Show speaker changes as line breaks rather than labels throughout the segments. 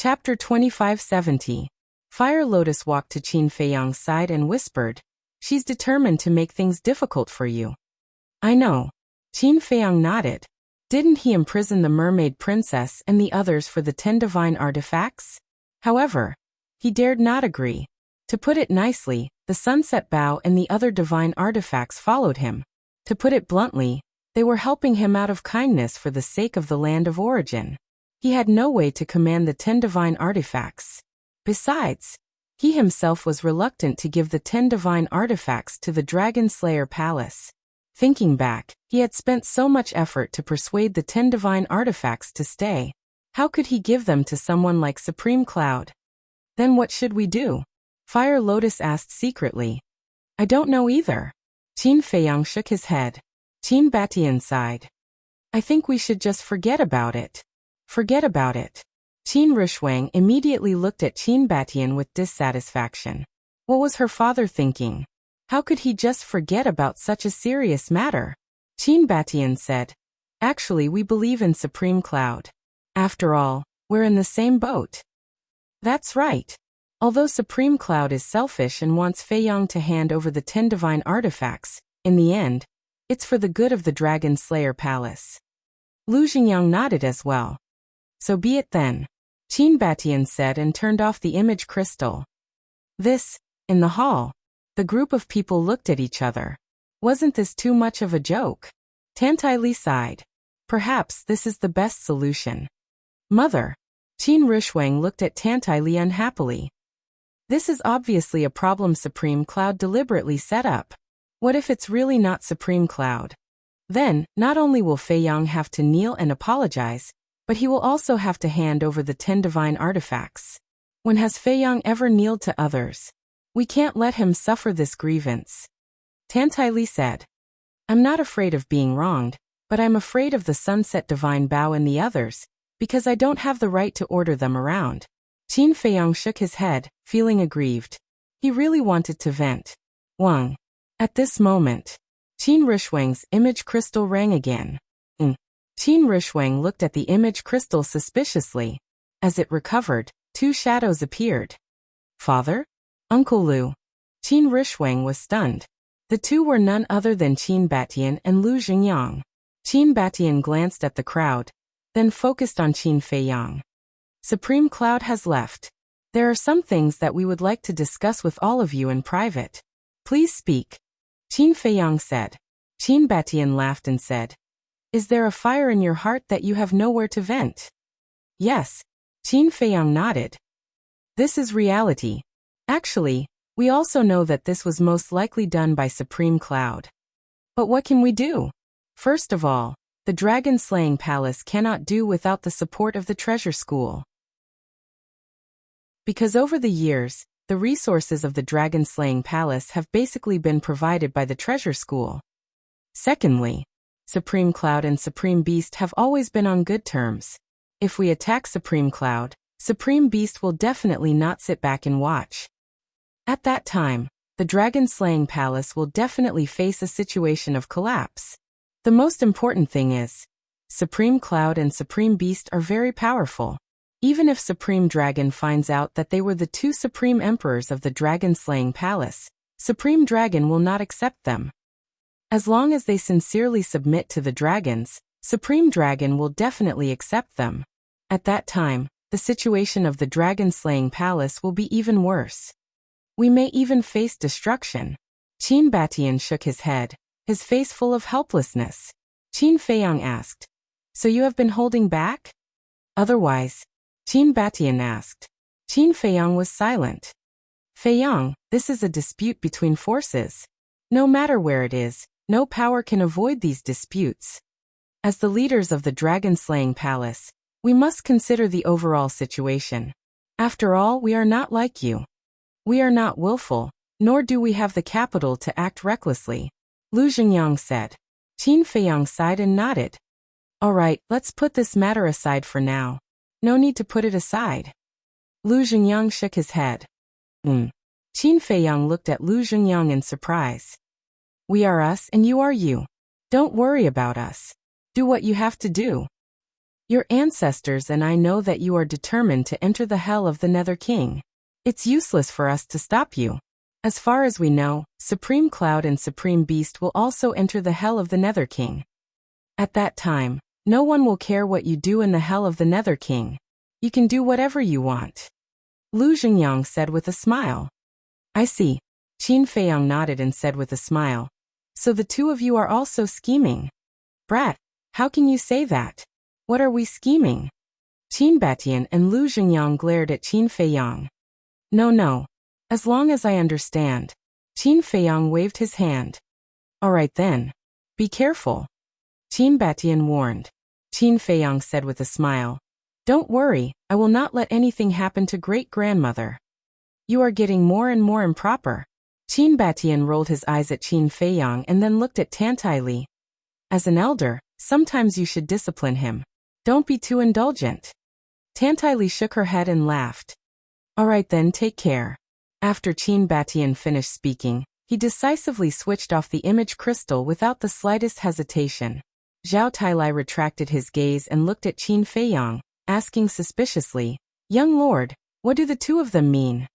Chapter 2570. Fire Lotus walked to Qin Feiyang's side and whispered, "She's determined to make things difficult for you." "I know." Qin Feiyang nodded. Didn't he imprison the mermaid princess and the others for the 10 divine artifacts? However, he dared not agree. To put it nicely, the sunset bow and the other divine artifacts followed him. To put it bluntly, they were helping him out of kindness for the sake of the land of origin. He had no way to command the 10 divine artifacts. Besides, he himself was reluctant to give the 10 divine artifacts to the Dragon Slayer Palace. Thinking back, he had spent so much effort to persuade the 10 divine artifacts to stay. How could he give them to someone like Supreme Cloud? "Then what should we do?" Fire Lotus asked secretly. "I don't know either." Qin Feiyang shook his head. Qin Batian sighed. "I think we should just forget about it." "Forget about it." Qin Rishuang immediately looked at Qin Batian with dissatisfaction. What was her father thinking? How could he just forget about such a serious matter? Qin Batian said, "Actually, we believe in Supreme Cloud. After all, we're in the same boat." "That's right. Although Supreme Cloud is selfish and wants Feiyang to hand over the 10 divine artifacts, in the end, it's for the good of the Dragon Slayer Palace." Lu Xingyang nodded as well. "So be it then," Qin Batian said and turned off the image crystal. In the hall, the group of people looked at each other. Wasn't this too much of a joke? Tantai Li sighed. "Perhaps this is the best solution." "Mother." Qin Rishuang looked at Tantai Li unhappily. "This is obviously a problem Supreme Cloud deliberately set up. What if it's really not Supreme Cloud? Then, not only will Feiyang have to kneel and apologize, but he will also have to hand over the 10 divine artifacts. When has Feiyang ever kneeled to others? We can't let him suffer this grievance." Tantai Li said, "I'm not afraid of being wronged, but I'm afraid of the Sunset Divine Bow and the others, because I don't have the right to order them around." Qin Feiyang shook his head, feeling aggrieved. He really wanted to vent. Wang. At this moment, Qin Rishuang's image crystal rang again. Qin Rishuang looked at the image crystal suspiciously. As it recovered, 2 shadows appeared. "Father? Uncle Lu." Qin Rishuang was stunned. The 2 were none other than Qin Batian and Lu Xingyang. Qin Batian glanced at the crowd, then focused on Qin Feiyang. "Supreme Cloud has left. There are some things that we would like to discuss with all of you in private. Please speak," Qin Feiyang said. Qin Batian laughed and said, "Is there a fire in your heart that you have nowhere to vent?" "Yes." Qin Feiyang nodded. "This is reality. Actually, we also know that this was most likely done by Supreme Cloud. But what can we do? First of all, the Dragon Slaying Palace cannot do without the support of the Treasure School. Because over the years, the resources of the Dragon Slaying Palace have basically been provided by the Treasure School. Secondly, Supreme Cloud and Supreme Beast have always been on good terms. If we attack Supreme Cloud, Supreme Beast will definitely not sit back and watch. At that time, the Dragon Slaying Palace will definitely face a situation of collapse. The most important thing is, Supreme Cloud and Supreme Beast are very powerful. Even if Supreme Dragon finds out that they were the 2 Supreme Emperors of the Dragon Slaying Palace, Supreme Dragon will not accept them. As long as they sincerely submit to the dragons, Supreme Dragon will definitely accept them. At that time, the situation of the Dragon Slaying Palace will be even worse. We may even face destruction." Qin Batian shook his head, his face full of helplessness. Qin Feiyang asked, "So you have been holding back?" "Otherwise?" Qin Batian asked. Qin Feiyang was silent. "Feiyang, this is a dispute between forces. No matter where it is, no power can avoid these disputes. As the leaders of the Dragon Slaying Palace, we must consider the overall situation. After all, we are not like you. We are not willful, nor do we have the capital to act recklessly," Lu Xingyang said. Qin Feiyang sighed and nodded. "All right, let's put this matter aside for now." "No need to put it aside." Lu Xingyang shook his head. Qin Feiyang looked at Lu Xingyang in surprise. "We are us and you are you. Don't worry about us. Do what you have to do." Your ancestors and I know that you are determined to enter the hell of the Nether King. It's useless for us to stop you. As far as we know, Supreme Cloud and Supreme Beast will also enter the hell of the Nether King. At that time, no one will care what you do in the hell of the Nether King. You can do whatever you want. Lu Xingyang said with a smile. I see. Qin Feiyang nodded and said with a smile. So the two of you are also scheming. Brat, how can you say that? What are we scheming? Qin Batian and Lu Xingyang glared at Qin Feiyang. No. As long as I understand. Qin Feiyang waved his hand. All right then. Be careful. Qin Batian warned. Qin Feiyang said with a smile. Don't worry, I will not let anything happen to great-grandmother. You are getting more and more improper. Qin Batian rolled his eyes at Qin Feiyang and then looked at Tantai Li. As an elder, sometimes you should discipline him. Don't be too indulgent. Tantai Li shook her head and laughed. All right then, take care. After Qin Batian finished speaking, he decisively switched off the image crystal without the slightest hesitation. Zhao Tailai retracted his gaze and looked at Qin Feiyang, asking suspiciously, Young lord, what do the two of them mean?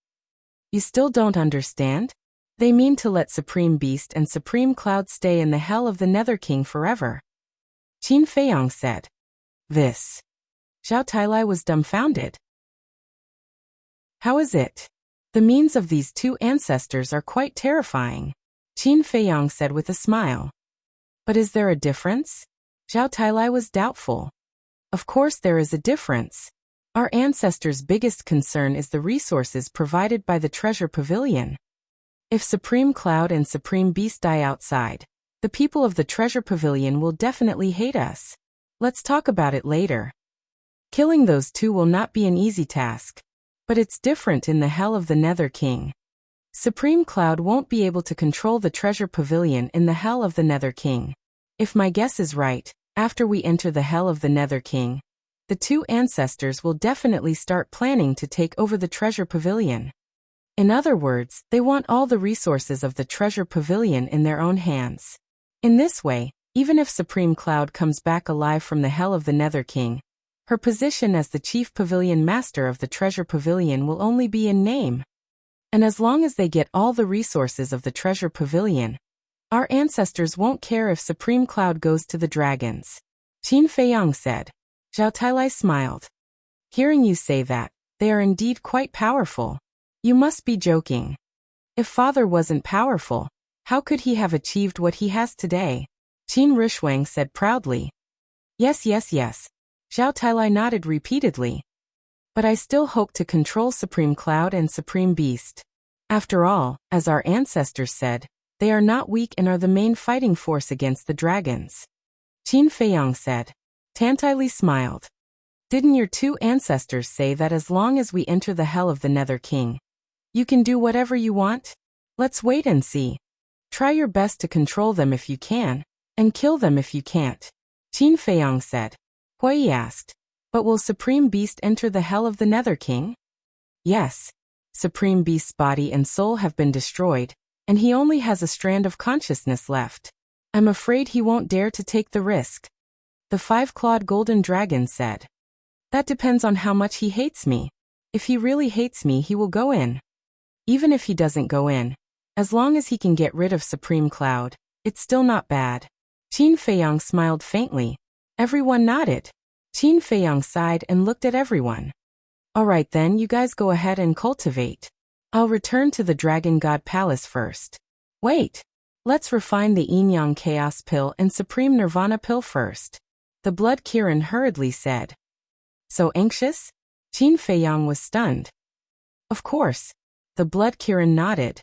You still don't understand? They mean to let Supreme Beast and Supreme Cloud stay in the hell of the Nether King forever. Qin Feiyang said. This. Zhao Tailai was dumbfounded. How is it? The means of these two ancestors are quite terrifying. Qin Feiyang said with a smile. But is there a difference? Zhao Tailai was doubtful. Of course there is a difference. Our ancestors' biggest concern is the resources provided by the treasure pavilion. If Supreme Cloud and Supreme Beast die outside, the people of the treasure pavilion will definitely hate us. Let's talk about it later. Killing those two will not be an easy task. But it's different in the hell of the Nether King. Supreme Cloud won't be able to control the treasure pavilion in the hell of the Nether King. If my guess is right, after we enter the hell of the Nether King, the two ancestors will definitely start planning to take over the treasure pavilion. In other words, they want all the resources of the treasure pavilion in their own hands. In this way, even if Supreme Cloud comes back alive from the hell of the Nether King, her position as the chief pavilion master of the treasure pavilion will only be in name. And as long as they get all the resources of the treasure pavilion, our ancestors won't care if Supreme Cloud goes to the dragons. Qin Feiyang said. Zhao Tailai smiled. Hearing you say that, they are indeed quite powerful. You must be joking. If father wasn't powerful, how could he have achieved what he has today? Qin Rishuang said proudly. Yes. Zhao Tailai nodded repeatedly. But I still hope to control Supreme Cloud and Supreme Beast. After all, as our ancestors said, they are not weak and are the main fighting force against the dragons. Qin Feiyang said. Tantai Li smiled. Didn't your two ancestors say that as long as we enter the hell of the Nether King, you can do whatever you want? Let's wait and see. Try your best to control them if you can, and kill them if you can't. Qin Feiyang said. Hui asked. But will Supreme Beast enter the hell of the Nether King? Yes. Supreme Beast's body and soul have been destroyed, and he only has a strand of consciousness left. I'm afraid he won't dare to take the risk. The five-clawed golden dragon said. That depends on how much he hates me. If he really hates me, he will go in. Even if he doesn't go in, as long as he can get rid of Supreme Cloud, it's still not bad. Qin Feiyang smiled faintly. Everyone nodded. Qin Feiyang sighed and looked at everyone. All right then, you guys go ahead and cultivate. I'll return to the Dragon God Palace first. Wait. Let's refine the Yin-Yang Chaos Pill and Supreme Nirvana Pill first. The Blood Kirin hurriedly said. So anxious? Qin Feiyang was stunned. Of course. The Blood Kirin nodded.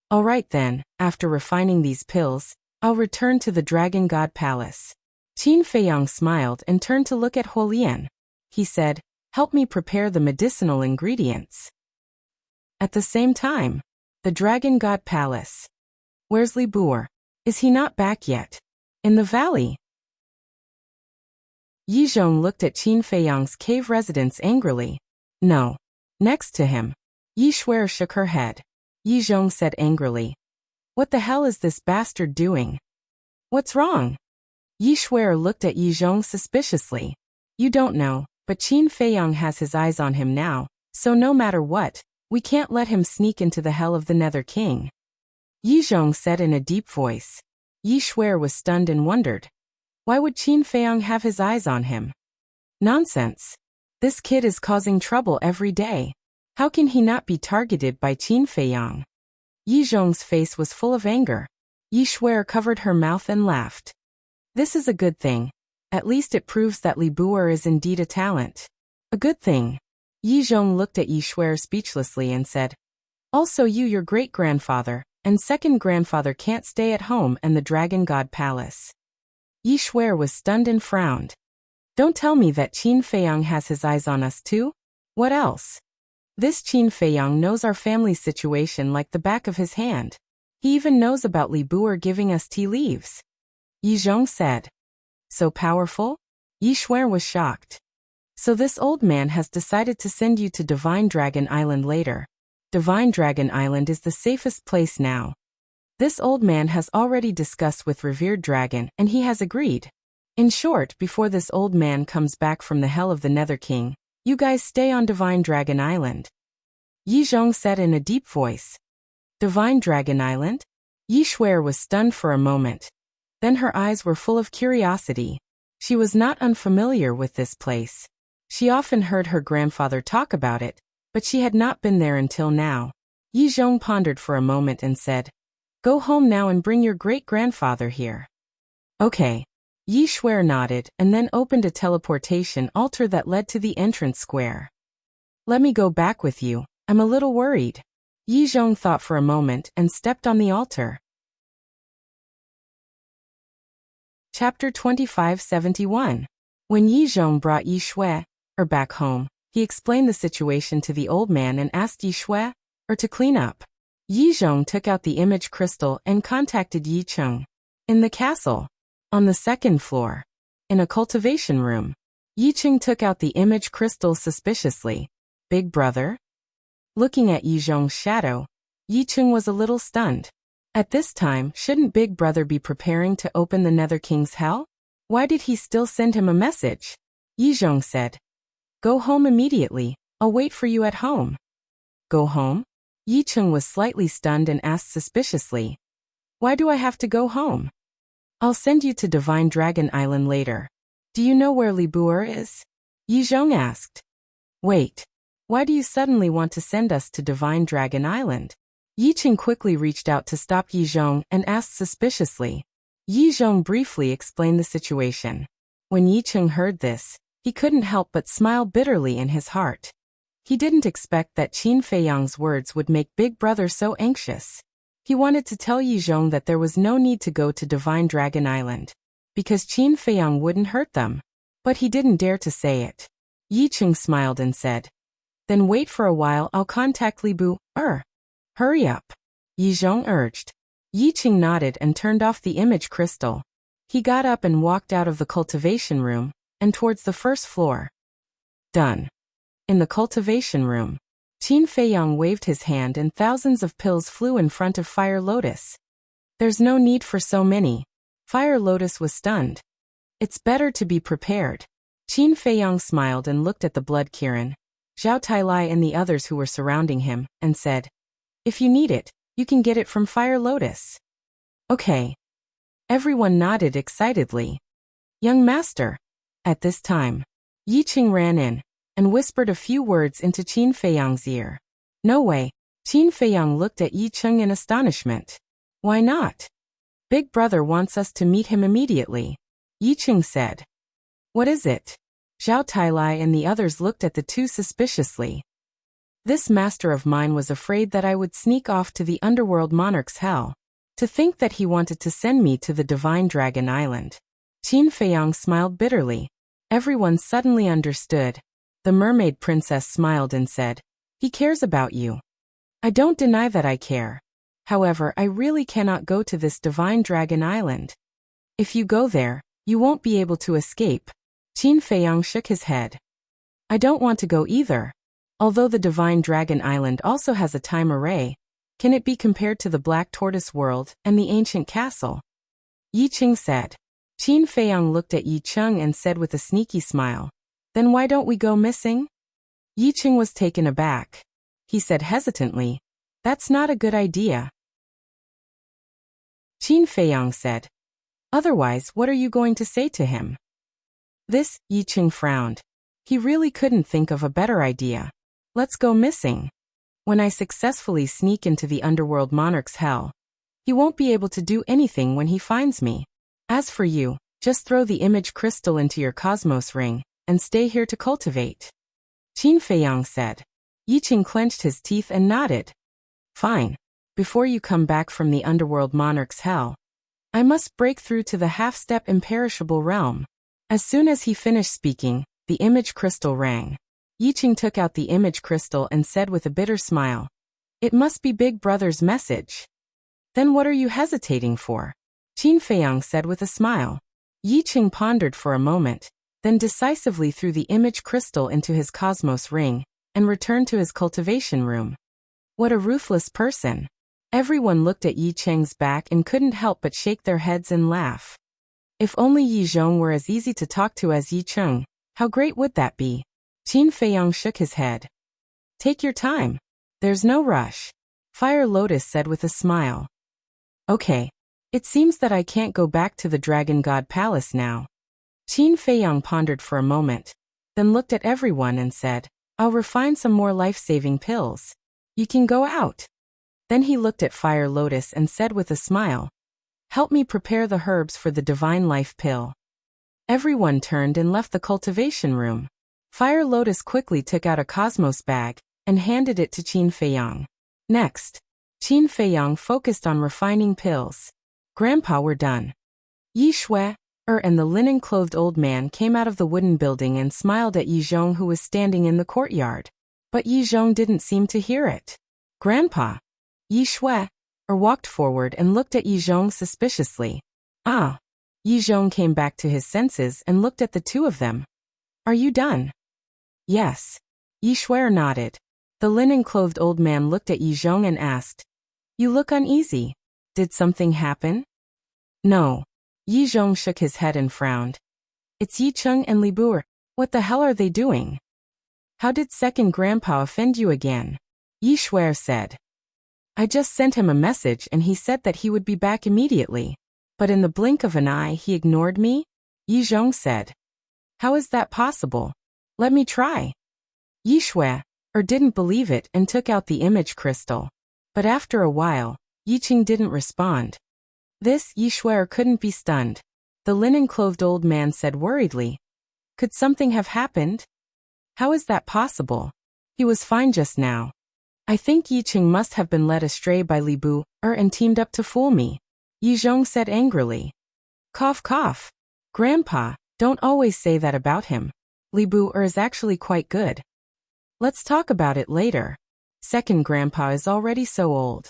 All right then, after refining these pills, I'll return to the Dragon God Palace. Qin Feiyang smiled and turned to look at Huolian. He said, help me prepare the medicinal ingredients. At the same time, the Dragon God Palace. Where's Li Boer? Is he not back yet? In the valley? Yi Zhong looked at Qin Feiyang's cave residence angrily. No. Next to him. Yi Shuer shook her head. Yi Zhong said angrily. What the hell is this bastard doing? What's wrong? Yi Shuer looked at Yi Zhong suspiciously. You don't know, but Qin Feiyang has his eyes on him now, so no matter what, we can't let him sneak into the hell of the Nether King. Yi Zhong said in a deep voice. Yi Xuer was stunned and wondered. Why would Qin Feiyang have his eyes on him? Nonsense. This kid is causing trouble every day. How can he not be targeted by Qin Feiyang? Yi Zhong's face was full of anger. Yi Xuer covered her mouth and laughed. This is a good thing. At least it proves that Li Buer is indeed a talent. A good thing. Yi Zhong looked at Yi Xuer speechlessly and said, Also your great-grandfather and second grandfather can't stay at home and the Dragon God Palace. Yi Xuer was stunned and frowned. Don't tell me that Qin Feiyang has his eyes on us too? What else? This Qin Feiyang knows our family's situation like the back of his hand. He even knows about Li Buer giving us tea leaves. Yi Zhong said. So powerful? Yi Xuer was shocked. So this old man has decided to send you to Divine Dragon Island later. Divine Dragon Island is the safest place now. This old man has already discussed with Revered Dragon and he has agreed. In short, before this old man comes back from the hell of the Nether King, you guys stay on Divine Dragon Island. Yi Zhong said in a deep voice. Divine Dragon Island? Yi Xuer was stunned for a moment. Then her eyes were full of curiosity. She was not unfamiliar with this place. She often heard her grandfather talk about it, but she had not been there until now. Yi Zhong pondered for a moment and said, Go home now and bring your great-grandfather here. Okay. Yi Xuer nodded and then opened a teleportation altar that led to the entrance square. Let me go back with you, I'm a little worried. Yi Zhong thought for a moment and stepped on the altar. Chapter 2571. When Yi Zhong brought Yi Xuer back home, he explained the situation to the old man and asked Yi Xuer to clean up. Yi Zhong took out the image crystal and contacted Yi Cheng. In the castle. On the second floor. In a cultivation room. Yi Cheng took out the image crystal suspiciously. Big brother? Looking at Yi Zhong's shadow, Yi Cheng was a little stunned. At this time, shouldn't Big Brother be preparing to open the Nether King's hell? Why did he still send him a message? Yi Zhong said. Go home immediately, I'll wait for you at home. Go home? Yi Cheng was slightly stunned and asked suspiciously. Why do I have to go home? I'll send you to Divine Dragon Island later. Do you know where Li Buer is? Yi Zhong asked. Wait. Why do you suddenly want to send us to Divine Dragon Island? Yi Cheng quickly reached out to stop Yi Zhong and asked suspiciously. Yi Zhong briefly explained the situation. When Yi Cheng heard this, he couldn't help but smile bitterly in his heart. He didn't expect that Qin Feiyang's words would make Big Brother so anxious. He wanted to tell Yi Zhong that there was no need to go to Divine Dragon Island, because Qin Feiyang wouldn't hurt them. But he didn't dare to say it. Yi Cheng smiled and said, Then wait for a while, I'll contact Li Buer. Hurry up. Yi Zhong urged. Yi Cheng nodded and turned off the image crystal. He got up and walked out of the cultivation room, and towards the first floor. Done. In the cultivation room. Qin Feiyang waved his hand and thousands of pills flew in front of Fire Lotus. There's no need for so many. Fire Lotus was stunned. It's better to be prepared. Qin Feiyang smiled and looked at the blood Kirin, Zhao Tailai and the others who were surrounding him, and said, If you need it, you can get it from Fire Lotus. Okay. Everyone nodded excitedly. Young master. At this time, Yi Cheng ran in and whispered a few words into Qin Feiyang's ear. No way. Qin Feiyang looked at Yi Cheng in astonishment. Why not? Big Brother wants us to meet him immediately. Yi Cheng said. What is it? Zhao Tailai and the others looked at the two suspiciously. This master of mine was afraid that I would sneak off to the underworld monarch's hell. To think that he wanted to send me to the Divine Dragon Island. Qin Feiyang smiled bitterly. Everyone suddenly understood. The mermaid princess smiled and said, He cares about you. I don't deny that I care. However, I really cannot go to this Divine Dragon Island. If you go there, you won't be able to escape. Qin Feiyang shook his head. I don't want to go either. Although the Divine Dragon Island also has a time array, can it be compared to the Black Tortoise World and the ancient castle? Yi Cheng said. Qin Feiyang looked at Yi Cheng and said with a sneaky smile, Then why don't we go missing? Yi Ching was taken aback. He said hesitantly, that's not a good idea. Qin Feiyang said, otherwise, what are you going to say to him? This, Yi Ching frowned. He really couldn't think of a better idea. Let's go missing. When I successfully sneak into the underworld monarch's hell, he won't be able to do anything when he finds me. As for you, just throw the image crystal into your cosmos ring, and stay here to cultivate. Qin Feiyang said. Yi Ching clenched his teeth and nodded. Fine. Before you come back from the underworld monarch's hell, I must break through to the half-step imperishable realm. As soon as he finished speaking, the image crystal rang. Yi Ching took out the image crystal and said with a bitter smile, it must be Big Brother's message. Then what are you hesitating for? Qin Feiyang said with a smile. Yi Ching pondered for a moment, then decisively threw the image crystal into his cosmos ring, and returned to his cultivation room. What a ruthless person. Everyone looked at Yi Cheng's back and couldn't help but shake their heads and laugh. If only Yi Zhong were as easy to talk to as Yi Cheng, how great would that be? Qin Feiyang shook his head. Take your time. There's no rush. Fire Lotus said with a smile. Okay. It seems that I can't go back to the Dragon God Palace now. Qin Feiyang pondered for a moment, then looked at everyone and said, I'll refine some more life-saving pills. You can go out. Then he looked at Fire Lotus and said with a smile, help me prepare the herbs for the divine life pill. Everyone turned and left the cultivation room. Fire Lotus quickly took out a cosmos bag and handed it to Qin Feiyang. Next, Qin Feiyang focused on refining pills. Grandpa, we're done. Yi Shui and the linen-clothed old man came out of the wooden building and smiled at Yi Zhong, who was standing in the courtyard. But Yi Zhong didn't seem to hear it. Grandpa. Yi Shui walked forward and looked at Yi Zhong suspiciously. Ah. Yi Zhong came back to his senses and looked at the two of them. Are you done? Yes. Yi Shui nodded. The linen-clothed old man looked at Yi Zhong and asked, you look uneasy. Did something happen? No. Yi Zhong shook his head and frowned. It's Yi Cheng and Li Bu. What the hell are they doing? How did second grandpa offend you again? Yi Shui said. I just sent him a message and he said that he would be back immediately. But in the blink of an eye he ignored me? Yi Zhong said. How is that possible? Let me try. Yi Shui didn't believe it and took out the image crystal. But after a while, Yi Ching didn't respond. This, Yi Shui couldn't be stunned. The linen-clothed old man said worriedly. Could something have happened? How is that possible? He was fine just now. I think Yi Ching must have been led astray by Li Bu and teamed up to fool me. Yi Zhong said angrily. Cough cough. Grandpa, don't always say that about him. Li Bu is actually quite good. Let's talk about it later. Second grandpa is already so old.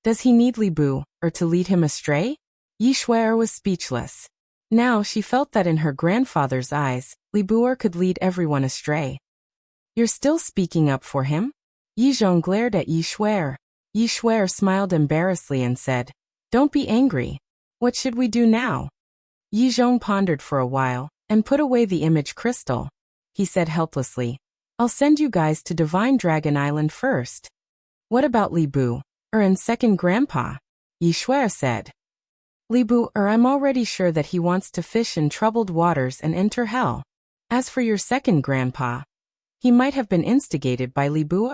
Does he need Li Bu to lead him astray? Yi Shui was speechless. Now she felt that in her grandfather's eyes, Li Bu could lead everyone astray. You're still speaking up for him? Yi Zhong glared at Yi Shui. Yi Shui smiled embarrassedly and said, don't be angry. What should we do now? Yi Zhong pondered for a while and put away the image crystal. He said helplessly, I'll send you guys to Divine Dragon Island first. What about Li Bu and second grandpa? Yi Shui said. Li Bu I'm already sure that he wants to fish in troubled waters and enter hell. As for your second grandpa, he might have been instigated by Li Bu.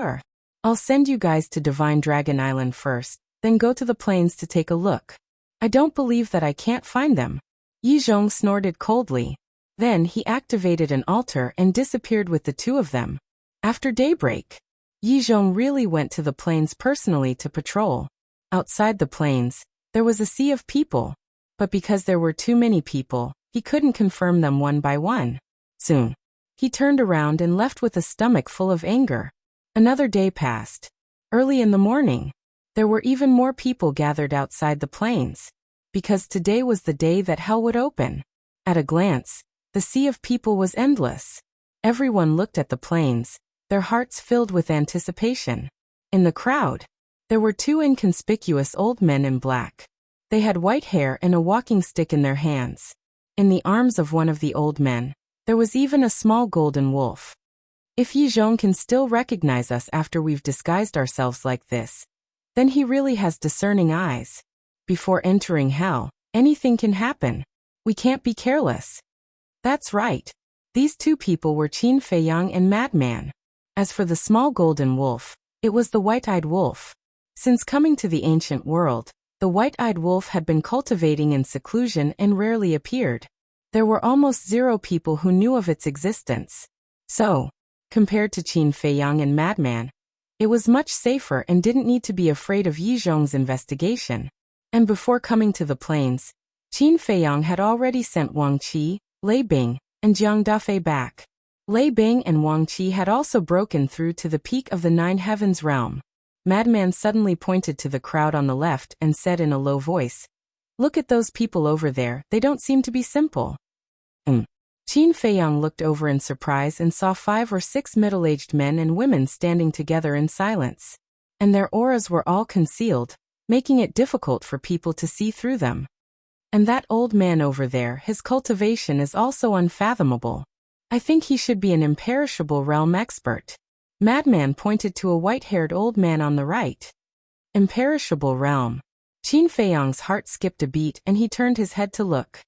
I'll send you guys to Divine Dragon Island first, then go to the plains to take a look. I don't believe that I can't find them. Yi Zhong snorted coldly. Then he activated an altar and disappeared with the two of them. After daybreak, Yi Zhong really went to the plains personally to patrol. Outside the plains, there was a sea of people, but because there were too many people, he couldn't confirm them one by one. Soon, he turned around and left with a stomach full of anger. Another day passed. Early in the morning, there were even more people gathered outside the plains, because today was the day that hell would open. At a glance, the sea of people was endless. Everyone looked at the plains, their hearts filled with anticipation. In the crowd, there were two inconspicuous old men in black. They had white hair and a walking stick in their hands. In the arms of one of the old men, There was even a small golden wolf. If Yizhong can still recognize us after we've disguised ourselves like this, then he really has discerning eyes. Before entering hell, anything can happen. We can't be careless. That's right. These two people were Qin Feiyang and Madman. As for the small golden wolf, it was the white-eyed wolf. Since coming to the ancient world, the white-eyed wolf had been cultivating in seclusion and rarely appeared. There were almost 0 people who knew of its existence. So, compared to Qin Feiyang and Madman, it was much safer and didn't need to be afraid of Yizhong's investigation. And before coming to the plains, Qin Feiyang had already sent Wang Qi, Lei Bing, and Jiang Dafei back. Lei Bing and Wang Qi had also broken through to the peak of the 9 Heavens realm. Madman suddenly pointed to the crowd on the left and said in a low voice, "Look at those people over there, they don't seem to be simple." Qin Feiyang looked over in surprise and saw 5 or 6 middle-aged men and women standing together in silence. And their auras were all concealed, making it difficult for people to see through them. And that old man over there, his cultivation is also unfathomable. I think he should be an imperishable realm expert. Madman pointed to a white-haired old man on the right. Imperishable realm. Qin Feiyang's heart skipped a beat and he turned his head to look.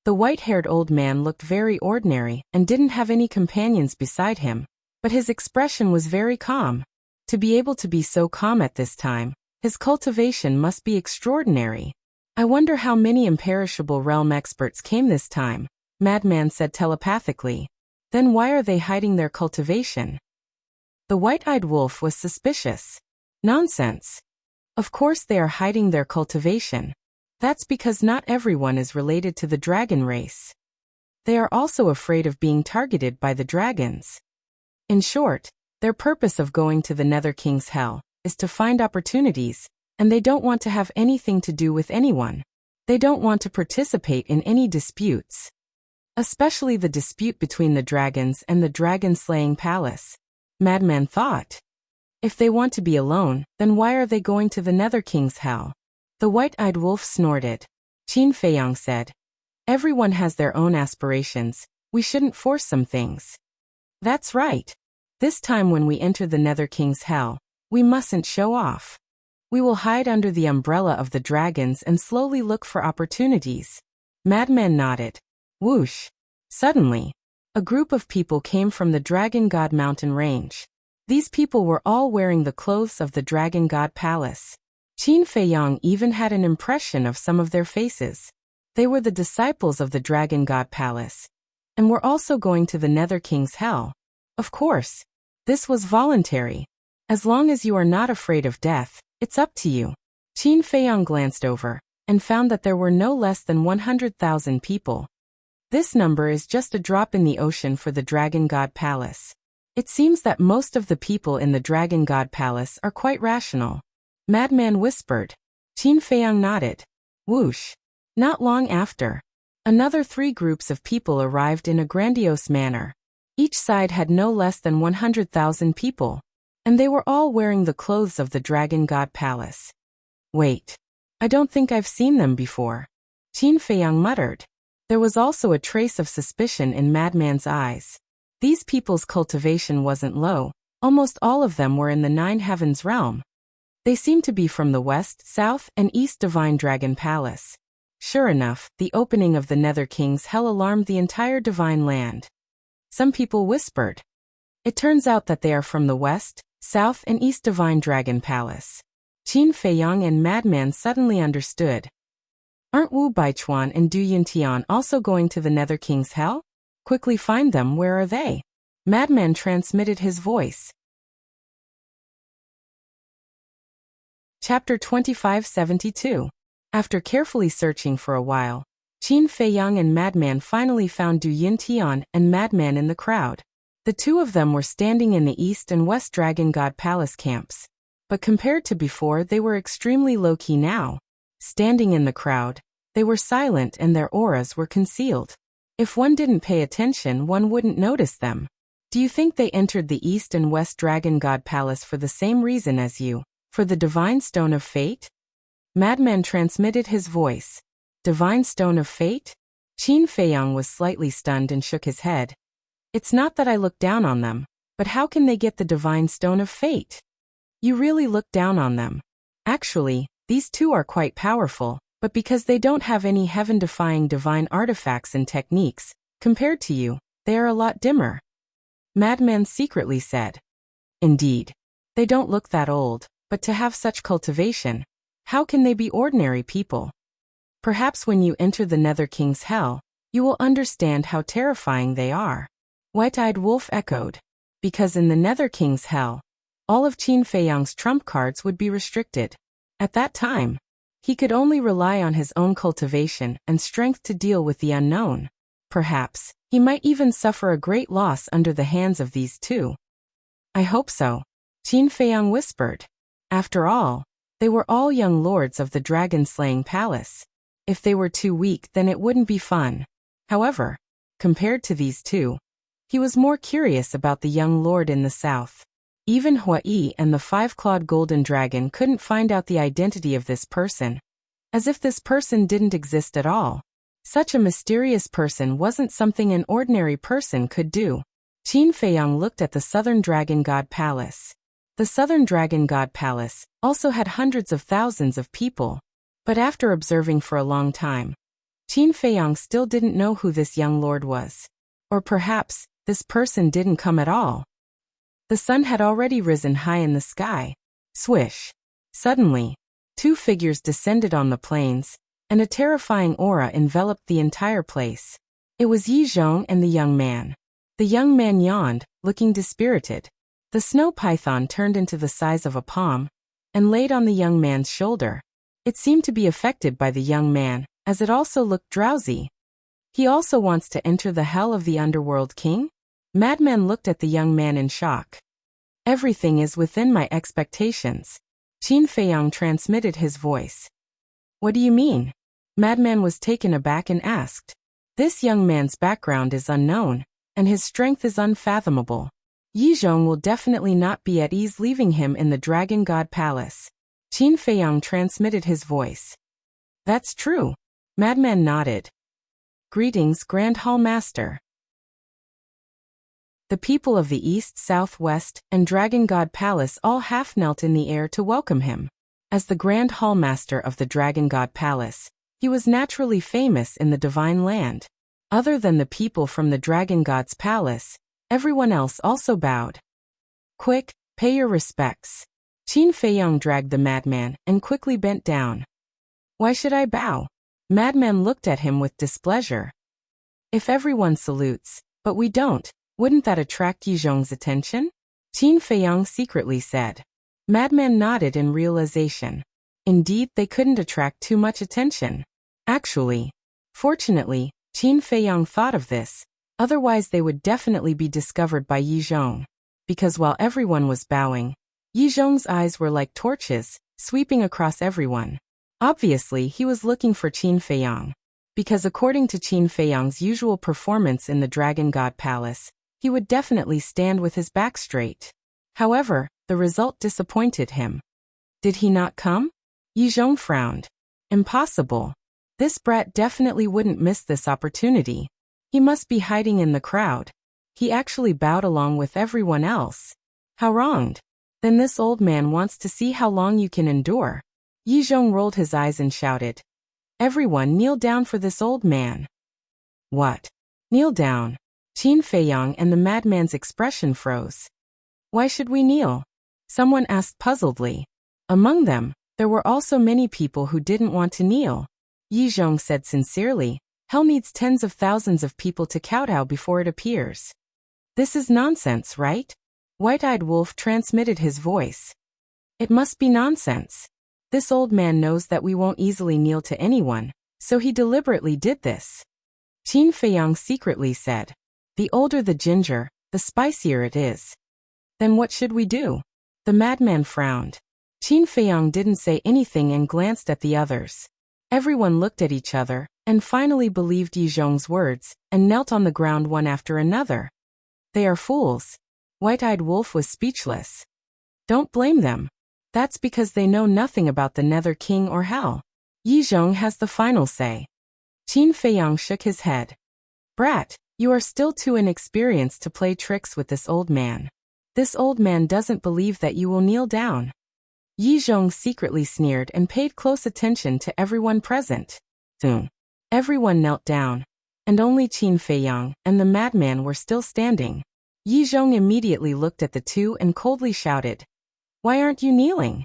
The white-haired old man looked very ordinary and didn't have any companions beside him, but his expression was very calm. To be able to be so calm at this time, his cultivation must be extraordinary. I wonder how many imperishable realm experts came this time, Madman said telepathically. Then why are they hiding their cultivation? The white-eyed wolf was suspicious. Nonsense. Of course they are hiding their cultivation. That's because not everyone is related to the dragon race. They are also afraid of being targeted by the dragons. In short, their purpose of going to the Nether King's Hell is to find opportunities, and they don't want to have anything to do with anyone. They don't want to participate in any disputes. Especially the dispute between the dragons and the dragon-slaying palace. Madman thought. If they want to be alone, then why are they going to the Nether King's Hell? The white-eyed wolf snorted. Qin Feiyang said, "Everyone has their own aspirations. We shouldn't force some things." That's right. This time when we enter the Nether King's Hell, we mustn't show off. We will hide under the umbrella of the dragons and slowly look for opportunities. Madman nodded. Whoosh! Suddenly, a group of people came from the Dragon God Mountain range. These people were all wearing the clothes of the Dragon God Palace. Qin Feiyang even had an impression of some of their faces. They were the disciples of the Dragon God Palace, and were also going to the Nether King's Hell. Of course, this was voluntary. As long as you are not afraid of death, it's up to you. Qin Feiyang glanced over, and found that there were no less than 100,000 people. This number is just a drop in the ocean for the Dragon God Palace. It seems that most of the people in the Dragon God Palace are quite rational. Madman whispered. Qin Feiyang nodded. Whoosh! Not long after, another 3 groups of people arrived in a grandiose manner. Each side had no less than 100,000 people, and they were all wearing the clothes of the Dragon God Palace. Wait. I don't think I've seen them before. Qin Feiyang muttered. There was also a trace of suspicion in Madman's eyes. These people's cultivation wasn't low. Almost all of them were in the 9 Heavens realm. They seemed to be from the West, South, and East Divine Dragon Palace. Sure enough, the opening of the Nether King's Hell alarmed the entire Divine Land. Some people whispered. It turns out that they are from the West, South, and East Divine Dragon Palace. Qin Feiyang and Madman suddenly understood. Aren't Wu Baichuan and Du Yuntian also going to the Nether King's Hell? Quickly find them, where are they? Madman transmitted his voice. Chapter 2572. After carefully searching for a while, Qin Feiyang and Madman finally found Du Yuntian and Madman in the crowd. The two of them were standing in the East and West Dragon God Palace camps. But compared to before, they were extremely low-key now. Standing in the crowd, they were silent and their auras were concealed. If one didn't pay attention, one wouldn't notice them. Do you think they entered the East and West Dragon God Palace for the same reason as you, for the Divine Stone of Fate? Madman transmitted his voice. Divine Stone of Fate? Qin Feiyang was slightly stunned and shook his head. It's not that I look down on them, but how can they get the divine stone of fate? You really look down on them. Actually, these two are quite powerful, but because they don't have any heaven-defying divine artifacts and techniques, compared to you, they are a lot dimmer. Madman secretly said. Indeed. They don't look that old, but to have such cultivation, how can they be ordinary people? Perhaps when you enter the Nether King's hell, you will understand how terrifying they are. White-Eyed Wolf echoed. Because in the Nether King's hell, all of Qin Feiyang's trump cards would be restricted. At that time, he could only rely on his own cultivation and strength to deal with the unknown. Perhaps, he might even suffer a great loss under the hands of these two. I hope so, Qin Feiyang whispered. After all, they were all young lords of the dragon-slaying palace. If they were too weak, then it wouldn't be fun. However, compared to these two, he was more curious about the young lord in the south. Even Huai and the five-clawed golden dragon couldn't find out the identity of this person. As if this person didn't exist at all. Such a mysterious person wasn't something an ordinary person could do. Qin Feiyang looked at the Southern Dragon God Palace. The Southern Dragon God Palace also had hundreds of thousands of people. But after observing for a long time, Qin Feiyang still didn't know who this young lord was. Or perhaps, this person didn't come at all. The sun had already risen high in the sky. Swish. Suddenly, two figures descended on the plains, and a terrifying aura enveloped the entire place. It was Yi Zhong and the young man. The young man yawned, looking dispirited. The snow python turned into the size of a palm, and laid on the young man's shoulder. It seemed to be affected by the young man, as it also looked drowsy. He also wants to enter the hell of the underworld king? Madman looked at the young man in shock. Everything is within my expectations. Qin Feiyang transmitted his voice. What do you mean? Madman was taken aback and asked. This young man's background is unknown, and his strength is unfathomable. Yi Zhong will definitely not be at ease leaving him in the Dragon God Palace. Qin Feiyang transmitted his voice. That's true. Madman nodded. Greetings, Grand Hall Master. The people of the East, South, West, and Dragon God Palace all half knelt in the air to welcome him. As the Grand Hall Master of the Dragon God Palace, he was naturally famous in the Divine Land. Other than the people from the Dragon God's Palace, everyone else also bowed. Quick, pay your respects. Qin Feiyang dragged the madman and quickly bent down. Why should I bow? Madman looked at him with displeasure. If everyone salutes, but we don't, wouldn't that attract Yi Zhong's attention? Qin Feiyang secretly said. Madman nodded in realization. Indeed, they couldn't attract too much attention. Actually, fortunately, Qin Feiyang thought of this, otherwise they would definitely be discovered by Yi Zhong. Because while everyone was bowing, Yi Zhong's eyes were like torches, sweeping across everyone. Obviously, he was looking for Qin Feiyang. Because according to Qin Feiyang's usual performance in the Dragon God Palace, he would definitely stand with his back straight. However, the result disappointed him. Did he not come? Yi Zhong frowned. Impossible. This brat definitely wouldn't miss this opportunity. He must be hiding in the crowd. He actually bowed along with everyone else. How wronged. Then this old man wants to see how long you can endure. Yi Zhong rolled his eyes and shouted. Everyone kneel down for this old man. What? Kneel down. Qin Feiyang and the madman's expression froze. Why should we kneel? Someone asked puzzledly. Among them, there were also many people who didn't want to kneel. Yi Zhong said sincerely, hell needs tens of thousands of people to kowtow before it appears. This is nonsense, right? White-Eyed Wolf transmitted his voice. It must be nonsense. This old man knows that we won't easily kneel to anyone, so he deliberately did this. Qin Feiyang secretly said. The older the ginger, the spicier it is. Then what should we do? The madman frowned. Qin Feiyang didn't say anything and glanced at the others. Everyone looked at each other, and finally believed Yi Zhong's words, and knelt on the ground one after another. They are fools. White-Eyed Wolf was speechless. Don't blame them. That's because they know nothing about the Nether King or Hell. Yi Zhong has the final say. Qin Feiyang shook his head. Brat, you are still too inexperienced to play tricks with this old man. This old man doesn't believe that you will kneel down. Yi Zhong secretly sneered and paid close attention to everyone present. Soon, everyone knelt down, and only Qin Feiyang and the madman were still standing. Yi Zhong immediately looked at the two and coldly shouted, "Why aren't you kneeling?"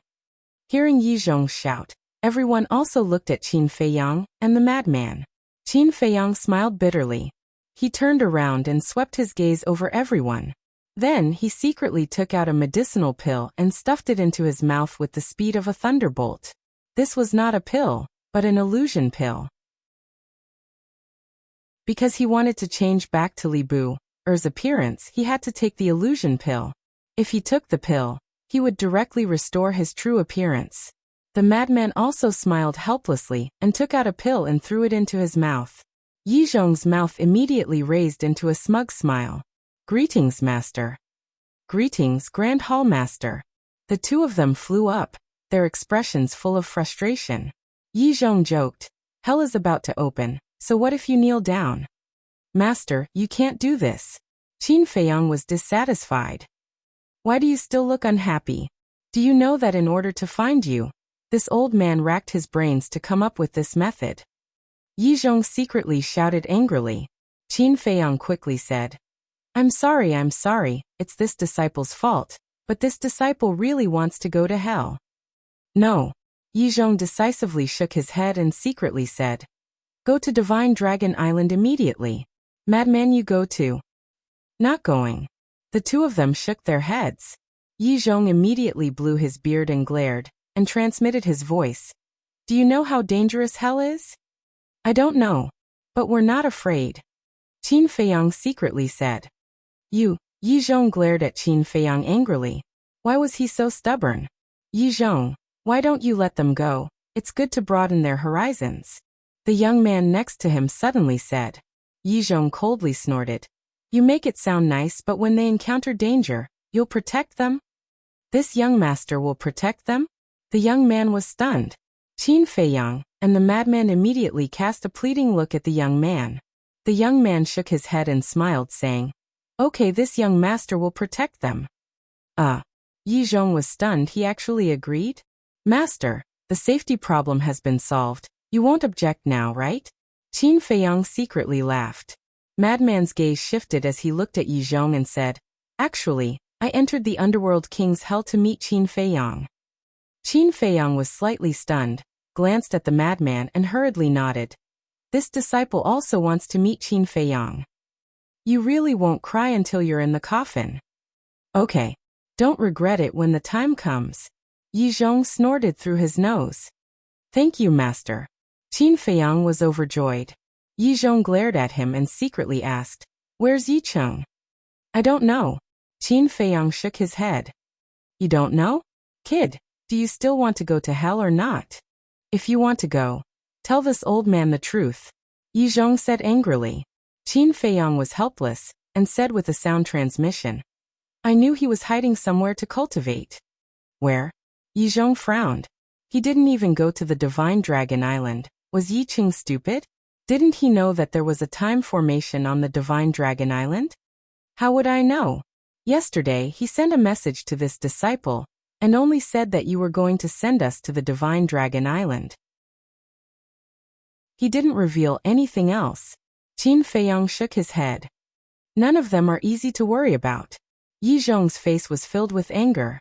Hearing Yi Zhong's shout, everyone also looked at Qin Feiyang and the madman. Qin Feiyang smiled bitterly. He turned around and swept his gaze over everyone. Then he secretly took out a medicinal pill and stuffed it into his mouth with the speed of a thunderbolt. This was not a pill, but an illusion pill. Because he wanted to change back to Li Bu's appearance, he had to take the illusion pill. If he took the pill, he would directly restore his true appearance. The madman also smiled helplessly and took out a pill and threw it into his mouth. Yi Zhong's mouth immediately raised into a smug smile. "Greetings, Master." "Greetings, Grand Hall Master." The two of them flew up, their expressions full of frustration. Yi Zhong joked, "Hell is about to open, so what if you kneel down?" "Master, you can't do this." Qin Feiyang was dissatisfied. "Why do you still look unhappy? Do you know that in order to find you, this old man racked his brains to come up with this method?" Yi Zhong secretly shouted angrily. Qin Feiyang quickly said, I'm sorry, it's this disciple's fault, but this disciple really wants to go to hell." "No." Yi Zhong decisively shook his head and secretly said, "Go to Divine Dragon Island immediately." "Madman, you go too." "Not going." The two of them shook their heads. Yi Zhong immediately blew his beard and glared, and transmitted his voice. "Do you know how dangerous hell is?" "I don't know. But we're not afraid." Qin Feiyang secretly said. Yi Zhong glared at Qin Feiyang angrily. Why was he so stubborn? "Yi Zhong, why don't you let them go? It's good to broaden their horizons." The young man next to him suddenly said. Yi Zhong coldly snorted. "You make it sound nice, but when they encounter danger, you'll protect them?" "This young master will protect them?" The young man was stunned. Qin Feiyang and the madman immediately cast a pleading look at the young man. The young man shook his head and smiled, saying, "Okay, this young master will protect them." Yi Zhong was stunned. He actually agreed? "Master, the safety problem has been solved. You won't object now, right?" Qin Feiyang secretly laughed. Madman's gaze shifted as he looked at Yi Zhong and said, "Actually, I entered the Underworld King's hell to meet Qin Feiyang." Qin Feiyang was slightly stunned, glanced at the madman and hurriedly nodded. This disciple also wants to meet Qin Feiyang. "You really won't cry until you're in the coffin." "Okay. Don't regret it when the time comes." Yi Zhong snorted through his nose. "Thank you, Master." Qin Feiyang was overjoyed. Yi Zhong glared at him and secretly asked, "Where's Yi Cheng?" "I don't know." Qin Feiyang shook his head. "You don't know? Kid, do you still want to go to hell or not? If you want to go, tell this old man the truth," Yi Zhong said angrily. Qin Feiyang was helpless, and said with a sound transmission, "I knew he was hiding somewhere to cultivate." "Where?" Yi Zhong frowned. He didn't even go to the Divine Dragon Island. Was Yi Cheng stupid? Didn't he know that there was a time formation on the Divine Dragon Island? "How would I know? Yesterday he sent a message to this disciple, and only said that you were going to send us to the Divine Dragon Island. He didn't reveal anything else." Qin Feiyang shook his head. "None of them are easy to worry about." Yi Zhong's face was filled with anger.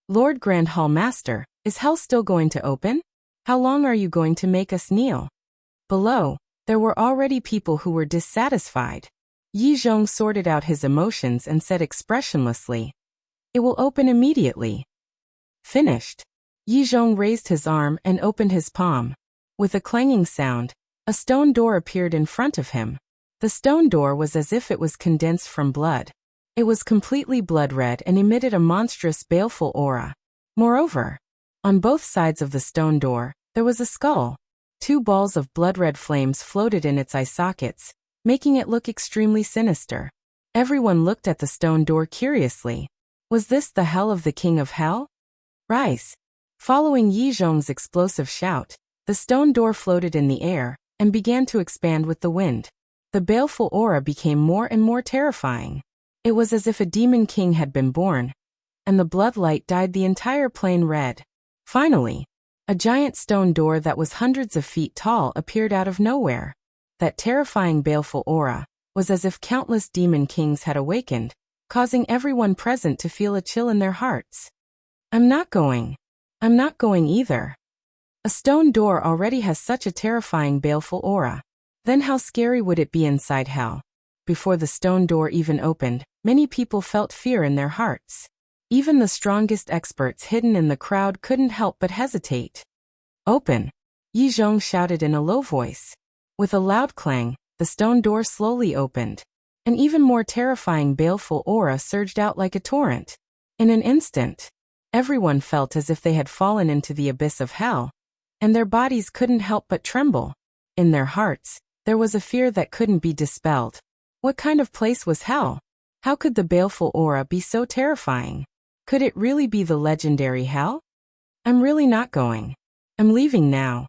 "Lord Grand Hall Master, is hell still going to open? How long are you going to make us kneel?" Below, there were already people who were dissatisfied. Yi Zhong sorted out his emotions and said expressionlessly, "It will open immediately." Finished. Yi Zhong raised his arm and opened his palm. With a clanging sound, a stone door appeared in front of him. The stone door was as if it was condensed from blood. It was completely blood red and emitted a monstrous baleful aura. Moreover, on both sides of the stone door, there was a skull. 2 balls of blood-red flames floated in its eye sockets, making it look extremely sinister. Everyone looked at the stone door curiously. Was this the hell of the King of Hell? Rise! Following Yi Zhong's explosive shout, the stone door floated in the air, and began to expand with the wind. The baleful aura became more and more terrifying. It was as if a demon king had been born, and the blood light dyed the entire plain red. Finally, a giant stone door that was hundreds of feet tall appeared out of nowhere. That terrifying baleful aura was as if countless demon kings had awakened, causing everyone present to feel a chill in their hearts. I'm not going either. A stone door already has such a terrifying baleful aura. Then how scary would it be inside hell? Before the stone door even opened, many people felt fear in their hearts. Even the strongest experts hidden in the crowd couldn't help but hesitate. Open! Yi Zhong shouted in a low voice. With a loud clang, the stone door slowly opened. An even more terrifying baleful aura surged out like a torrent. In an instant, everyone felt as if they had fallen into the abyss of hell, and their bodies couldn't help but tremble. In their hearts, there was a fear that couldn't be dispelled. What kind of place was hell? How could the baleful aura be so terrifying? Could it really be the legendary hell? I'm really not going. I'm leaving now.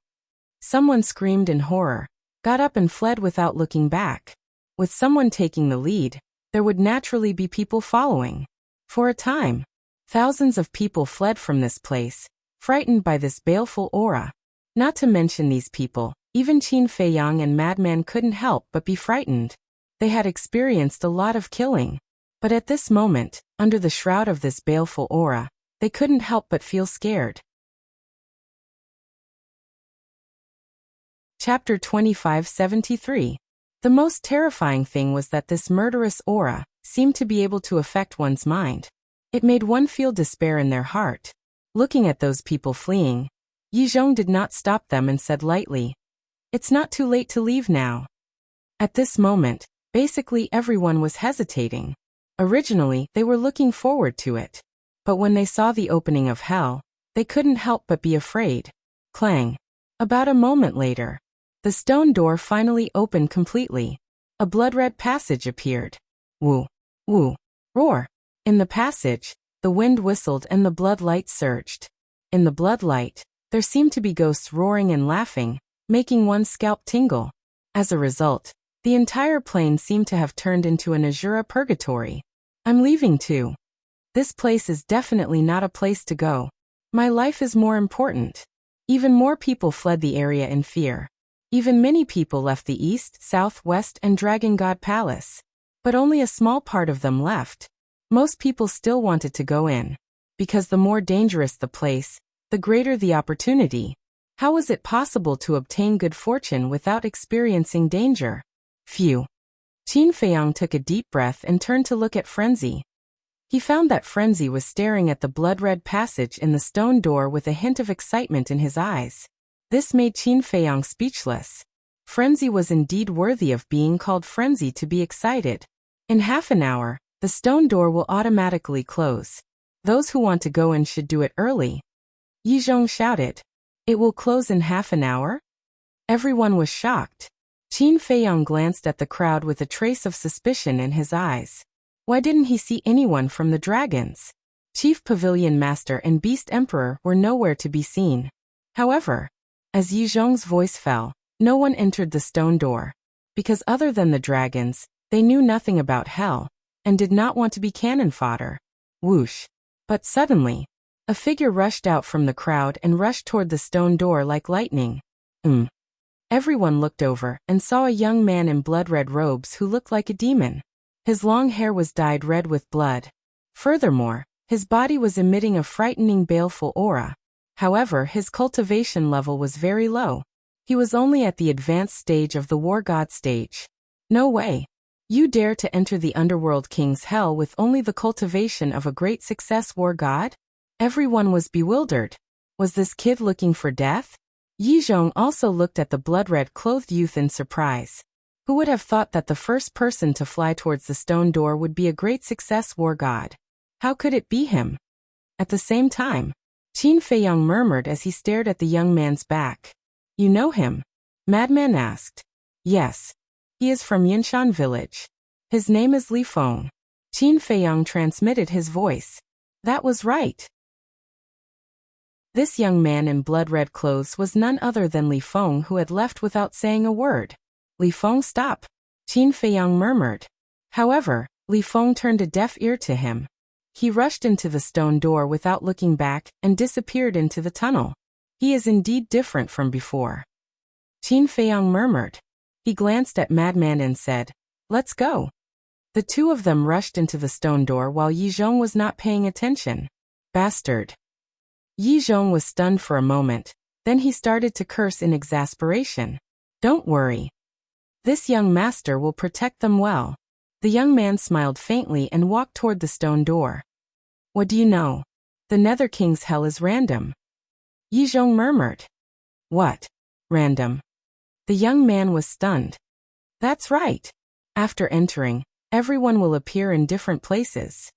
Someone screamed in horror, got up and fled without looking back. With someone taking the lead, there would naturally be people following. For a time, thousands of people fled from this place, frightened by this baleful aura. Not to mention these people, even Qin Feiyang and Madman couldn't help but be frightened. They had experienced a lot of killing. But at this moment, under the shroud of this baleful aura, they couldn't help but feel scared. Chapter 2573. The most terrifying thing was that this murderous aura seemed to be able to affect one's mind. It made one feel despair in their heart. Looking at those people fleeing, Yi Zhong did not stop them and said lightly, "It's not too late to leave now." At this moment, basically everyone was hesitating. Originally, they were looking forward to it. But when they saw the opening of hell, they couldn't help but be afraid. Clang. About a moment later, the stone door finally opened completely. A blood-red passage appeared. Woo! Woo! Roar! In the passage, the wind whistled and the blood light surged. In the blood light, there seemed to be ghosts roaring and laughing, making one's scalp tingle. As a result, the entire plain seemed to have turned into an Azura purgatory. I'm leaving too. This place is definitely not a place to go. My life is more important. Even more people fled the area in fear. Even many people left the east, south, west, and Dragon God Palace. But only a small part of them left. Most people still wanted to go in. Because the more dangerous the place, the greater the opportunity. How was it possible to obtain good fortune without experiencing danger? Phew. Qin Feiyang took a deep breath and turned to look at Frenzy. He found that Frenzy was staring at the blood-red passage in the stone door with a hint of excitement in his eyes. This made Qin Feiyang speechless. Frenzy was indeed worthy of being called Frenzy to be excited. In half an hour, the stone door will automatically close. Those who want to go in should do it early. Yi Zhong shouted. It will close in half an hour? Everyone was shocked. Qin Feiyang glanced at the crowd with a trace of suspicion in his eyes. Why didn't he see anyone from the dragons? Chief Pavilion Master and Beast Emperor were nowhere to be seen. However, as Yi Zhong's voice fell, no one entered the stone door. Because other than the dragons, they knew nothing about hell, and did not want to be cannon fodder. Whoosh. But suddenly, a figure rushed out from the crowd and rushed toward the stone door like lightning. Everyone looked over and saw a young man in blood-red robes who looked like a demon. His long hair was dyed red with blood. Furthermore, his body was emitting a frightening baleful aura. However, his cultivation level was very low. He was only at the advanced stage of the War God stage. No way. You dare to enter the Underworld King's hell with only the cultivation of a great success War God? Everyone was bewildered. Was this kid looking for death? Yi Zhong also looked at the blood-red clothed youth in surprise. Who would have thought that the first person to fly towards the stone door would be a great success War God? How could it be him? At the same time, Qin Feiyang murmured as he stared at the young man's back. You know him? Madman asked. Yes. He is from Yinshan village. His name is Li Feng. Qin Feiyang transmitted his voice. That was right. This young man in blood-red clothes was none other than Li Feng, who had left without saying a word. Li Feng, stop, Qin Feiyang murmured. However, Li Feng turned a deaf ear to him. He rushed into the stone door without looking back and disappeared into the tunnel. He is indeed different from before, Qin Feiyang murmured. He glanced at Madman and said, let's go. The two of them rushed into the stone door while Yi Zhong was not paying attention. Bastard. Yi Zhong was stunned for a moment, then he started to curse in exasperation. Don't worry. This young master will protect them well. The young man smiled faintly and walked toward the stone door. What do you know? The Nether King's hell is random, Yi Zhong murmured. What? Random? The young man was stunned. That's right. After entering, everyone will appear in different places.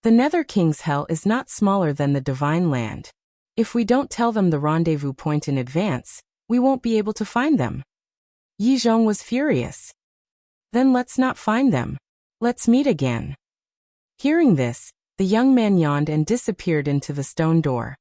The Nether King's hell is not smaller than the Divine Land. If we don't tell them the rendezvous point in advance, we won't be able to find them. Yi Zhong was furious. Then let's not find them. Let's meet again. Hearing this, the young man yawned and disappeared into the stone door.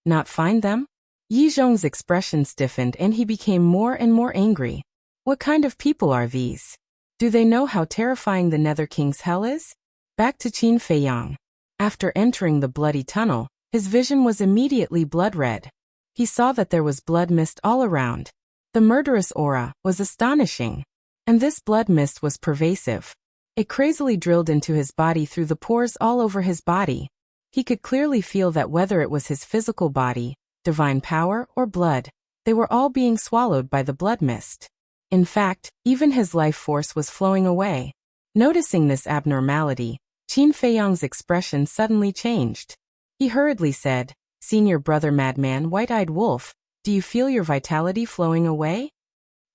Not find them? Yi Zhong's expression stiffened and he became more and more angry. What kind of people are these? Do they know how terrifying the Nether King's hell is? Back to Qin Feiyang. After entering the bloody tunnel, his vision was immediately blood-red. He saw that there was blood mist all around. The murderous aura was astonishing. And this blood mist was pervasive. It crazily drilled into his body through the pores all over his body. He could clearly feel that whether it was his physical body, divine power, or blood, they were all being swallowed by the blood mist. In fact, even his life force was flowing away. Noticing this abnormality, Qin Feiyang's expression suddenly changed. He hurriedly said, Senior brother Madman White-Eyed Wolf, do you feel your vitality flowing away?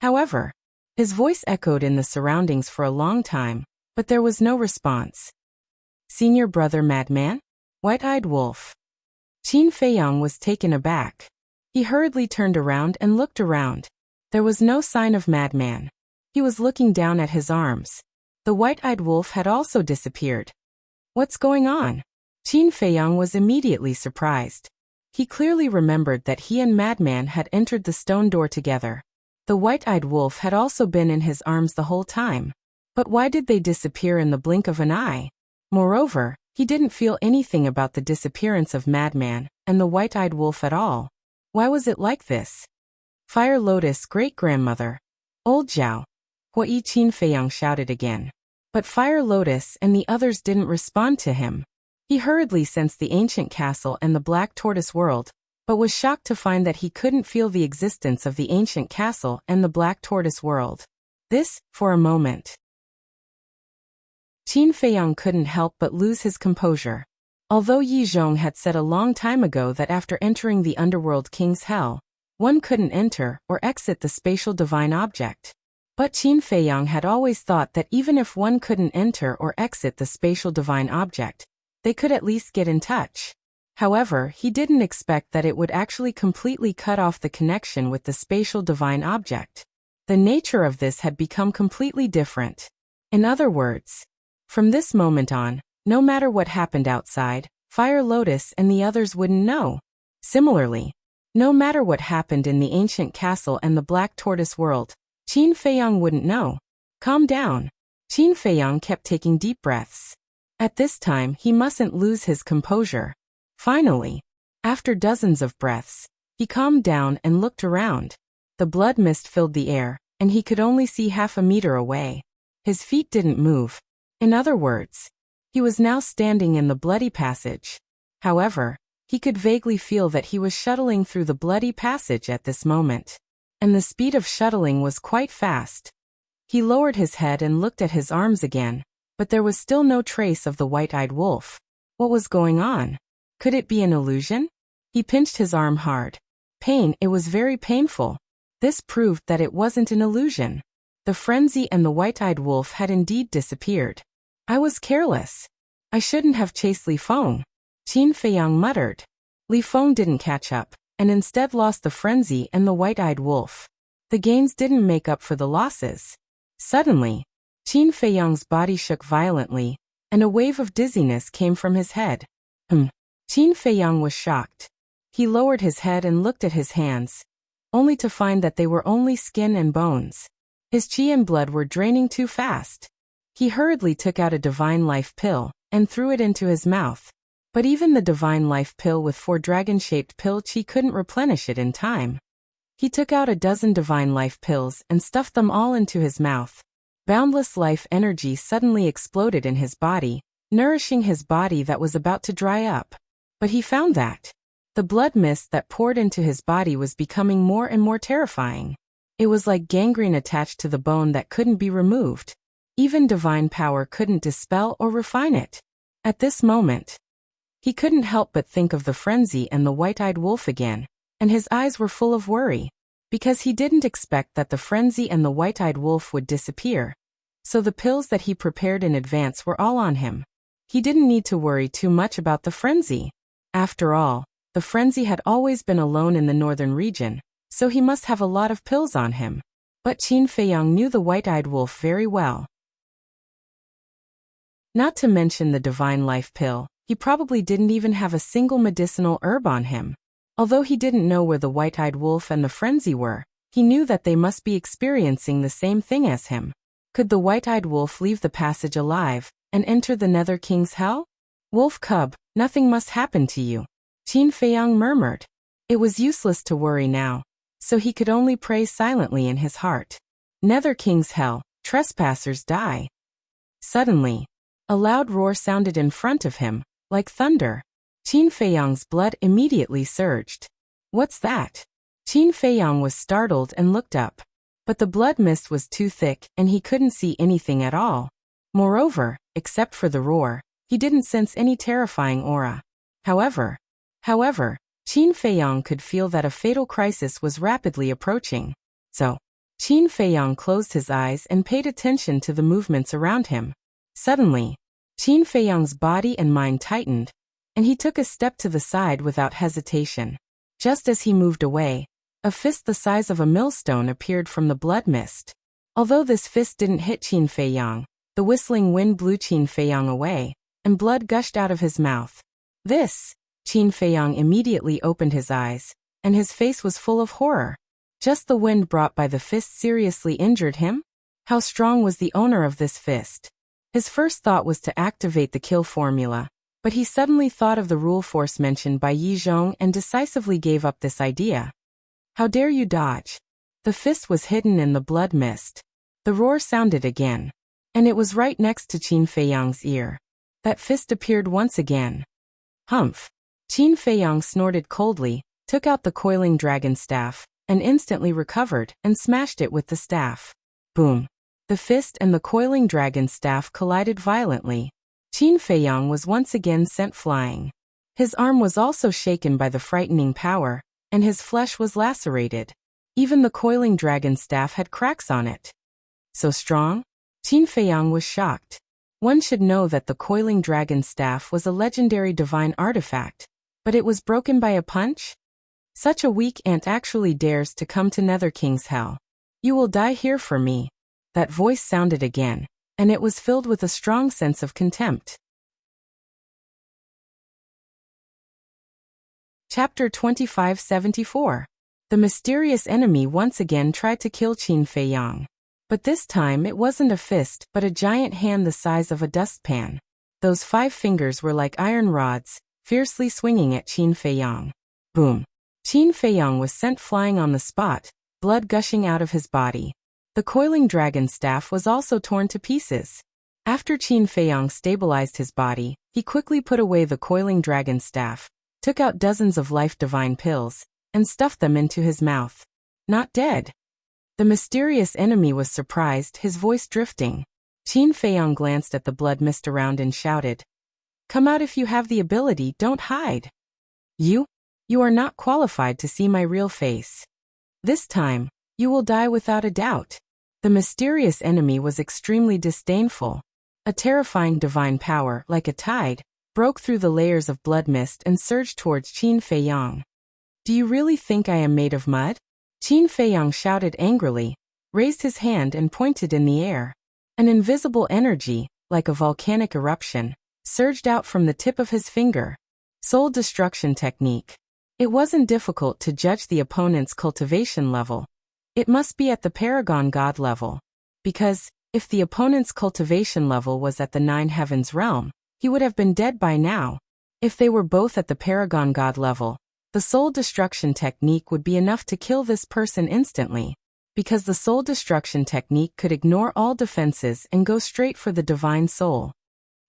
However, his voice echoed in the surroundings for a long time, but there was no response. Senior brother Madman? White-Eyed Wolf. Qin Feiyang was taken aback. He hurriedly turned around and looked around. There was no sign of Madman. He was looking down at his arms. The White-Eyed Wolf had also disappeared. What's going on? Qin Feiyang was immediately surprised. He clearly remembered that he and Madman had entered the stone door together. The White-Eyed Wolf had also been in his arms the whole time. But why did they disappear in the blink of an eye? Moreover, he didn't feel anything about the disappearance of Madman and the White-Eyed Wolf at all. Why was it like this? Fire Lotus great-grandmother. Old Zhao. Hui Qin Feiyang shouted again. But Fire Lotus and the others didn't respond to him. He hurriedly sensed the ancient castle and the Black Tortoise world, but was shocked to find that he couldn't feel the existence of the ancient castle and the Black Tortoise world. This, for a moment. Qin Feiyang couldn't help but lose his composure. Although Yi Zhong had said a long time ago that after entering the Underworld King's Hell, one couldn't enter or exit the spatial divine object. But Qin Feiyang had always thought that even if one couldn't enter or exit the spatial divine object, they could at least get in touch. However, he didn't expect that it would actually completely cut off the connection with the spatial divine object. The nature of this had become completely different. In other words, from this moment on, no matter what happened outside, Fire Lotus and the others wouldn't know. Similarly, no matter what happened in the ancient castle and the Black Tortoise world, Qin Feiyang wouldn't know. Calm down. Qin Feiyang kept taking deep breaths. At this time, he mustn't lose his composure. Finally, after dozens of breaths, he calmed down and looked around. The blood mist filled the air, and he could only see half a meter away. His feet didn't move. In other words, he was now standing in the bloody passage. However, he could vaguely feel that he was shuttling through the bloody passage at this moment. And the speed of shuttling was quite fast. He lowered his head and looked at his arms again, but there was still no trace of the White-Eyed Wolf. What was going on? Could it be an illusion? He pinched his arm hard. Pain, it was very painful. This proved that it wasn't an illusion. The frenzy and the White-Eyed Wolf had indeed disappeared. I was careless. I shouldn't have chased Li Feng. Qin Feiyang muttered. Li Feng didn't catch up, and instead lost the frenzy and the White-Eyed Wolf. The gains didn't make up for the losses. Suddenly, Qin Feiyang's body shook violently, and a wave of dizziness came from his head. Qin Feiyang was shocked. He lowered his head and looked at his hands, only to find that they were only skin and bones. His chi and blood were draining too fast. He hurriedly took out a divine life pill and threw it into his mouth. But even the divine life pill with 4 dragon-shaped pill chi couldn't replenish it in time. He took out a dozen divine life pills and stuffed them all into his mouth. Boundless life energy suddenly exploded in his body, nourishing his body that was about to dry up. But he found that the blood mist that poured into his body was becoming more and more terrifying. It was like gangrene attached to the bone that couldn't be removed. Even divine power couldn't dispel or refine it. At this moment, he couldn't help but think of the frenzy and the white-eyed wolf again, and his eyes were full of worry, because he didn't expect that the frenzy and the white-eyed wolf would disappear. So the pills that he prepared in advance were all on him. He didn't need to worry too much about the frenzy. After all, the frenzy had always been alone in the northern region, so he must have a lot of pills on him. But Qin Feiyang knew the white-eyed wolf very well. Not to mention the divine life pill, he probably didn't even have a single medicinal herb on him. Although he didn't know where the white-eyed wolf and the frenzy were, he knew that they must be experiencing the same thing as him. Could the white-eyed wolf leave the passage alive and enter the Nether King's hell? Wolf cub, nothing must happen to you, Qin Feiyang murmured. It was useless to worry now, so he could only pray silently in his heart. Nether King's hell, trespassers die. Suddenly, a loud roar sounded in front of him, like thunder. Qin Feiyang's blood immediately surged. What's that? Qin Feiyang was startled and looked up. But the blood mist was too thick and he couldn't see anything at all. Moreover, except for the roar, he didn't sense any terrifying aura. However, Qin Feiyang could feel that a fatal crisis was rapidly approaching. So, Qin Feiyang closed his eyes and paid attention to the movements around him. Suddenly, Qin Feiyang's body and mind tightened, and he took a step to the side without hesitation. Just as he moved away, a fist the size of a millstone appeared from the blood mist. Although this fist didn't hit Qin Feiyang, the whistling wind blew Qin Feiyang away, and blood gushed out of his mouth. Qin Feiyang immediately opened his eyes, and his face was full of horror. Just the wind brought by the fist seriously injured him? How strong was the owner of this fist? His first thought was to activate the kill formula, but he suddenly thought of the rule force mentioned by Yi Zhong and decisively gave up this idea. How dare you dodge? The fist was hidden in the blood mist. The roar sounded again, and it was right next to Qin Feiyang's ear. That fist appeared once again. Humph! Qin Feiyang snorted coldly, took out the coiling dragon staff, and instantly recovered and smashed it with the staff. Boom! The fist and the coiling dragon staff collided violently. Qin Feiyang was once again sent flying. His arm was also shaken by the frightening power, and his flesh was lacerated. Even the coiling dragon staff had cracks on it. So strong? Qin Feiyang was shocked. One should know that the coiling dragon staff was a legendary divine artifact, but it was broken by a punch? Such a weak ant actually dares to come to Nether King's hell. You will die here for me. That voice sounded again, and it was filled with a strong sense of contempt. Chapter 2574. The mysterious enemy once again tried to kill Qin Feiyang. But this time it wasn't a fist but a giant hand the size of a dustpan. Those 5 fingers were like iron rods, fiercely swinging at Qin Feiyang. Boom! Qin Feiyang was sent flying on the spot, blood gushing out of his body. The coiling dragon staff was also torn to pieces. After Qin Feiyang stabilized his body, he quickly put away the coiling dragon staff, took out dozens of life divine pills, and stuffed them into his mouth. Not dead. The mysterious enemy was surprised, his voice drifting. Qin Feiyang glanced at the blood mist around and shouted, "Come out if you have the ability, don't hide. You are not qualified to see my real face. This time, you will die without a doubt." The mysterious enemy was extremely disdainful. A terrifying divine power, like a tide, broke through the layers of blood mist and surged towards Qin Feiyang. "Do you really think I am made of mud?" Qin Feiyang shouted angrily, raised his hand and pointed in the air. An invisible energy, like a volcanic eruption, surged out from the tip of his finger. Soul destruction technique. It wasn't difficult to judge the opponent's cultivation level. It must be at the paragon god level. Because, if the opponent's cultivation level was at the Nine Heavens realm, he would have been dead by now. If they were both at the paragon god level, the soul destruction technique would be enough to kill this person instantly. Because the soul destruction technique could ignore all defenses and go straight for the divine soul.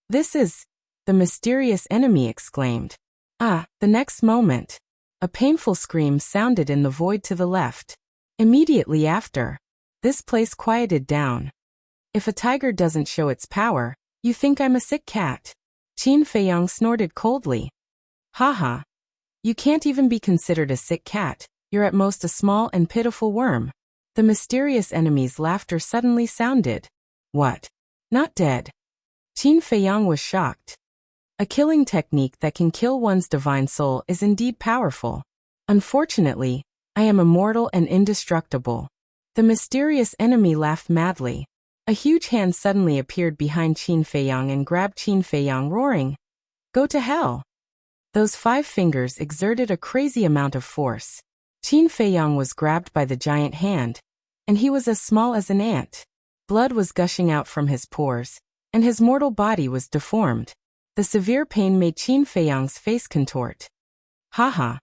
This is, the mysterious enemy exclaimed. The next moment, a painful scream sounded in the void to the left. Immediately after, this place quieted down. If a tiger doesn't show its power, you think I'm a sick cat. Qin Feiyang snorted coldly. Haha. You can't even be considered a sick cat, you're at most a small and pitiful worm. The mysterious enemy's laughter suddenly sounded. What? Not dead? Qin Feiyang was shocked. A killing technique that can kill one's divine soul is indeed powerful. Unfortunately, I am immortal and indestructible. The mysterious enemy laughed madly. A huge hand suddenly appeared behind Qin Feiyang and grabbed Qin Feiyang, roaring, "Go to hell!" Those 5 fingers exerted a crazy amount of force. Qin Feiyang was grabbed by the giant hand, and he was as small as an ant. Blood was gushing out from his pores, and his mortal body was deformed. The severe pain made Qin Feiyang's face contort. Haha.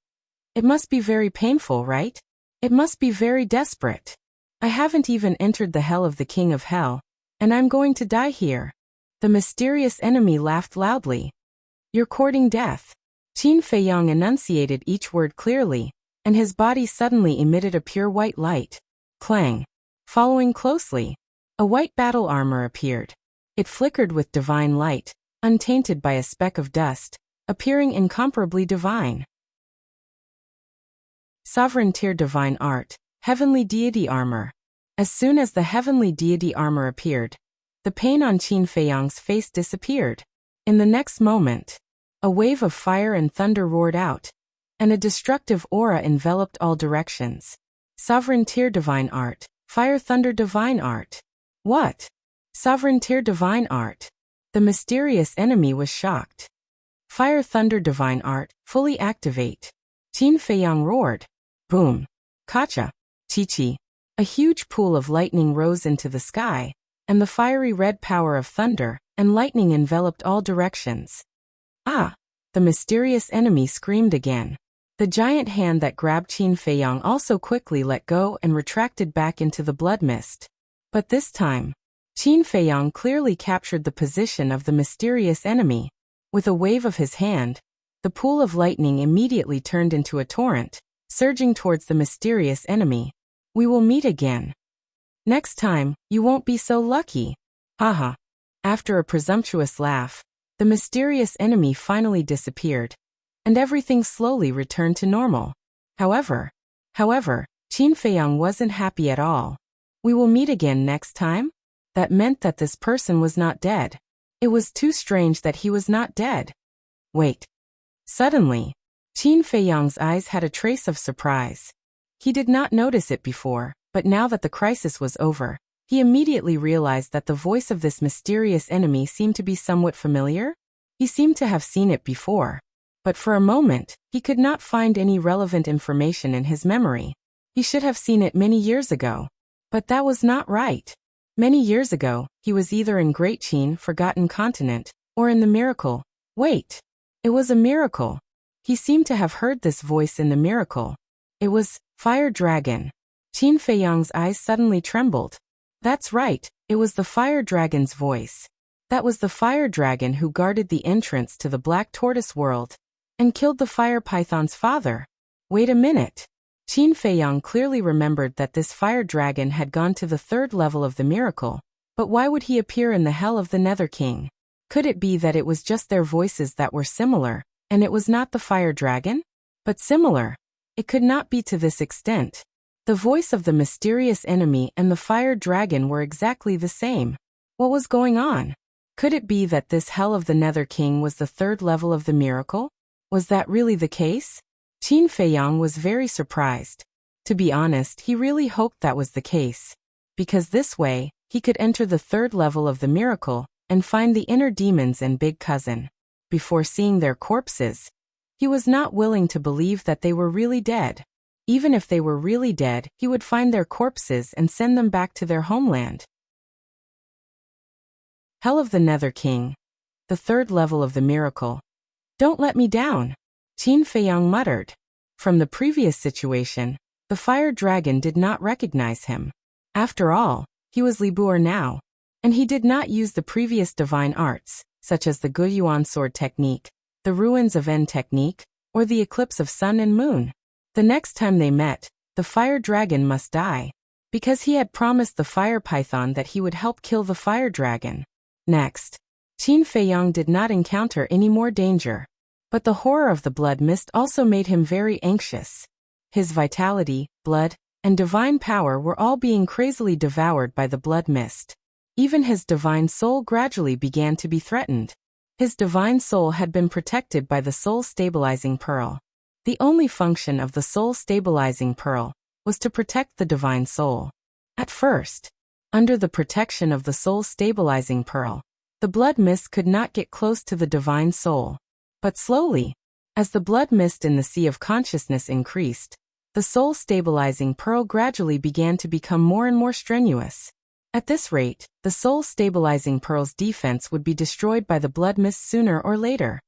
It must be very painful, right? It must be very desperate. I haven't even entered the hell of the King of Hell, and I'm going to die here. The mysterious enemy laughed loudly. You're courting death. Qin Feiyang enunciated each word clearly, and his body suddenly emitted a pure white light. Clang. Following closely, a white battle armor appeared. It flickered with divine light, untainted by a speck of dust, appearing incomparably divine. Sovereign tier divine art, heavenly deity armor. As soon as the heavenly deity armor appeared, the pain on Qin Feiyang's face disappeared. In the next moment, a wave of fire and thunder roared out, and a destructive aura enveloped all directions. Sovereign tier divine art, fire thunder divine art. What? Sovereign tier divine art. The mysterious enemy was shocked. Fire thunder divine art, fully activate. Qin Feiyang roared. Boom. Kacha. Chi-chi. A huge pool of lightning rose into the sky, and the fiery red power of thunder and lightning enveloped all directions. Ah! The mysterious enemy screamed again. The giant hand that grabbed Qin Feiyang also quickly let go and retracted back into the blood mist. But this time, Qin Feiyang clearly captured the position of the mysterious enemy. With a wave of his hand, the pool of lightning immediately turned into a torrent, surging towards the mysterious enemy. We will meet again. Next time, you won't be so lucky. Haha. After a presumptuous laugh, the mysterious enemy finally disappeared, and everything slowly returned to normal. However, Qin Feiyang wasn't happy at all. We will meet again next time? That meant that this person was not dead. It was too strange that he was not dead. Wait. Suddenly, Qin Feiyang's eyes had a trace of surprise. He did not notice it before, but now that the crisis was over, he immediately realized that the voice of this mysterious enemy seemed to be somewhat familiar. He seemed to have seen it before, but for a moment, he could not find any relevant information in his memory. He should have seen it many years ago. But that was not right. Many years ago, he was either in Great Qin, Forgotten Continent, or in the Miracle. Wait. It was a miracle. He seemed to have heard this voice in the miracle. It was Fire Dragon. Qin Feiyang's eyes suddenly trembled. That's right, it was the Fire Dragon's voice. That was the Fire Dragon who guarded the entrance to the Black Tortoise world and killed the Fire Python's father. Wait a minute. Qin Feiyang clearly remembered that this Fire Dragon had gone to the 3rd level of the miracle, but why would he appear in the Hell of the Nether King? Could it be that it was just their voices that were similar, and it was not the Fire Dragon? But similar. It could not be to this extent. The voice of the mysterious enemy and the Fire Dragon were exactly the same. What was going on? Could it be that this Hell of the Nether King was the 3rd level of the miracle? Was that really the case? Qin Feiyang was very surprised. To be honest, he really hoped that was the case. Because this way, he could enter the 3rd level of the miracle and find the inner demons and big cousin. Before seeing their corpses, He was not willing to believe that they were really dead. Even if they were really dead, he would find their corpses and send them back to their homeland. Hell of the Nether King. The third level of the miracle. Don't let me down, Qin Feiyang muttered. From the previous situation, the fire dragon did not recognize him. After all, he was Li Buer now, and he did not use the previous divine arts, such as the Guyuan sword technique, the ruins of En technique, or the eclipse of sun and moon. The next time they met, the fire dragon must die, because he had promised the fire python that he would help kill the fire dragon. Next, Qin Feiyang did not encounter any more danger, but the horror of the blood mist also made him very anxious. His vitality, blood, and divine power were all being crazily devoured by the blood mist. Even his divine soul gradually began to be threatened. His divine soul had been protected by the soul-stabilizing pearl. The only function of the soul-stabilizing pearl was to protect the divine soul. At first, under the protection of the soul-stabilizing pearl, the blood mist could not get close to the divine soul. But slowly, as the blood mist in the sea of consciousness increased, the soul-stabilizing pearl gradually began to become more and more strenuous. At this rate, the soul-stabilizing pearl's defense would be destroyed by the blood mist sooner or later.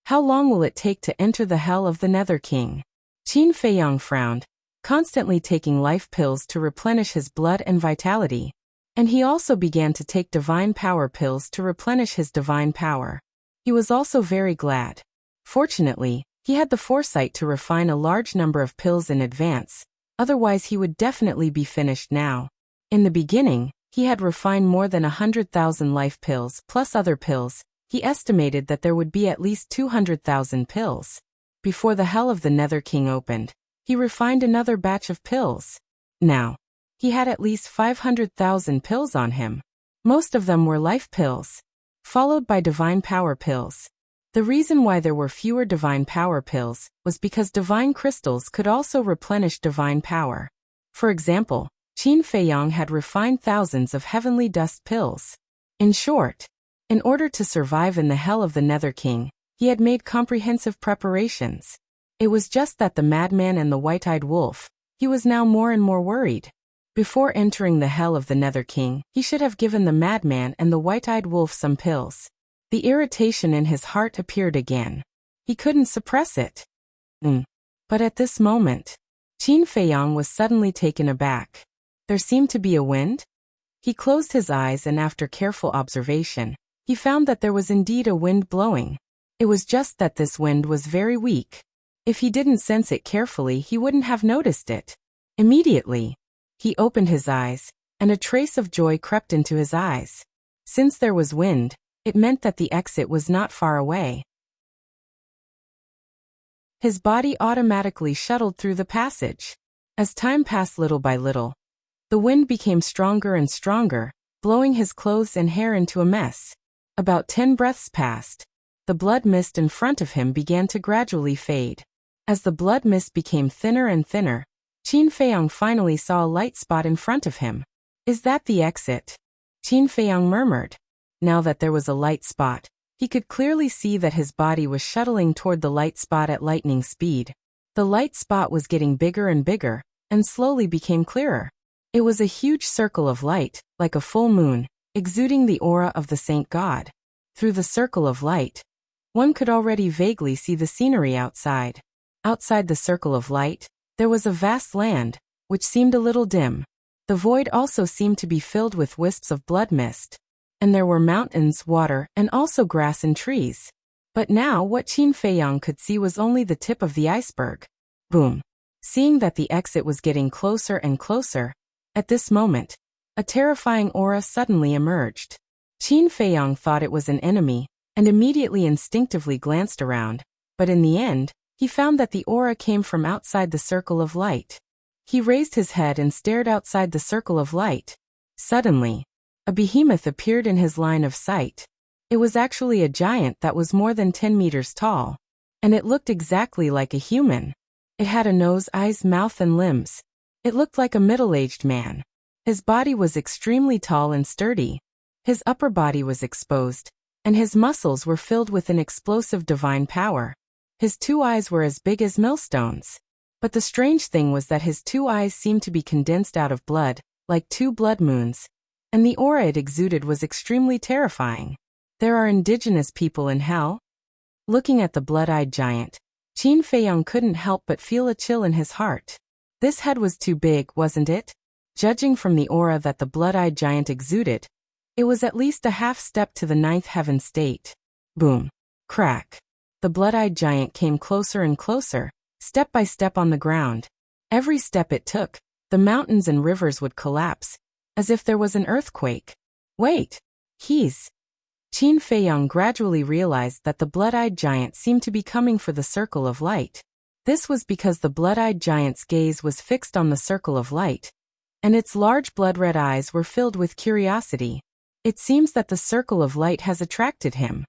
How long will it take to enter the hell of the Nether King? Qin Feiyang frowned, constantly taking life pills to replenish his blood and vitality. And he also began to take divine power pills to replenish his divine power. He was also very glad. Fortunately, he had the foresight to refine a large number of pills in advance, otherwise he would definitely be finished now. In the beginning, he had refined more than 100,000 life pills plus other pills. He estimated that there would be at least 200,000 pills. Before the hell of the Nether King opened, he refined another batch of pills. Now, he had at least 500,000 pills on him. Most of them were life pills, followed by divine power pills. The reason why there were fewer divine power pills was because divine crystals could also replenish divine power. For example, Qin Feiyang had refined thousands of heavenly dust pills. In short, in order to survive in the hell of the Nether King, he had made comprehensive preparations. It was just that the madman and the white-eyed wolf, he was now more and more worried. Before entering the hell of the Nether King, he should have given the madman and the white-eyed wolf some pills. The irritation in his heart appeared again. He couldn't suppress it. But at this moment, Qin Feiyang was suddenly taken aback. There seemed to be a wind. He closed his eyes and after careful observation, he found that there was indeed a wind blowing. It was just that this wind was very weak. If he didn't sense it carefully, he wouldn't have noticed it. Immediately, he opened his eyes, and a trace of joy crept into his eyes. Since there was wind, it meant that the exit was not far away. His body automatically shuttled through the passage. As time passed little by little, the wind became stronger and stronger, blowing his clothes and hair into a mess. About 10 breaths passed. The blood mist in front of him began to gradually fade. As the blood mist became thinner and thinner, Qin Feiyang finally saw a light spot in front of him. Is that the exit? Qin Feiyang murmured. Now that there was a light spot, he could clearly see that his body was shuttling toward the light spot at lightning speed. The light spot was getting bigger and bigger, and slowly became clearer. It was a huge circle of light, like a full moon, exuding the aura of the saint god. Through the circle of light, one could already vaguely see the scenery outside. Outside the circle of light, there was a vast land, which seemed a little dim. The void also seemed to be filled with wisps of blood mist. And there were mountains, water, and also grass and trees. But now what Qin Feiyang could see was only the tip of the iceberg. Boom! Seeing that the exit was getting closer and closer, at this moment, a terrifying aura suddenly emerged. Qin Feiyang thought it was an enemy, and immediately instinctively glanced around, but in the end, he found that the aura came from outside the circle of light. He raised his head and stared outside the circle of light. Suddenly, a behemoth appeared in his line of sight. It was actually a giant that was more than 10 meters tall, and it looked exactly like a human. It had a nose, eyes, mouth, and limbs. It looked like a middle-aged man. His body was extremely tall and sturdy. His upper body was exposed, and his muscles were filled with an explosive divine power. His 2 eyes were as big as millstones. But the strange thing was that his 2 eyes seemed to be condensed out of blood, like 2 blood moons, and the aura it exuded was extremely terrifying. There are indigenous people in hell? Looking at the blood-eyed giant, Qin Feiyang couldn't help but feel a chill in his heart. This head was too big, wasn't it? Judging from the aura that the blood-eyed giant exuded, it was at least a half step to the 9th heaven state. Boom. Crack. The blood-eyed giant came closer and closer, step by step on the ground. Every step it took, the mountains and rivers would collapse, as if there was an earthquake. Wait. Qin Feiyang gradually realized that the blood-eyed giant seemed to be coming for the circle of light. This was because the blood-eyed giant's gaze was fixed on the circle of light, and its large blood-red eyes were filled with curiosity. It seems that the circle of light has attracted him.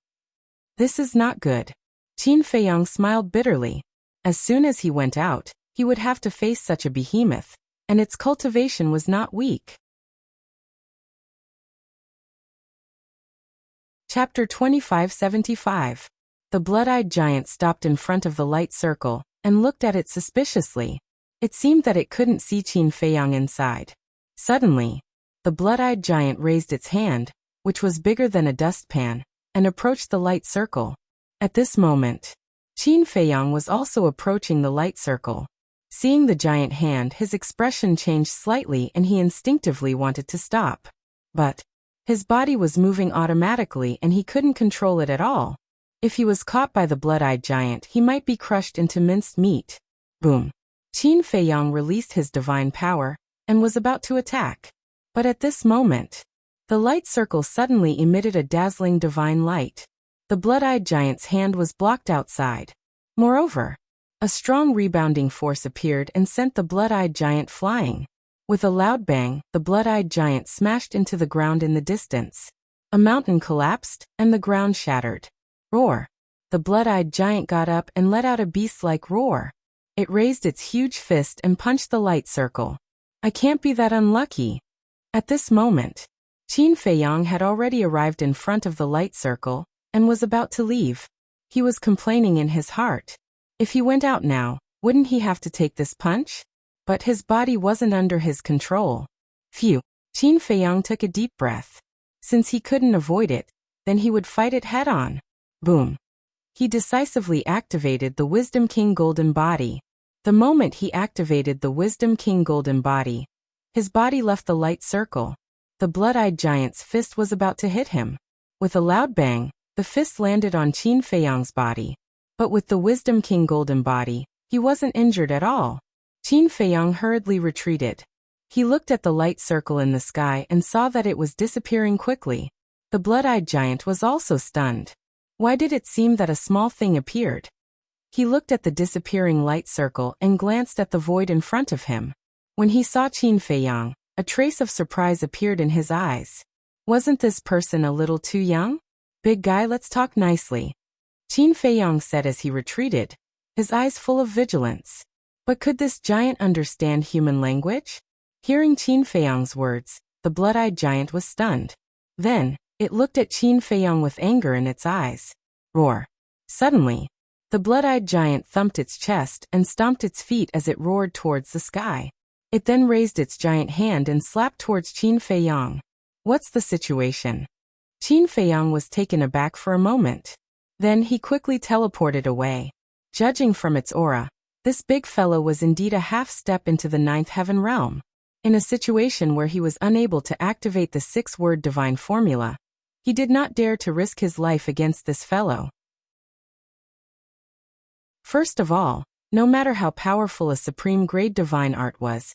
This is not good. Qin Feiyang smiled bitterly. As soon as he went out, he would have to face such a behemoth, and its cultivation was not weak. Chapter 2575. The blood-eyed giant stopped in front of the light circle and looked at it suspiciously. It seemed that it couldn't see Qin Feiyang inside. Suddenly, the blood-eyed giant raised its hand, which was bigger than a dustpan, and approached the light circle. At this moment, Qin Feiyang was also approaching the light circle. Seeing the giant hand, his expression changed slightly and he instinctively wanted to stop. But his body was moving automatically and he couldn't control it at all. If he was caught by the blood-eyed giant, he might be crushed into minced meat. Boom. Qin Feiyang released his divine power and was about to attack. But at this moment, the light circle suddenly emitted a dazzling divine light. The blood-eyed giant's hand was blocked outside. Moreover, a strong rebounding force appeared and sent the blood-eyed giant flying. With a loud bang, the blood-eyed giant smashed into the ground in the distance. A mountain collapsed, and the ground shattered. Roar! The blood-eyed giant got up and let out a beast-like roar. It raised its huge fist and punched the light circle. I can't be that unlucky. At this moment, Qin Feiyang had already arrived in front of the light circle and was about to leave. He was complaining in his heart. If he went out now, wouldn't he have to take this punch? But his body wasn't under his control. Phew. Qin Feiyang took a deep breath. Since he couldn't avoid it, then he would fight it head-on. Boom. He decisively activated the Wisdom King Golden Body. The moment he activated the Wisdom King Golden Body, his body left the light circle. The blood-eyed giant's fist was about to hit him. With a loud bang, the fist landed on Qin Feiyang's body. But with the Wisdom King Golden Body, he wasn't injured at all. Qin Feiyang hurriedly retreated. He looked at the light circle in the sky and saw that it was disappearing quickly. The blood-eyed giant was also stunned. Why did it seem that a small thing appeared? He looked at the disappearing light circle and glanced at the void in front of him. When he saw Qin Feiyang, a trace of surprise appeared in his eyes. Wasn't this person a little too young? Big guy, let's talk nicely. Qin Feiyang said as he retreated, his eyes full of vigilance. But could this giant understand human language? Hearing Qin Feiyang's words, the blood-eyed giant was stunned. Then, it looked at Qin Feiyang with anger in its eyes. Roar. Suddenly, the blood-eyed giant thumped its chest and stomped its feet as it roared towards the sky. It then raised its giant hand and slapped towards Qin Feiyang. What's the situation? Qin Feiyang was taken aback for a moment. Then he quickly teleported away. Judging from its aura, this big fellow was indeed a half step into the 9th heaven realm. In a situation where he was unable to activate the 6-word divine formula, he did not dare to risk his life against this fellow. First of all, no matter how powerful a supreme-grade divine art was,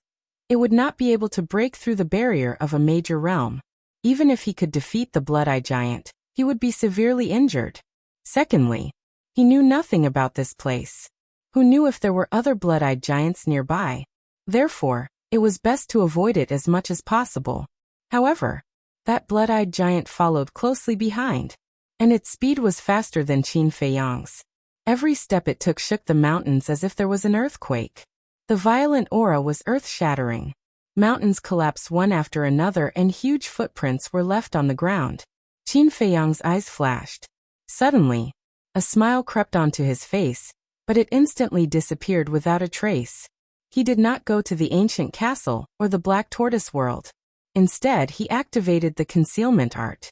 it would not be able to break through the barrier of a major realm. Even if he could defeat the blood-eyed giant, he would be severely injured. Secondly, he knew nothing about this place. Who knew if there were other blood-eyed giants nearby? Therefore, it was best to avoid it as much as possible. However, that blood-eyed giant followed closely behind, and its speed was faster than Qin Feiyang's. Every step it took shook the mountains as if there was an earthquake. The violent aura was earth-shattering. Mountains collapsed one after another and huge footprints were left on the ground. Qin Feiyang's eyes flashed. Suddenly, a smile crept onto his face, but it instantly disappeared without a trace. He did not go to the ancient castle or the Black Tortoise world. Instead, he activated the concealment art.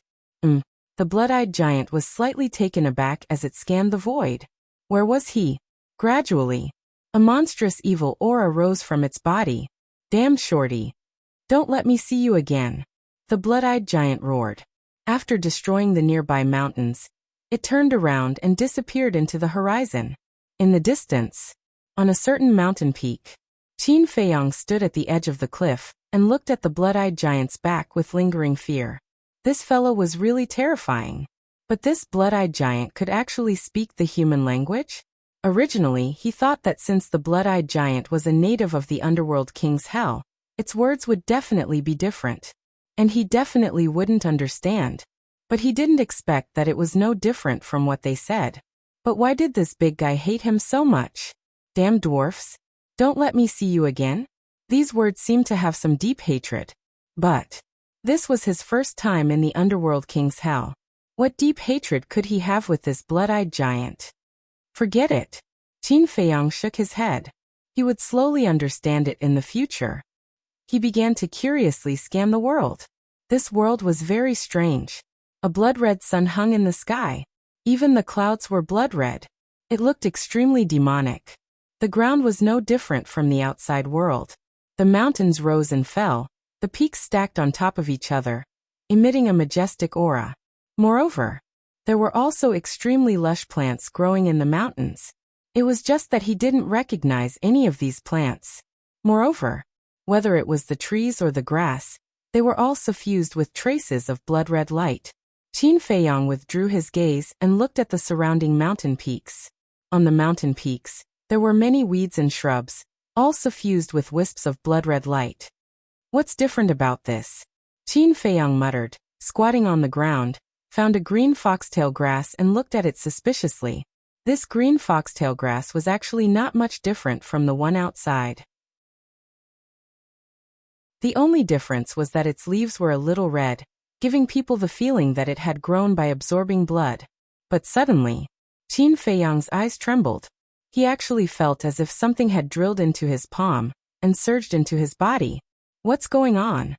The blood-eyed giant was slightly taken aback as it scanned the void. Where was he? Gradually, a monstrous evil aura rose from its body. Damn shorty. Don't let me see you again. The blood-eyed giant roared. After destroying the nearby mountains, it turned around and disappeared into the horizon. In the distance, on a certain mountain peak, Qin Feiyang stood at the edge of the cliff and looked at the blood-eyed giant's back with lingering fear. This fellow was really terrifying. But this blood-eyed giant could actually speak the human language? Originally, he thought that since the blood-eyed giant was a native of the underworld king's hell, its words would definitely be different. And he definitely wouldn't understand. But he didn't expect that it was no different from what they said. But why did this big guy hate him so much? Damn dwarfs. Don't let me see you again? These words seemed to have some deep hatred. But this was his first time in the underworld king's hell. What deep hatred could he have with this blood-eyed giant? Forget it. Qin Feiyang shook his head. He would slowly understand it in the future. He began to curiously scan the world. This world was very strange. A blood-red sun hung in the sky. Even the clouds were blood-red. It looked extremely demonic. The ground was no different from the outside world. The mountains rose and fell, the peaks stacked on top of each other, emitting a majestic aura. Moreover, there were also extremely lush plants growing in the mountains. It was just that he didn't recognize any of these plants. Moreover, whether it was the trees or the grass, they were all suffused with traces of blood-red light. Qin Feiyang withdrew his gaze and looked at the surrounding mountain peaks. On the mountain peaks, there were many weeds and shrubs, all suffused with wisps of blood-red light. What's different about this? Qin Feiyang muttered, squatting on the ground, found a green foxtail grass and looked at it suspiciously. This green foxtail grass was actually not much different from the one outside. The only difference was that its leaves were a little red, giving people the feeling that it had grown by absorbing blood. But suddenly, Qin Feiyang's eyes trembled. He actually felt as if something had drilled into his palm and surged into his body. What's going on?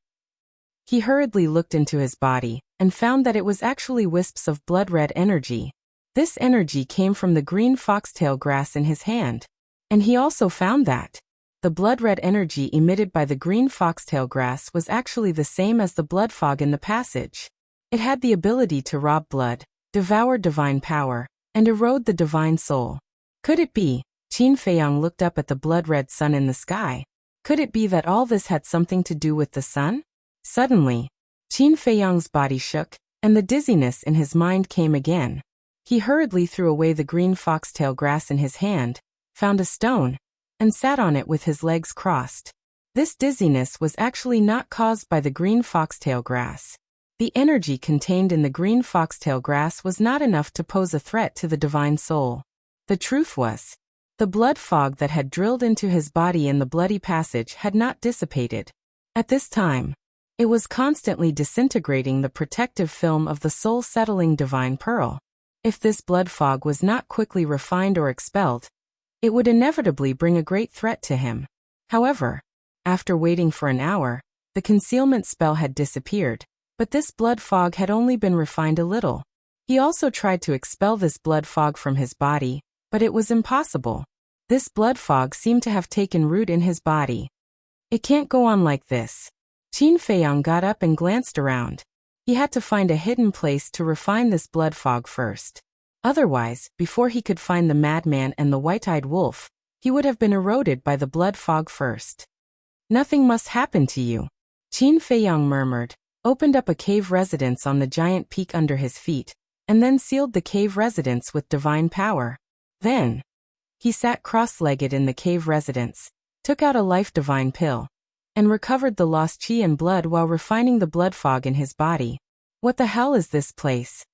He hurriedly looked into his body and found that it was actually wisps of blood-red energy. This energy came from the green foxtail grass in his hand. And he also found that the blood-red energy emitted by the green foxtail grass was actually the same as the blood fog in the passage. It had the ability to rob blood, devour divine power, and erode the divine soul. Could it be? Qin Feiyang looked up at the blood-red sun in the sky. Could it be that all this had something to do with the sun? Suddenly, Qin Feiyang's body shook, and the dizziness in his mind came again. He hurriedly threw away the green foxtail grass in his hand, found a stone, and sat on it with his legs crossed. This dizziness was actually not caused by the green foxtail grass. The energy contained in the green foxtail grass was not enough to pose a threat to the divine soul. The truth was, the blood fog that had drilled into his body in the bloody passage had not dissipated. At this time, it was constantly disintegrating the protective film of the soul-settling divine pearl. If this blood fog was not quickly refined or expelled, it would inevitably bring a great threat to him. However, after waiting for an hour, the concealment spell had disappeared, but this blood fog had only been refined a little. He also tried to expel this blood fog from his body, but it was impossible. This blood fog seemed to have taken root in his body. It can't go on like this. Qin Feiyang got up and glanced around. He had to find a hidden place to refine this blood fog first. Otherwise, before he could find the madman and the white-eyed wolf, he would have been eroded by the blood fog first. Nothing must happen to you, Qin Feiyang murmured, opened up a cave residence on the giant peak under his feet, and then sealed the cave residence with divine power. Then, he sat cross-legged in the cave residence, took out a life-divine pill, and recovered the lost qi and blood while refining the blood fog in his body. What the hell is this place?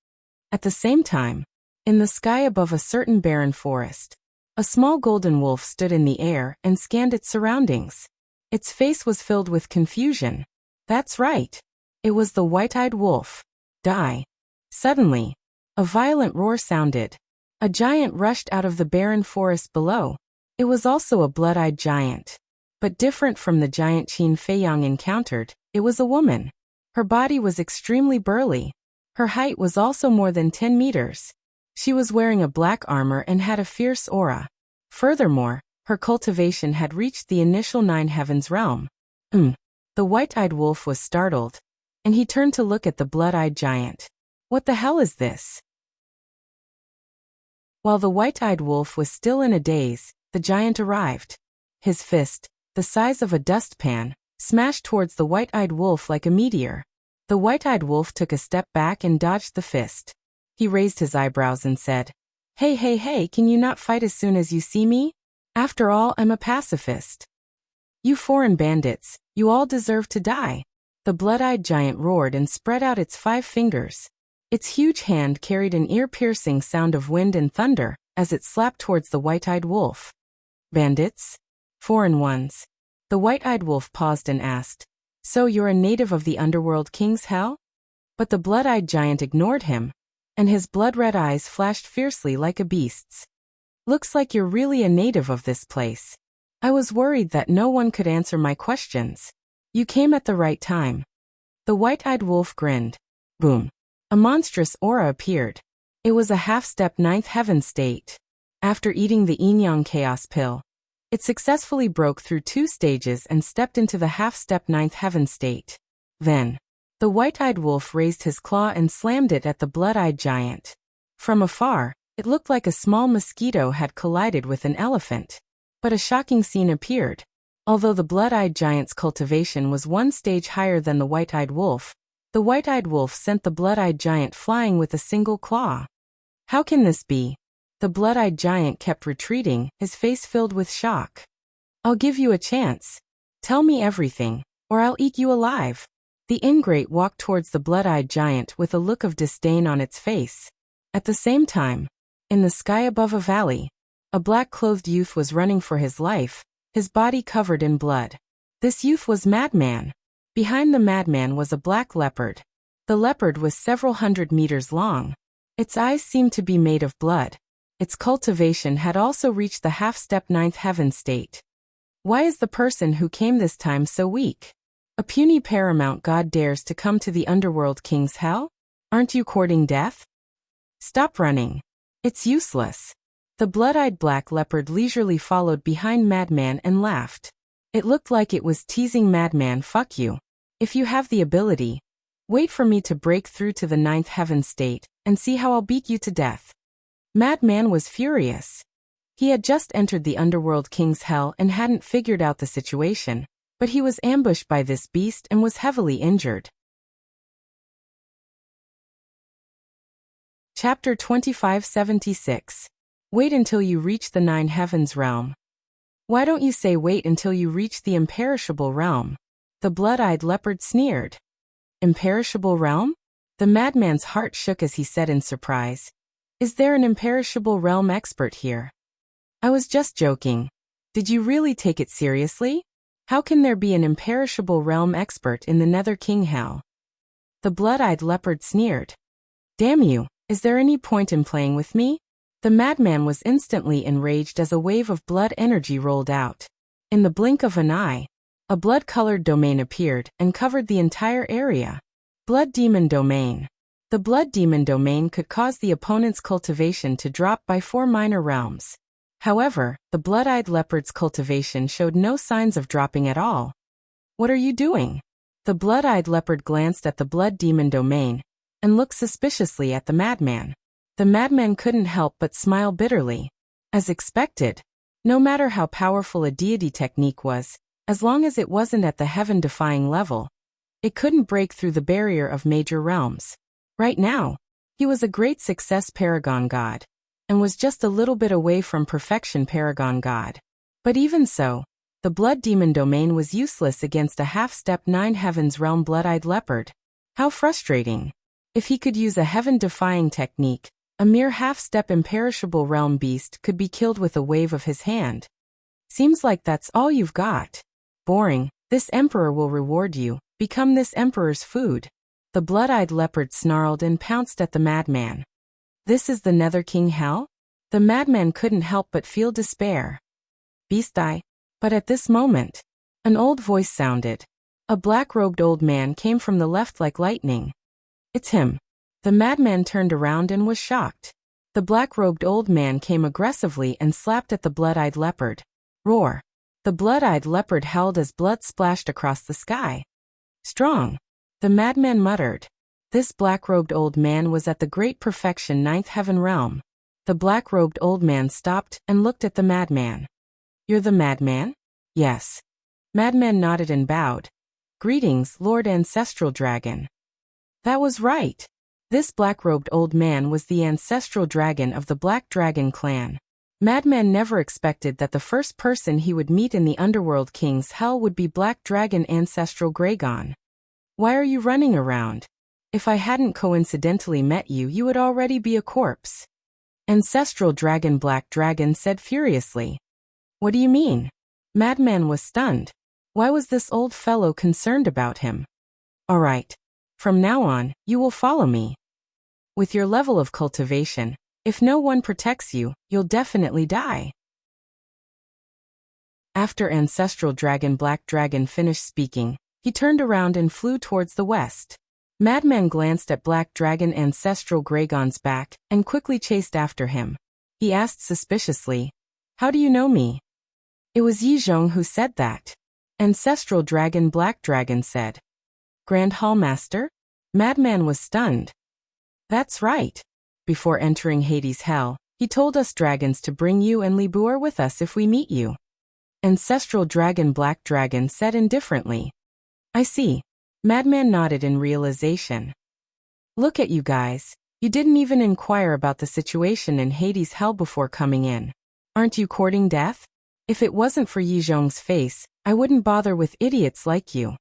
At the same time, in the sky above a certain barren forest, a small golden wolf stood in the air and scanned its surroundings. Its face was filled with confusion. That's right. It was the white-eyed wolf. Die. Suddenly, a violent roar sounded. A giant rushed out of the barren forest below. It was also a blood-eyed giant. But different from the giant Qin Feiyang encountered, it was a woman. Her body was extremely burly. Her height was also more than 10 meters. She was wearing a black armor and had a fierce aura. Furthermore, her cultivation had reached the initial 9 heavens realm. The white-eyed wolf was startled, and he turned to look at the blood-eyed giant. What the hell is this? While the white-eyed wolf was still in a daze, the giant arrived. His fist, the size of a dustpan, smashed towards the white-eyed wolf like a meteor. The white-eyed wolf took a step back and dodged the fist. He raised his eyebrows and said, Hey, can you not fight as soon as you see me? After all, I'm a pacifist. You foreign bandits, you all deserve to die. The blood-eyed giant roared and spread out its 5 fingers. Its huge hand carried an ear-piercing sound of wind and thunder as it slapped towards the white-eyed wolf. Bandits? Foreign ones. The white-eyed wolf paused and asked, So you're a native of the underworld king's hell? But the blood-eyed giant ignored him, and his blood-red eyes flashed fiercely like a beast's. Looks like you're really a native of this place. I was worried that no one could answer my questions. You came at the right time. The white-eyed wolf grinned. Boom. A monstrous aura appeared. It was a half-step 9th heaven state. After eating the yin-yang chaos pill, it successfully broke through 2 stages and stepped into the half-step 9th heaven state. Then, the white-eyed wolf raised his claw and slammed it at the blood-eyed giant. From afar, it looked like a small mosquito had collided with an elephant. But a shocking scene appeared. Although the blood-eyed giant's cultivation was 1 stage higher than the white-eyed wolf, the white-eyed wolf sent the blood-eyed giant flying with a single claw. How can this be? The blood-eyed giant kept retreating, his face filled with shock. I'll give you a chance. Tell me everything, or I'll eat you alive. The ingrate walked towards the blood-eyed giant with a look of disdain on its face. At the same time, in the sky above a valley, a black-clothed youth was running for his life, his body covered in blood. This youth was Madman. Behind the madman was a black leopard. The leopard was several hundred meters long. Its eyes seemed to be made of blood. Its cultivation had also reached the half-step 9th heaven state. Why is the person who came this time so weak? A puny paramount god dares to come to the underworld king's hell? Aren't you courting death? Stop running. It's useless. The blood-eyed black leopard leisurely followed behind Madman and laughed. It looked like it was teasing Madman. Fuck you. If you have the ability, wait for me to break through to the 9th heaven state and see how I'll beat you to death. Madman was furious. He had just entered the underworld king's hell and hadn't figured out the situation, but he was ambushed by this beast and was heavily injured. Chapter 2576. Wait until you reach the 9 heavens realm. Why don't you say wait until you reach the imperishable realm? The blood-eyed leopard sneered. Imperishable realm? The madman's heart shook as he said in surprise. Is there an imperishable realm expert here? I was just joking. Did you really take it seriously? How can there be an imperishable realm expert in the Nether King Hell? The blood-eyed leopard sneered. Damn you, is there any point in playing with me? The madman was instantly enraged as a wave of blood energy rolled out. In the blink of an eye, a blood-colored domain appeared and covered the entire area. Blood Demon Domain. The Blood Demon Domain could cause the opponent's cultivation to drop by 4 minor realms. However, the blood-eyed leopard's cultivation showed no signs of dropping at all. What are you doing? The blood-eyed leopard glanced at the Blood Demon Domain and looked suspiciously at the madman. The madman couldn't help but smile bitterly. As expected, no matter how powerful a deity technique was, as long as it wasn't at the heaven-defying level, it couldn't break through the barrier of major realms. Right now, he was a great success Paragon God, and was just a little bit away from perfection Paragon God. But even so, the Blood Demon Domain was useless against a half-step 9 heavens realm blood-eyed leopard. How frustrating. If he could use a heaven-defying technique, a mere half-step imperishable realm beast could be killed with a wave of his hand. Seems like that's all you've got. Boring. This emperor will reward you. Become this emperor's food. The blood-eyed leopard snarled and pounced at the madman. This is the Nether King Hell? The madman couldn't help but feel despair. Beast eye. But at this moment, an old voice sounded. A black-robed old man came from the left like lightning. It's him. The madman turned around and was shocked. The black-robed old man came aggressively and slapped at the blood-eyed leopard. Roar. The blood-eyed leopard howled as blood splashed across the sky. Strong. The madman muttered. This black-robed old man was at the great perfection ninth heaven realm. The black-robed old man stopped and looked at the madman. You're the madman? Yes. Madman nodded and bowed. Greetings, Lord Ancestral Dragon. That was right. This black-robed old man was the ancestral dragon of the Black Dragon clan. Madman never expected that the first person he would meet in the Underworld King's Hell would be Black Dragon Ancestral Gragon. Why are you running around? If I hadn't coincidentally met you, you would already be a corpse. Ancestral Dragon Black Dragon said furiously. What do you mean? Madman was stunned. Why was this old fellow concerned about him? All right. From now on, you will follow me. With your level of cultivation, if no one protects you, you'll definitely die. After Ancestral Dragon Black Dragon finished speaking, he turned around and flew towards the west. Madman glanced at Black Dragon Ancestral Gragon's back and quickly chased after him. He asked suspiciously, How do you know me? It was Yizhong who said that. Ancestral Dragon Black Dragon said. Grand Hall Master? Madman was stunned. That's right. Before entering Hades' Hell, he told us dragons to bring you and Li Buer with us if we meet you. Ancestral Dragon Black Dragon said indifferently. I see. Madman nodded in realization. Look at you guys. You didn't even inquire about the situation in Hades' Hell before coming in. Aren't you courting death? If it wasn't for Yizhong's face, I wouldn't bother with idiots like you.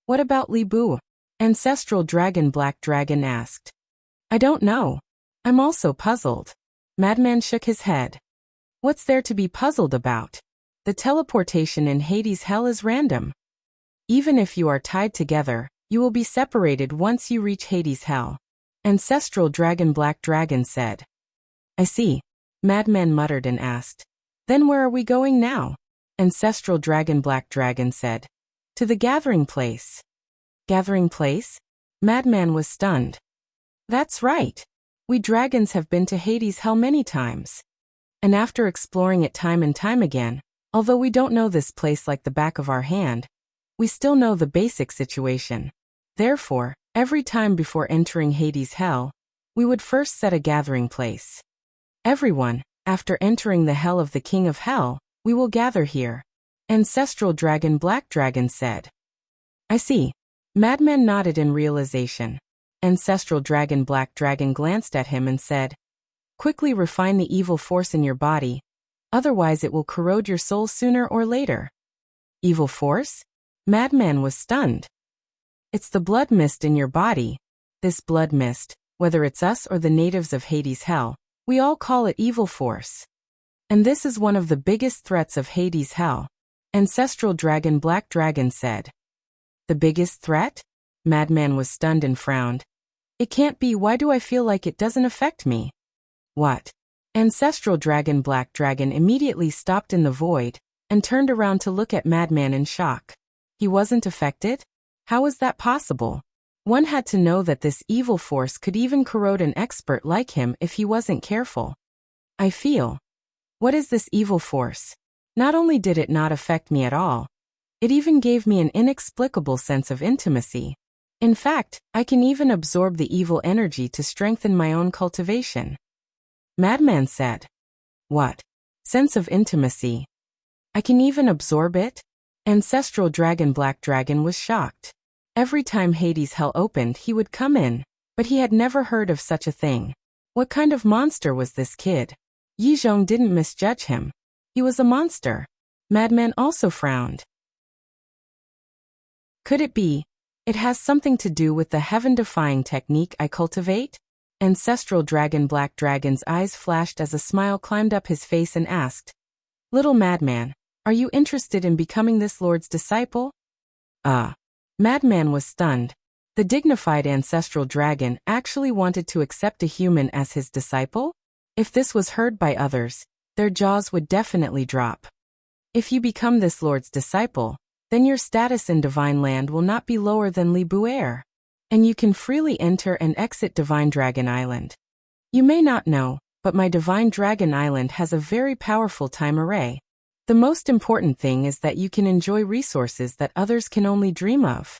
What about Li Bu? Ancestral Dragon Black Dragon asked. I don't know. I'm also puzzled. Madman shook his head. What's there to be puzzled about? The teleportation in Hades' Hell is random. Even if you are tied together, you will be separated once you reach Hades' Hell. Ancestral Dragon Black Dragon said. I see. Madman muttered and asked. Then where are we going now? Ancestral Dragon Black Dragon said. To the gathering place. Gathering place? Madman was stunned. That's right. We dragons have been to Hades' Hell many times. And after exploring it time and time again, although we don't know this place like the back of our hand, we still know the basic situation. Therefore, every time before entering Hades' Hell, we would first set a gathering place. Everyone, after entering the Hell of the King of Hell, we will gather here. Ancestral Dragon Black Dragon said. I see. Madman nodded in realization. Ancestral Dragon Black Dragon glanced at him and said, Quickly refine the evil force in your body, otherwise it will corrode your soul sooner or later. Evil force? Madman was stunned. It's the blood mist in your body. This blood mist, whether it's us or the natives of Hades' Hell, we all call it evil force. And this is one of the biggest threats of Hades' Hell. Ancestral Dragon Black Dragon said. The biggest threat? Madman was stunned and frowned. It can't be. Why do I feel like it doesn't affect me? What? Ancestral Dragon Black Dragon immediately stopped in the void and turned around to look at Madman in shock. He wasn't affected? How is that possible? One had to know that this evil force could even corrode an expert like him if he wasn't careful. I feel. What is this evil force? Not only did it not affect me at all, it even gave me an inexplicable sense of intimacy. In fact, I can even absorb the evil energy to strengthen my own cultivation. Madman said. What? Sense of intimacy. I can even absorb it? Ancestral Dragon Black Dragon was shocked. Every time Hades' Hell opened, he would come in, but he had never heard of such a thing. What kind of monster was this kid? Yizhong didn't misjudge him. He was a monster. Madman also frowned. Could it be? It has something to do with the heaven-defying technique I cultivate? Ancestral Dragon Black Dragon's eyes flashed as a smile climbed up his face and asked, Little Madman, are you interested in becoming this lord's disciple? Madman was stunned. The dignified ancestral dragon actually wanted to accept a human as his disciple? If this was heard by others, their jaws would definitely drop. If you become this lord's disciple, then your status in Divine Land will not be lower than Li Buer, and you can freely enter and exit Divine Dragon Island. You may not know, but my Divine Dragon Island has a very powerful time array. The most important thing is that you can enjoy resources that others can only dream of.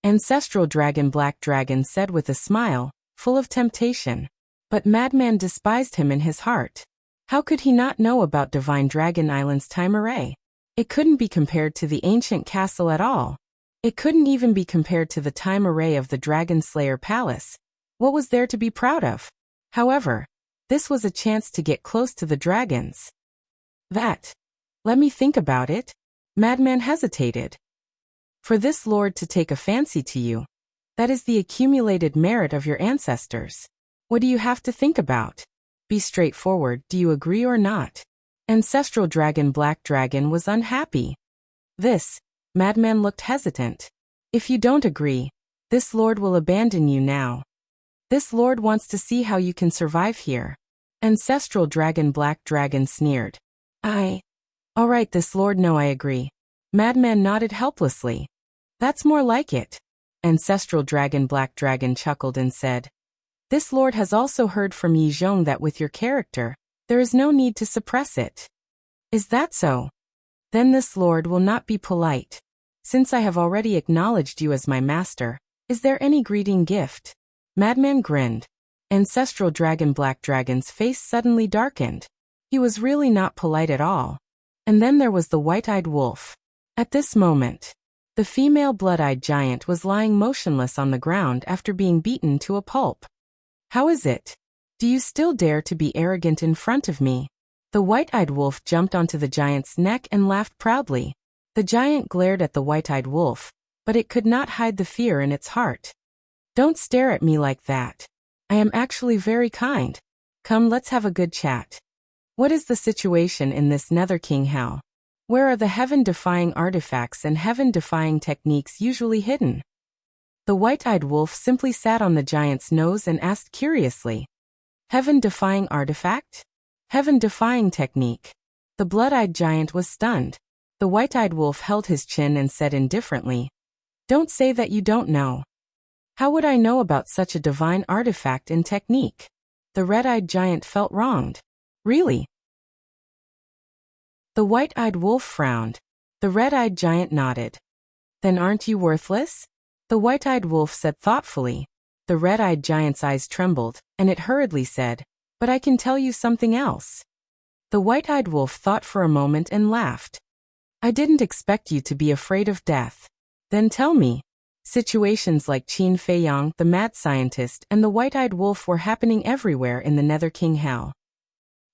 Ancestral Dragon Black Dragon said with a smile, full of temptation. But Madman despised him in his heart. How could he not know about Divine Dragon Island's time array? It couldn't be compared to the ancient castle at all. It couldn't even be compared to the time array of the Dragon Slayer Palace. What was there to be proud of? However, this was a chance to get close to the dragons. Let me think about it. Madman hesitated. For this lord to take a fancy to you, that is the accumulated merit of your ancestors. What do you have to think about? Be straightforward, do you agree or not? Ancestral Dragon Black Dragon was unhappy. Madman looked hesitant. If you don't agree, this lord will abandon you now. This lord wants to see how you can survive here. Ancestral Dragon Black Dragon sneered. Alright, this lord, no, I agree. Madman nodded helplessly. That's more like it. Ancestral Dragon Black Dragon chuckled and said, this lord has also heard from Yi Zhong that with your character, there is no need to suppress it. Is that so? Then this lord will not be polite. Since I have already acknowledged you as my master, is there any greeting gift? Madman grinned. Ancestral Dragon Black Dragon's face suddenly darkened. He was really not polite at all. And then there was the white-eyed wolf. At this moment, the female blood-eyed giant was lying motionless on the ground after being beaten to a pulp. How is it? Do you still dare to be arrogant in front of me? The white-eyed wolf jumped onto the giant's neck and laughed proudly. The giant glared at the white-eyed wolf, but it could not hide the fear in its heart. Don't stare at me like that. I am actually very kind. Come, let's have a good chat. What is the situation in this Nether King Hell? Where are the heaven-defying artifacts and heaven-defying techniques usually hidden? The white-eyed wolf simply sat on the giant's nose and asked curiously. Heaven-defying artifact? Heaven-defying technique. The blood-eyed giant was stunned. The white-eyed wolf held his chin and said indifferently, don't say that you don't know. How would I know about such a divine artifact and technique? The red-eyed giant felt wronged. Really? The white-eyed wolf frowned. The red-eyed giant nodded. Then aren't you worthless? The white-eyed wolf said thoughtfully. The red-eyed giant's eyes trembled, and it hurriedly said, but I can tell you something else. The white-eyed wolf thought for a moment and laughed. I didn't expect you to be afraid of death. Then tell me. Situations like Qin Feiyang, the mad scientist, and the white-eyed wolf were happening everywhere in the Nether King Hell.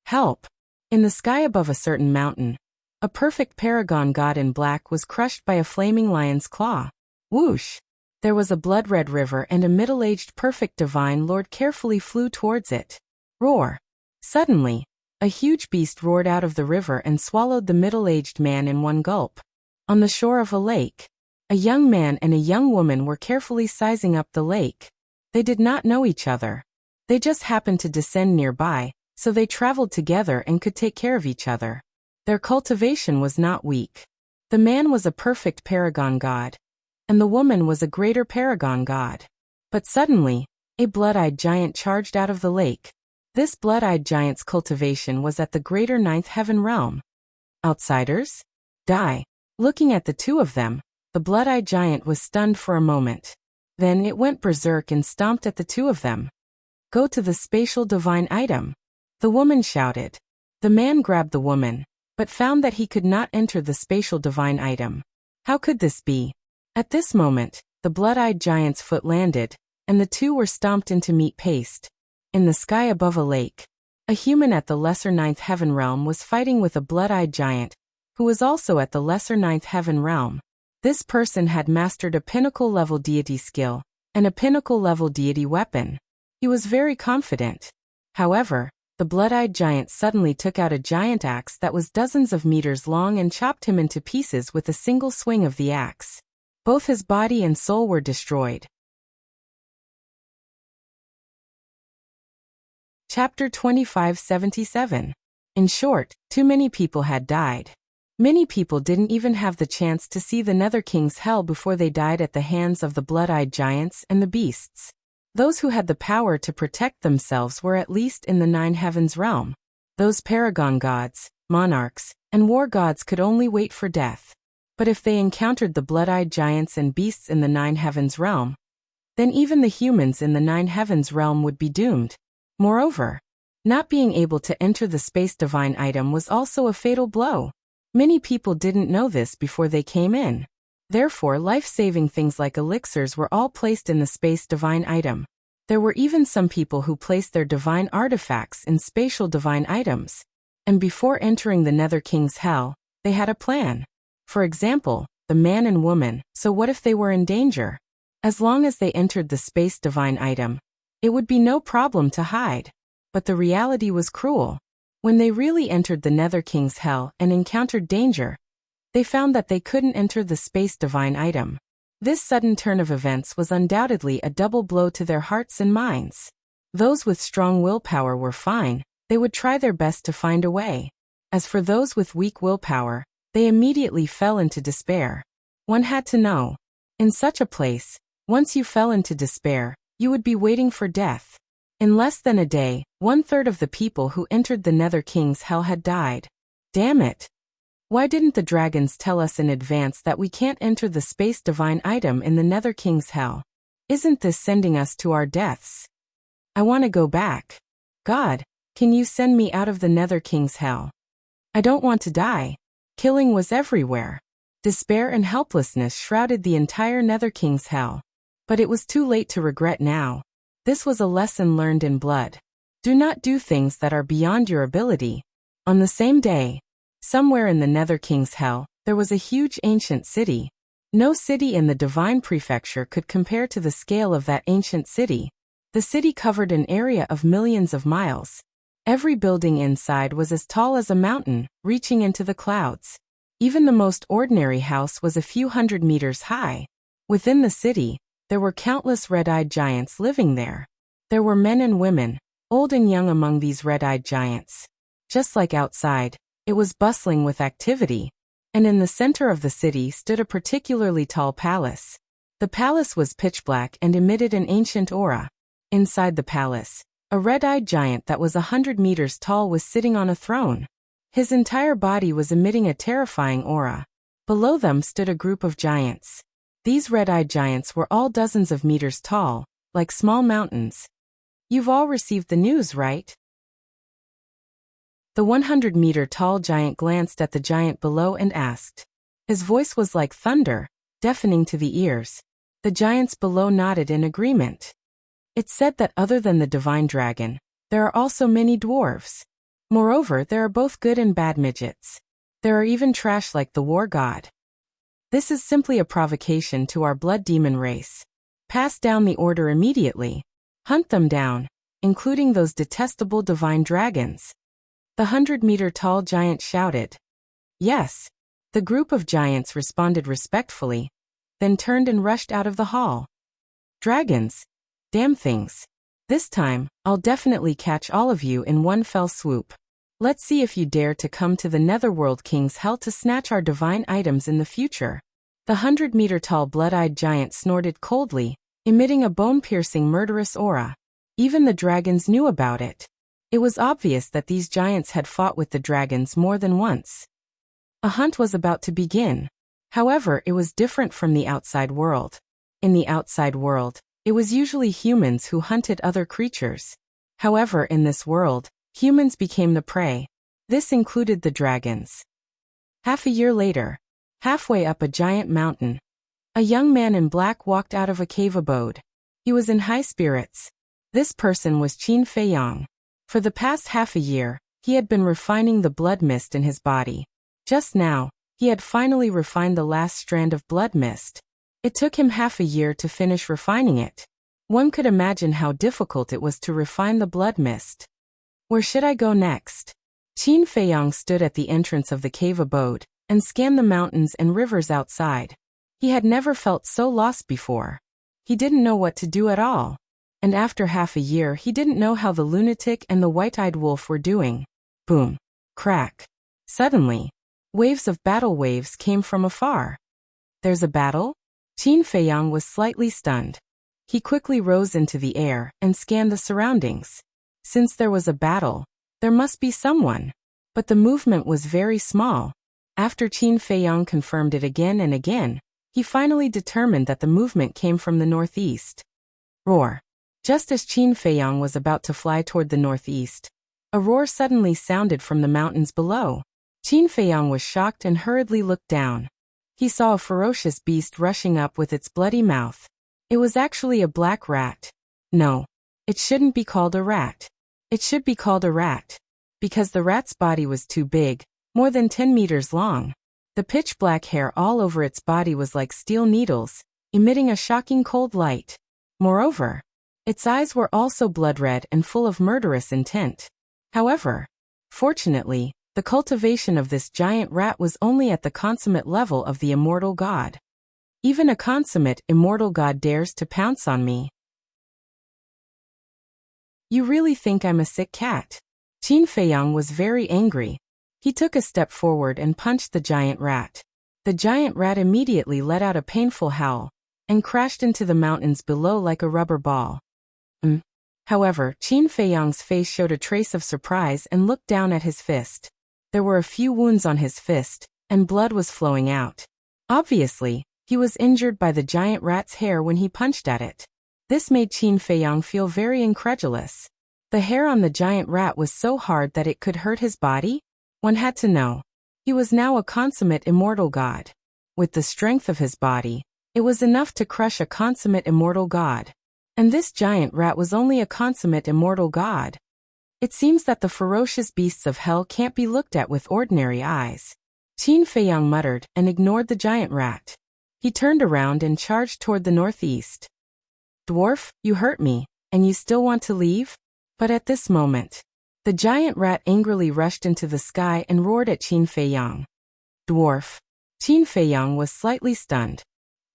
Help! In the sky above a certain mountain, a perfect paragon god in black was crushed by a flaming lion's claw. Whoosh! There was a blood-red river and a middle-aged perfect divine lord carefully flew towards it. Roar! Suddenly, a huge beast roared out of the river and swallowed the middle-aged man in one gulp. On the shore of a lake, a young man and a young woman were carefully sizing up the lake. They did not know each other. They just happened to descend nearby, so they traveled together and could take care of each other. Their cultivation was not weak. The man was a perfect paragon god, and the woman was a greater paragon god. But suddenly, a blood-eyed giant charged out of the lake. This blood-eyed giant's cultivation was at the greater ninth heaven realm. Outsiders? Die. Looking at the two of them, the blood-eyed giant was stunned for a moment. Then it went berserk and stomped at the two of them. Go to the spatial divine item. The woman shouted. The man grabbed the woman, but found that he could not enter the spatial divine item. How could this be? At this moment, the blood-eyed giant's foot landed, and the two were stomped into meat paste. In the sky above a lake, a human at the lesser ninth heaven realm was fighting with a blood-eyed giant, who was also at the lesser ninth heaven realm. This person had mastered a pinnacle-level deity skill, and a pinnacle-level deity weapon. He was very confident. However, the blood-eyed giant suddenly took out a giant axe that was dozens of meters long and chopped him into pieces with a single swing of the axe. Both his body and soul were destroyed. Chapter 2577. In short, too many people had died. Many people didn't even have the chance to see the Nether King's hell before they died at the hands of the blood-eyed giants and the beasts. Those who had the power to protect themselves were at least in the Nine Heavens realm. Those paragon gods, monarchs, and war gods could only wait for death. But if they encountered the blood-eyed giants and beasts in the Nine Heavens realm, then even the humans in the Nine Heavens realm would be doomed. Moreover, not being able to enter the space divine item was also a fatal blow. Many people didn't know this before they came in. Therefore, life-saving things like elixirs were all placed in the space divine item. There were even some people who placed their divine artifacts in spatial divine items. And before entering the Nether King's hell, they had a plan. For example, the man and woman, so what if they were in danger? As long as they entered the space divine item, it would be no problem to hide. But the reality was cruel. When they really entered the Nether King's hell and encountered danger, they found that they couldn't enter the space divine item. This sudden turn of events was undoubtedly a double blow to their hearts and minds. Those with strong willpower were fine, they would try their best to find a way. As for those with weak willpower, they immediately fell into despair. One had to know. In such a place, once you fell into despair, you would be waiting for death. In less than a day, 1/3 of the people who entered the Nether King's hell had died. Damn it! Why didn't the dragons tell us in advance that we can't enter the space divine item in the Nether King's hell? Isn't this sending us to our deaths? I want to go back. God, can you send me out of the Nether King's hell? I don't want to die. Killing was everywhere. Despair and helplessness shrouded the entire Nether King's hell. But it was too late to regret now. This was a lesson learned in blood. Do not do things that are beyond your ability. On the same day, somewhere in the Nether King's hell, there was a huge ancient city. No city in the divine prefecture could compare to the scale of that ancient city. The city covered an area of millions of miles. Every building inside was as tall as a mountain, reaching into the clouds. Even the most ordinary house was a few hundred meters high. Within the city, there were countless red-eyed giants living there. There were men and women, old and young among these red-eyed giants. Just like outside, it was bustling with activity, and in the center of the city stood a particularly tall palace. The palace was pitch black and emitted an ancient aura. Inside the palace, a red-eyed giant that was 100 meters tall was sitting on a throne. His entire body was emitting a terrifying aura. Below them stood a group of giants. These red-eyed giants were all dozens of meters tall, like small mountains. You've all received the news, right? The 100-meter-tall giant glanced at the giant below and asked. His voice was like thunder, deafening to the ears. The giants below nodded in agreement. It said that other than the divine dragon, there are also many dwarves. Moreover, there are both good and bad midgets. There are even trash like the war god. This is simply a provocation to our blood demon race. Pass down the order immediately. Hunt them down, including those detestable divine dragons. The 100-meter-tall giant shouted. Yes. The group of giants responded respectfully, then turned and rushed out of the hall. Dragons. Damn things. This time, I'll definitely catch all of you in one fell swoop. Let's see if you dare to come to the Netherworld King's hell to snatch our divine items in the future. The 100-meter-tall blood-eyed giant snorted coldly, emitting a bone-piercing murderous aura. Even the dragons knew about it. It was obvious that these giants had fought with the dragons more than once. A hunt was about to begin. However, it was different from the outside world. In the outside world, it was usually humans who hunted other creatures. However, in this world, humans became the prey. This included the dragons. Half a year later, halfway up a giant mountain, a young man in black walked out of a cave abode. He was in high spirits. This person was Qin Feiyang. For the past half a year, he had been refining the blood mist in his body. Just now, he had finally refined the last strand of blood mist. It took him half a year to finish refining it. One could imagine how difficult it was to refine the blood mist. Where should I go next? Qin Feiyang stood at the entrance of the cave abode and scanned the mountains and rivers outside. He had never felt so lost before. He didn't know what to do at all. And after half a year he didn't know how the lunatic and the white-eyed wolf were doing. Boom. Crack. Suddenly, waves of battle waves came from afar. There's a battle? Qin Feiyang was slightly stunned. He quickly rose into the air and scanned the surroundings. Since there was a battle, there must be someone. But the movement was very small. After Qin Feiyang confirmed it again and again, he finally determined that the movement came from the northeast. Roar. Just as Qin Feiyang was about to fly toward the northeast, a roar suddenly sounded from the mountains below. Qin Feiyang was shocked and hurriedly looked down. He saw a ferocious beast rushing up with its bloody mouth. It was actually a black rat. No, it shouldn't be called a rat. It should be called a rat. Because the rat's body was too big, more than 10 meters long. The pitch-black hair all over its body was like steel needles, emitting a shocking cold light. Moreover, its eyes were also blood-red and full of murderous intent. However, fortunately, the cultivation of this giant rat was only at the consummate level of the immortal god. Even a consummate immortal god dares to pounce on me. You really think I'm a sick cat? Qin Feiyang was very angry. He took a step forward and punched the giant rat. The giant rat immediately let out a painful howl and crashed into the mountains below like a rubber ball. However, Qin Feiyang's face showed a trace of surprise and looked down at his fist. There were a few wounds on his fist, and blood was flowing out. Obviously, he was injured by the giant rat's hair when he punched at it. This made Qin Feiyang feel very incredulous. The hair on the giant rat was so hard that it could hurt his body? One had to know. He was now a consummate immortal god. With the strength of his body, it was enough to crush a consummate immortal god. And this giant rat was only a consummate immortal god. It seems that the ferocious beasts of hell can't be looked at with ordinary eyes. Qin Feiyang muttered and ignored the giant rat. He turned around and charged toward the northeast. Dwarf, you hurt me, and you still want to leave? But at this moment, the giant rat angrily rushed into the sky and roared at Qin Feiyang. Dwarf. Qin Feiyang was slightly stunned.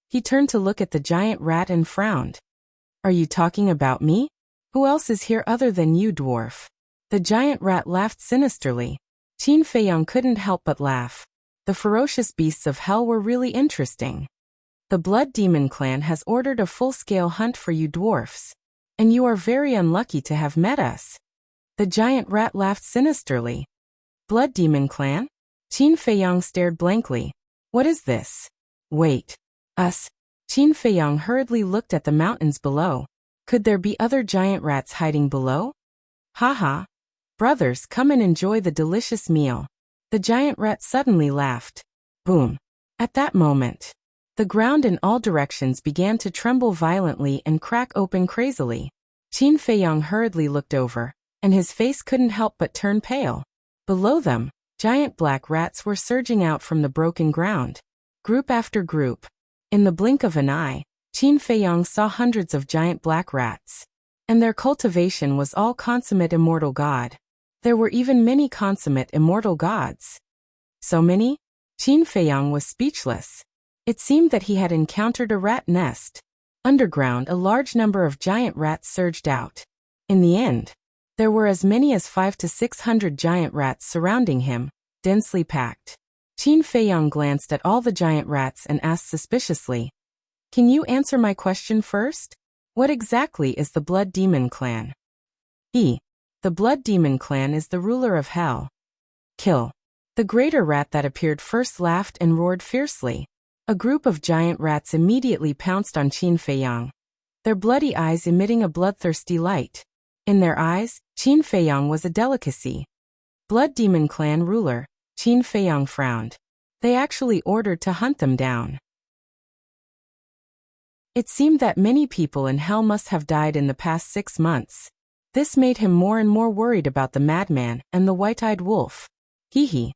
He turned to look at the giant rat and frowned. Are you talking about me? Who else is here other than you, dwarf? The giant rat laughed sinisterly. Qin Feiyang couldn't help but laugh. The ferocious beasts of hell were really interesting. The Blood Demon clan has ordered a full-scale hunt for you dwarfs. And you are very unlucky to have met us. The giant rat laughed sinisterly. Blood Demon clan? Qin Feiyang stared blankly. What is this? Wait. Us? Qin Feiyang hurriedly looked at the mountains below. Could there be other giant rats hiding below? Haha. Brothers, come and enjoy the delicious meal. The giant rat suddenly laughed. Boom. At that moment, the ground in all directions began to tremble violently and crack open crazily. Qin Feiyang hurriedly looked over, and his face couldn't help but turn pale. Below them, giant black rats were surging out from the broken ground. Group after group. In the blink of an eye, Qin Feiyang saw hundreds of giant black rats. And their cultivation was all consummate immortal god. There were even many consummate immortal gods. So many? Qin Feiyang was speechless. It seemed that he had encountered a rat nest. Underground, a large number of giant rats surged out. In the end, there were as many as 500 to 600 giant rats surrounding him, densely packed. Qin Feiyang glanced at all the giant rats and asked suspiciously, Can you answer my question first? What exactly is the Blood Demon clan? The Blood Demon clan is the ruler of hell. Kill. The greater rat that appeared first laughed and roared fiercely. A group of giant rats immediately pounced on Qin Feiyang, their bloody eyes emitting a bloodthirsty light. In their eyes, Qin Feiyang was a delicacy. Blood Demon clan ruler, Qin Feiyang frowned. They actually ordered to hunt them down. It seemed that many people in hell must have died in the past 6 months. This made him more and more worried about the madman and the white-eyed wolf. Hee.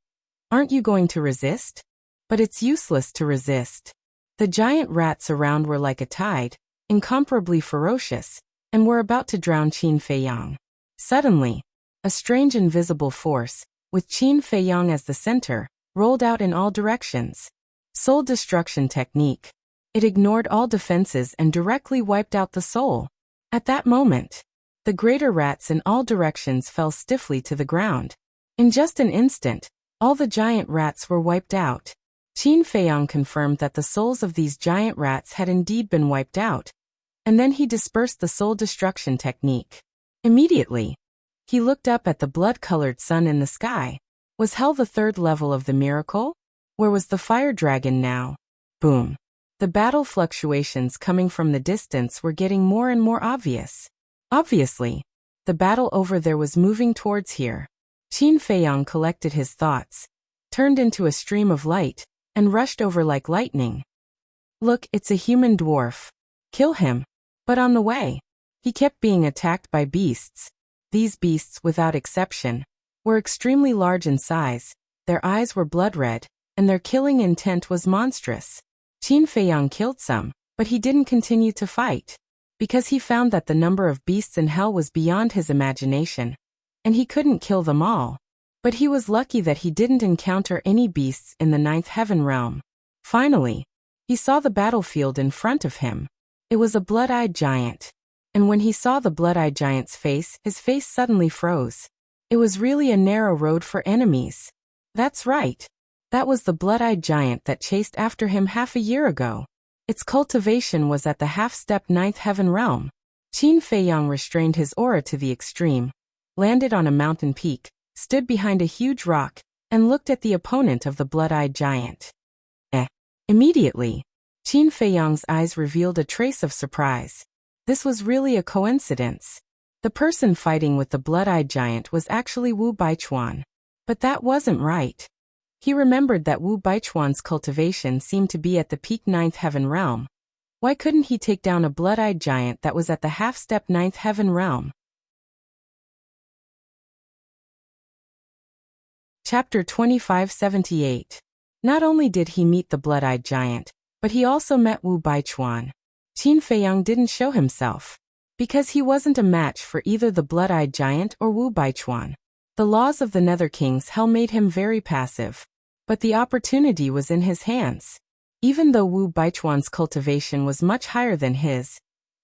Aren't you going to resist? But it's useless to resist. The giant rats around were like a tide, incomparably ferocious, and were about to drown Qin Feiyang. Suddenly, a strange invisible force, with Qin Feiyang as the center, rolled out in all directions. Soul destruction technique. It ignored all defenses and directly wiped out the soul. At that moment, the greater rats in all directions fell stiffly to the ground. In just an instant, all the giant rats were wiped out. Qin Feiyang confirmed that the souls of these giant rats had indeed been wiped out, and then he dispersed the soul destruction technique. Immediately, he looked up at the blood-colored sun in the sky. Was hell the third level of the miracle? Where was the fire dragon now? Boom. The battle fluctuations coming from the distance were getting more and more obvious. Obviously, the battle over there was moving towards here. Qin Feiyang collected his thoughts, turned into a stream of light, and rushed over like lightning. Look, it's a human dwarf. Kill him. But on the way, he kept being attacked by beasts. These beasts, without exception, were extremely large in size, their eyes were blood-red, and their killing intent was monstrous. Qin Feiyang killed some, but he didn't continue to fight, because he found that the number of beasts in hell was beyond his imagination, and he couldn't kill them all. But he was lucky that he didn't encounter any beasts in the ninth heaven realm. Finally, he saw the battlefield in front of him. It was a blood-eyed giant. And when he saw the blood-eyed giant's face, his face suddenly froze. It was really a narrow road for enemies. That's right. That was the blood-eyed giant that chased after him half a year ago. Its cultivation was at the half-step ninth heaven realm. Qin Feiyang restrained his aura to the extreme, landed on a mountain peak, stood behind a huge rock, and looked at the opponent of the blood-eyed giant. Immediately, Qin Feiyang's eyes revealed a trace of surprise. This was really a coincidence. The person fighting with the blood-eyed giant was actually Wu Baichuan. But that wasn't right. He remembered that Wu Baichuan's cultivation seemed to be at the peak ninth heaven realm. Why couldn't he take down a blood-eyed giant that was at the half-step ninth heaven realm? Chapter 2578. Not only did he meet the blood-eyed giant, but he also met Wu Baichuan. Qin Feiyang didn't show himself, because he wasn't a match for either the blood-eyed giant or Wu Baichuan. The laws of the Nether King's hell made him very passive, but the opportunity was in his hands. Even though Wu Baichuan's cultivation was much higher than his,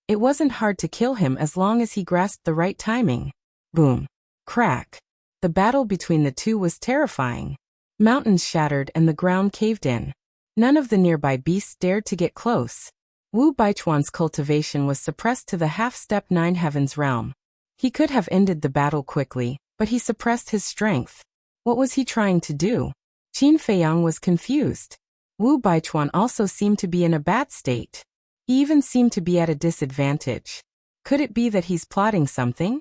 it wasn't hard to kill him as long as he grasped the right timing. Boom. Crack. The battle between the two was terrifying. Mountains shattered and the ground caved in. None of the nearby beasts dared to get close. Wu Baichuan's cultivation was suppressed to the half-step nine heavens realm. He could have ended the battle quickly, but he suppressed his strength. What was he trying to do? Qin Feiyang was confused. Wu Baichuan also seemed to be in a bad state. He even seemed to be at a disadvantage. Could it be that he's plotting something?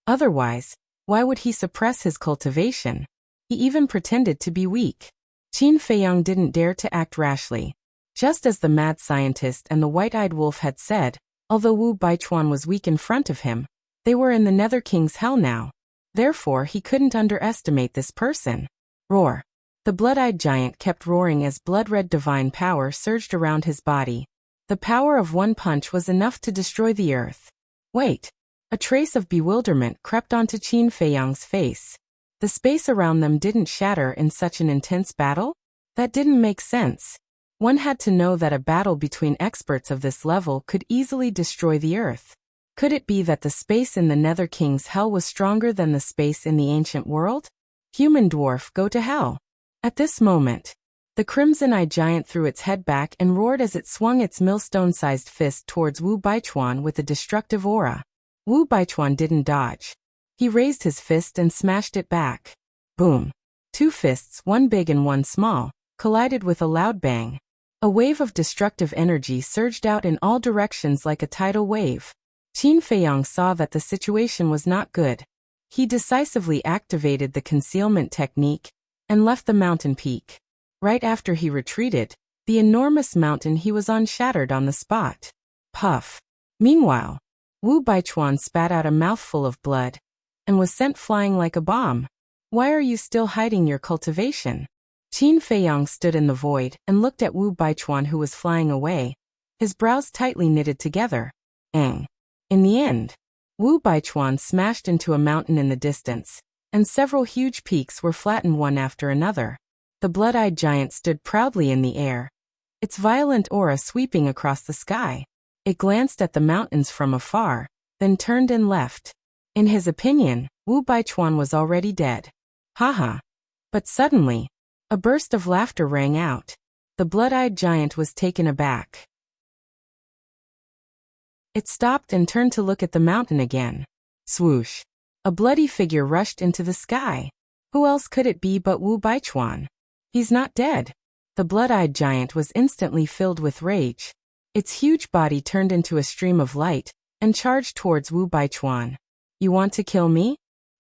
Otherwise, why would he suppress his cultivation? He even pretended to be weak. Qin Feiyang didn't dare to act rashly. Just as the mad scientist and the white-eyed wolf had said, although Wu Baichuan was weak in front of him, they were in the Nether King's hell now. Therefore, he couldn't underestimate this person. Roar. The blood-eyed giant kept roaring as blood-red divine power surged around his body. The power of one punch was enough to destroy the earth. Wait. A trace of bewilderment crept onto Qin Feiyang's face. The space around them didn't shatter in such an intense battle? That didn't make sense. One had to know that a battle between experts of this level could easily destroy the earth. Could it be that the space in the Nether King's hell was stronger than the space in the ancient world? Human dwarf, go to hell. At this moment, the crimson-eyed giant threw its head back and roared as it swung its millstone-sized fist towards Wu Baichuan with a destructive aura. Wu Baichuan didn't dodge. He raised his fist and smashed it back. Boom. Two fists, one big and one small, collided with a loud bang. A wave of destructive energy surged out in all directions like a tidal wave. Qin Feiyang saw that the situation was not good. He decisively activated the concealment technique and left the mountain peak. Right after he retreated, the enormous mountain he was on shattered on the spot. Puff. Meanwhile, Wu Baichuan spat out a mouthful of blood and was sent flying like a bomb. Why are you still hiding your cultivation? Qin Feiyang stood in the void and looked at Wu Baichuan, who was flying away, his brows tightly knitted together. In the end, Wu Baichuan smashed into a mountain in the distance, and several huge peaks were flattened one after another. The blood-eyed giant stood proudly in the air, its violent aura sweeping across the sky. It glanced at the mountains from afar, then turned and left. In his opinion, Wu Baichuan was already dead. Haha. But suddenly, a burst of laughter rang out. The blood-eyed giant was taken aback. It stopped and turned to look at the mountain again. Swoosh. A bloody figure rushed into the sky. Who else could it be but Wu Baichuan? He's not dead. The blood-eyed giant was instantly filled with rage. Its huge body turned into a stream of light and charged towards Wu Baichuan. You want to kill me?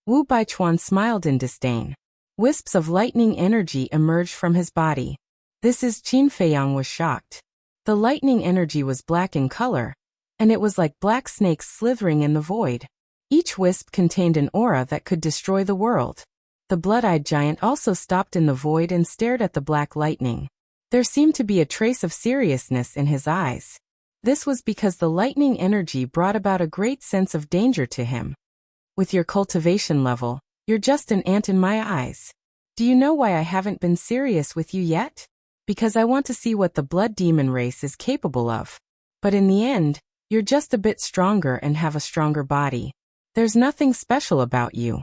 Wu Baichuan smiled in disdain. Wisps of lightning energy emerged from his body. This is Qin Feiyang was shocked. The lightning energy was black in color, and it was like black snakes slithering in the void. Each wisp contained an aura that could destroy the world. The blood-eyed giant also stopped in the void and stared at the black lightning. There seemed to be a trace of seriousness in his eyes. This was because the lightning energy brought about a great sense of danger to him. With your cultivation level, you're just an ant in my eyes. Do you know why I haven't been serious with you yet? Because I want to see what the blood demon race is capable of. But in the end, you're just a bit stronger and have a stronger body. There's nothing special about you.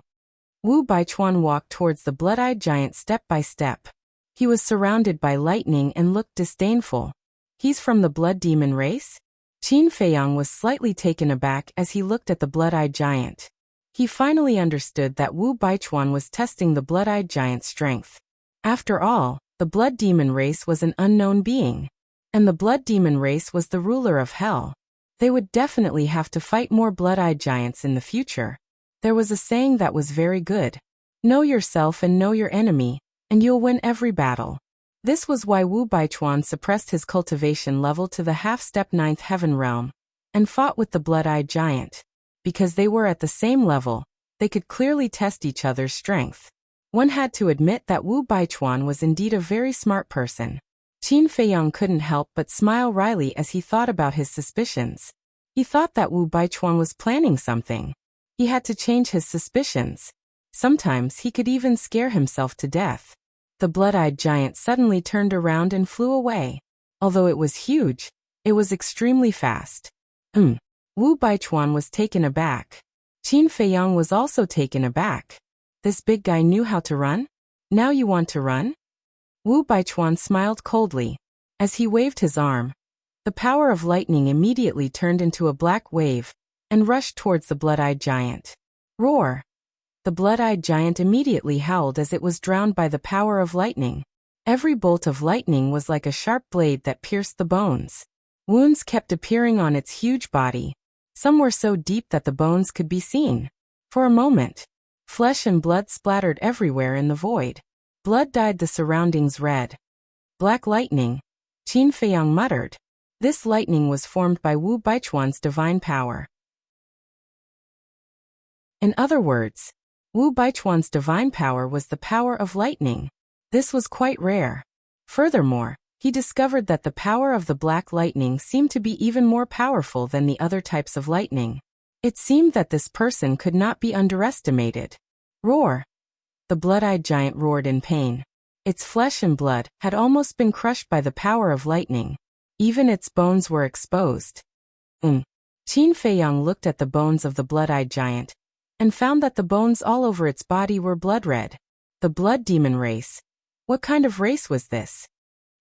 Wu Baichuan walked towards the blood-eyed giant step by step. He was surrounded by lightning and looked disdainful. He's from the blood demon race? Qin Feiyang was slightly taken aback as he looked at the blood-eyed giant. He finally understood that Wu Baichuan was testing the blood-eyed giant's strength. After all, the blood demon race was an unknown being. And the blood demon race was the ruler of hell. They would definitely have to fight more blood-eyed giants in the future. There was a saying that was very good. Know yourself and know your enemy, and you'll win every battle. This was why Wu Baichuan suppressed his cultivation level to the half-step 9th heaven realm, and fought with the blood-eyed giant. Because they were at the same level, they could clearly test each other's strength. One had to admit that Wu Baichuan was indeed a very smart person. Qin Feiyang couldn't help but smile wryly as he thought about his suspicions. He thought that Wu Baichuan was planning something. He had to change his suspicions. Sometimes he could even scare himself to death. The blood-eyed giant suddenly turned around and flew away. Although it was huge, it was extremely fast. Wu Baichuan was taken aback. Qin Feiyang was also taken aback. This big guy knew how to run? Now you want to run? Wu Baichuan smiled coldly. As he waved his arm, the power of lightning immediately turned into a black wave and rushed towards the blood-eyed giant. Roar! The blood-eyed giant immediately howled as it was drowned by the power of lightning. Every bolt of lightning was like a sharp blade that pierced the bones. Wounds kept appearing on its huge body. Some were so deep that the bones could be seen. For a moment, flesh and blood splattered everywhere in the void. Blood dyed the surroundings red. Black lightning, Qin Feiyang muttered. This lightning was formed by Wu Baichuan's divine power. In other words, Wu Baichuan's divine power was the power of lightning. This was quite rare. Furthermore, he discovered that the power of the black lightning seemed to be even more powerful than the other types of lightning. It seemed that this person could not be underestimated. Roar! The blood-eyed giant roared in pain. Its flesh and blood had almost been crushed by the power of lightning. Even its bones were exposed. Qin Feiyang looked at the bones of the blood-eyed giant and found that the bones all over its body were blood red. The blood demon race. What kind of race was this?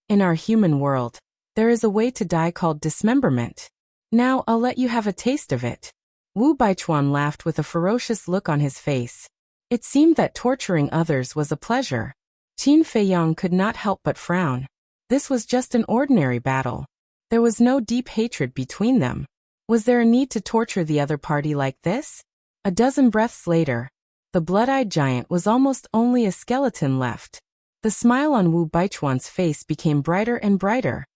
In our human world, there is a way to die called dismemberment. Now I'll let you have a taste of it. Wu Baichuan laughed with a ferocious look on his face. It seemed that torturing others was a pleasure. Qin Feiyang could not help but frown. This was just an ordinary battle. There was no deep hatred between them. Was there a need to torture the other party like this? A dozen breaths later, the blood-eyed giant was almost only a skeleton left. The smile on Wu Baichuan's face became brighter and brighter.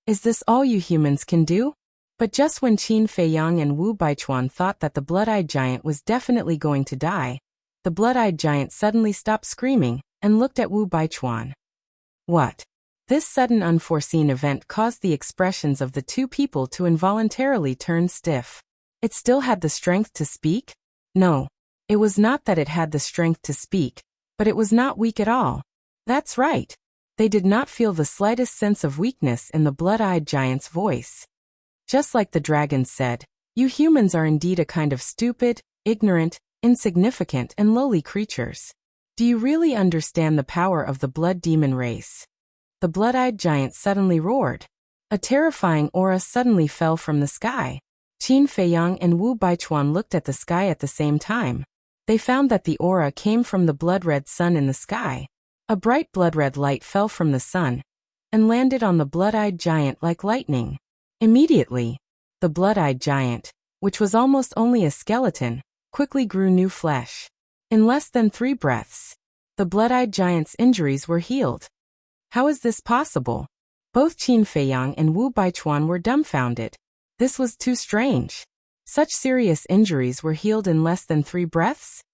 Is this all you humans can do? But just when Qin Feiyang and Wu Baichuan thought that the blood-eyed giant was definitely going to die, the blood-eyed giant suddenly stopped screaming and looked at Wu Baichuan. What? This sudden unforeseen event caused the expressions of the two people to involuntarily turn stiff. It still had the strength to speak? No. It was not that it had the strength to speak, but it was not weak at all. That's right. They did not feel the slightest sense of weakness in the blood-eyed giant's voice. Just like the dragon said, You humans are indeed a kind of stupid, ignorant, insignificant and lowly creatures. Do you really understand the power of the blood demon race? The blood-eyed giant suddenly roared. A terrifying aura suddenly fell from the sky. Qin Feiyang and Wu Baichuan looked at the sky at the same time. They found that the aura came from the blood-red sun in the sky. A bright blood-red light fell from the sun and landed on the blood-eyed giant like lightning. Immediately, the blood-eyed giant, which was almost only a skeleton, quickly grew new flesh. In less than 3 breaths, the blood-eyed giant's injuries were healed. How is this possible? Both Qin Feiyang and Wu Baichuan were dumbfounded. This was too strange. Such serious injuries were healed in less than 3 breaths?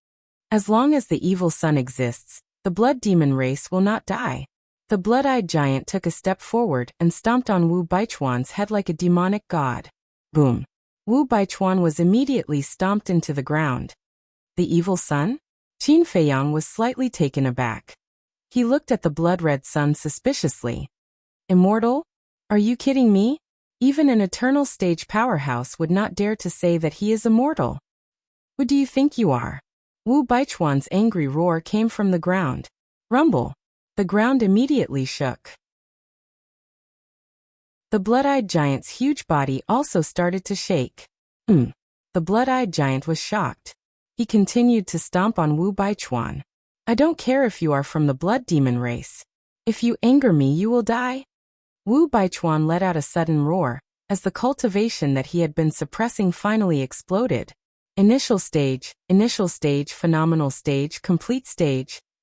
As long as the evil sun exists, the blood demon race will not die. The blood-eyed giant took a step forward and stomped on Wu Baichuan's head like a demonic god. Boom! Wu Baichuan was immediately stomped into the ground. The evil sun? Qin Feiyang was slightly taken aback. He looked at the blood-red sun suspiciously. Immortal? Are you kidding me? Even an eternal stage powerhouse would not dare to say that he is immortal. Who do you think you are? Wu Baichuan's angry roar came from the ground. Rumble! The ground immediately shook. The blood-eyed giant's huge body also started to shake. The blood-eyed giant was shocked. He continued to stomp on Wu Baichuan. I don't care if you are from the blood demon race. If you anger me, you will die. Wu Baichuan let out a sudden roar, as the cultivation that he had been suppressing finally exploded. Initial stage, phenomenal stage,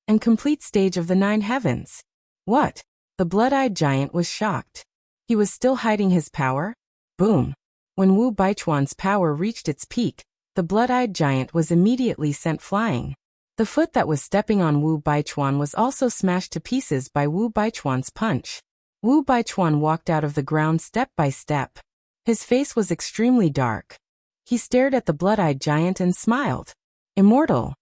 and complete stage of the 9 heavens. What? The blood-eyed giant was shocked. He was still hiding his power? Boom! When Wu Baichuan's power reached its peak, the blood-eyed giant was immediately sent flying. The foot that was stepping on Wu Baichuan was also smashed to pieces by Wu Baichuan's punch. Wu Baichuan walked out of the ground step by step. His face was extremely dark. He stared at the blood-eyed giant and smiled. Immortal!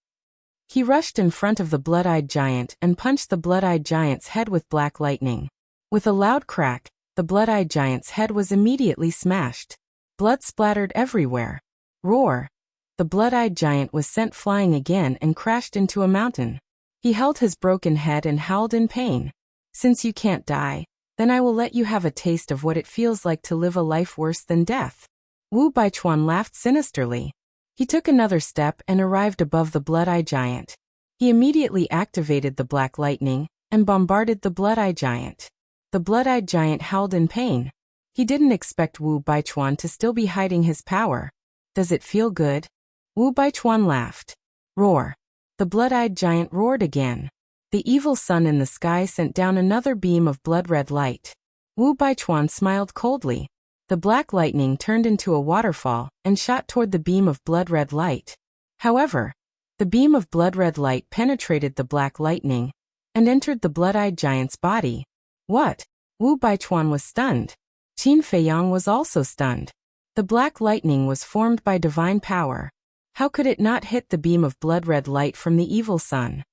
He rushed in front of the blood-eyed giant and punched the blood-eyed giant's head with black lightning. With a loud crack, the blood-eyed giant's head was immediately smashed. Blood splattered everywhere. Roar! The blood-eyed giant was sent flying again and crashed into a mountain. He held his broken head and howled in pain. Since you can't die, then I will let you have a taste of what it feels like to live a life worse than death. Wu Baichuan laughed sinisterly. He took another step and arrived above the blood-eyed giant. He immediately activated the black lightning and bombarded the blood-eyed giant. The blood-eyed giant howled in pain. He didn't expect Wu Baichuan to still be hiding his power. Does it feel good? Wu Baichuan laughed. Roar! The blood-eyed giant roared again. The evil sun in the sky sent down another beam of blood-red light. Wu Baichuan smiled coldly. The black lightning turned into a waterfall and shot toward the beam of blood-red light. However, the beam of blood-red light penetrated the black lightning and entered the blood-eyed giant's body. What? Wu Baichuan was stunned. Qin Feiyang was also stunned. The black lightning was formed by divine power. How could it not hit the beam of blood-red light from the evil sun?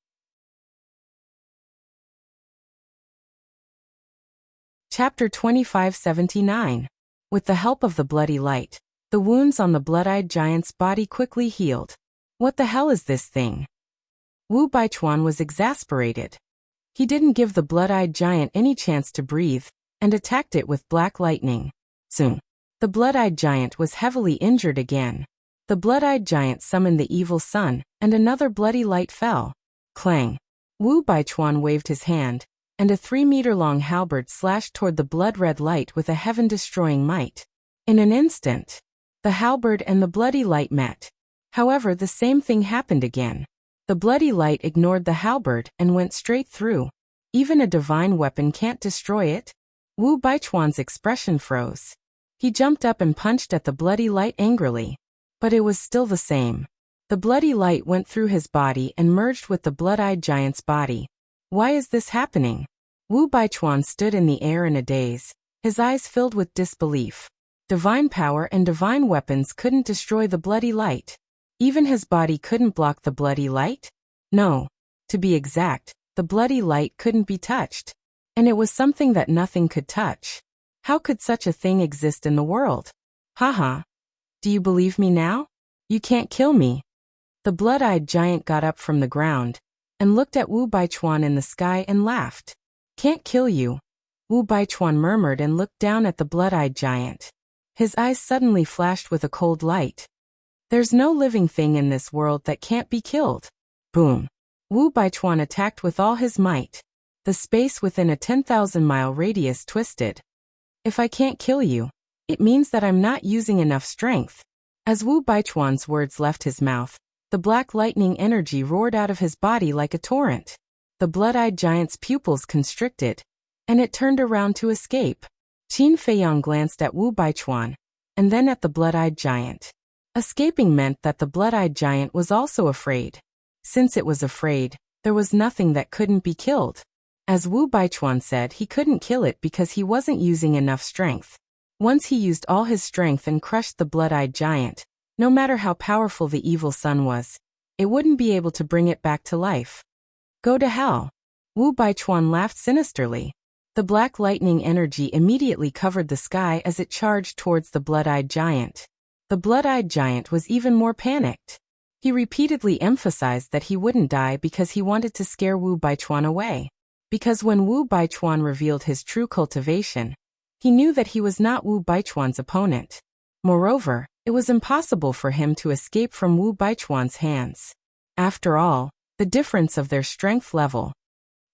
Chapter 2579. With the help of the bloody light, the wounds on the blood-eyed giant's body quickly healed. What the hell is this thing? Wu Baichuan was exasperated. He didn't give the blood-eyed giant any chance to breathe, and attacked it with black lightning. Soon, the blood-eyed giant was heavily injured again. The blood-eyed giant summoned the evil sun, and another bloody light fell. Clang! Wu Baichuan waved his hand, and a 3-meter-long halberd slashed toward the blood-red light with a heaven-destroying might. In an instant, the halberd and the bloody light met. However, the same thing happened again. The bloody light ignored the halberd and went straight through. Even a divine weapon can't destroy it. Wu Baichuan's expression froze. He jumped up and punched at the bloody light angrily. But it was still the same. The bloody light went through his body and merged with the blood-eyed giant's body. Why is this happening? Wu Baichuan stood in the air in a daze, his eyes filled with disbelief. Divine power and divine weapons couldn't destroy the bloody light. Even his body couldn't block the bloody light? No. To be exact, the bloody light couldn't be touched. And it was something that nothing could touch. How could such a thing exist in the world? Haha. Do you believe me now? You can't kill me. The blood-eyed giant got up from the ground and looked at Wu Baichuan in the sky and laughed. Can't kill you, Wu Baichuan murmured and looked down at the blood-eyed giant. His eyes suddenly flashed with a cold light. There's no living thing in this world that can't be killed. Boom. Wu Baichuan attacked with all his might. The space within a 10,000-mile radius twisted. If I can't kill you, it means that I'm not using enough strength. As Wu Baichuan's words left his mouth, the black lightning energy roared out of his body like a torrent. The blood-eyed giant's pupils constricted, and it turned around to escape. Qin Feiyang glanced at Wu Baichuan, and then at the blood-eyed giant. Escaping meant that the blood-eyed giant was also afraid. Since it was afraid, there was nothing that couldn't be killed. As Wu Baichuan said, he couldn't kill it because he wasn't using enough strength. Once he used all his strength and crushed the blood-eyed giant, no matter how powerful the evil sun was, it wouldn't be able to bring it back to life. Go to hell. Wu Baichuan laughed sinisterly. The black lightning energy immediately covered the sky as it charged towards the blood-eyed giant. The blood-eyed giant was even more panicked. He repeatedly emphasized that he wouldn't die because he wanted to scare Wu Baichuan away. Because when Wu Baichuan revealed his true cultivation, he knew that he was not Wu Baichuan's opponent. Moreover, it was impossible for him to escape from Wu Baichuan's hands. After all, the difference of their strength level.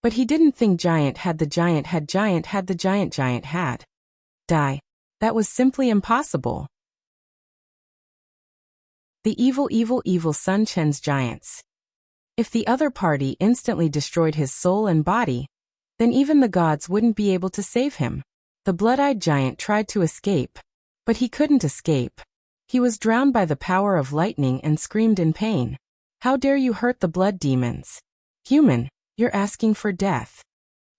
But he didn't think giant had the giant had the giant had. Die. That was simply impossible. The evil Sun Chen's giants. If the other party instantly destroyed his soul and body, then even the gods wouldn't be able to save him. The blood-eyed giant tried to escape, but he couldn't escape. He was drowned by the power of lightning and screamed in pain. How dare you hurt the blood demons? Human, you're asking for death.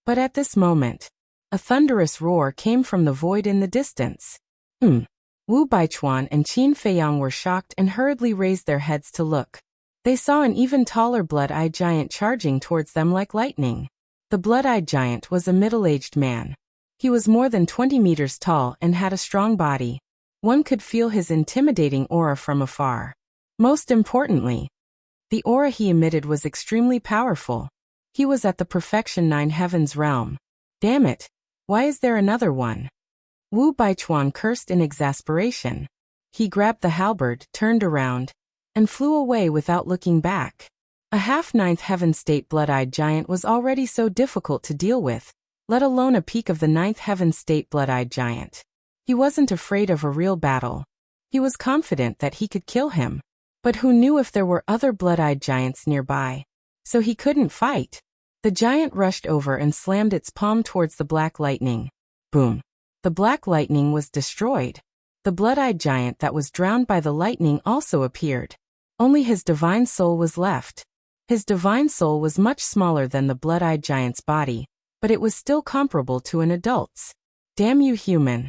But at this moment, a thunderous roar came from the void in the distance. Wu Baichuan and Qin Feiyang were shocked and hurriedly raised their heads to look. They saw an even taller blood-eyed giant charging towards them like lightning. The blood-eyed giant was a middle-aged man. He was more than 20 meters tall and had a strong body. One could feel his intimidating aura from afar. Most importantly, the aura he emitted was extremely powerful. He was at the perfection 9 heavens realm. Damn it, why is there another one? Wu Baichuan cursed in exasperation. He grabbed the halberd, turned around, and flew away without looking back. A half-ninth heaven state blood-eyed giant was already so difficult to deal with, let alone a peak of the 9th heaven state blood-eyed giant. He wasn't afraid of a real battle. He was confident that he could kill him. But who knew if there were other blood-eyed giants nearby? So he couldn't fight. The giant rushed over and slammed its palm towards the black lightning. Boom. The black lightning was destroyed. The blood-eyed giant that was drowned by the lightning also appeared. Only his divine soul was left. His divine soul was much smaller than the blood-eyed giant's body, but it was still comparable to an adult's. Damn you, human.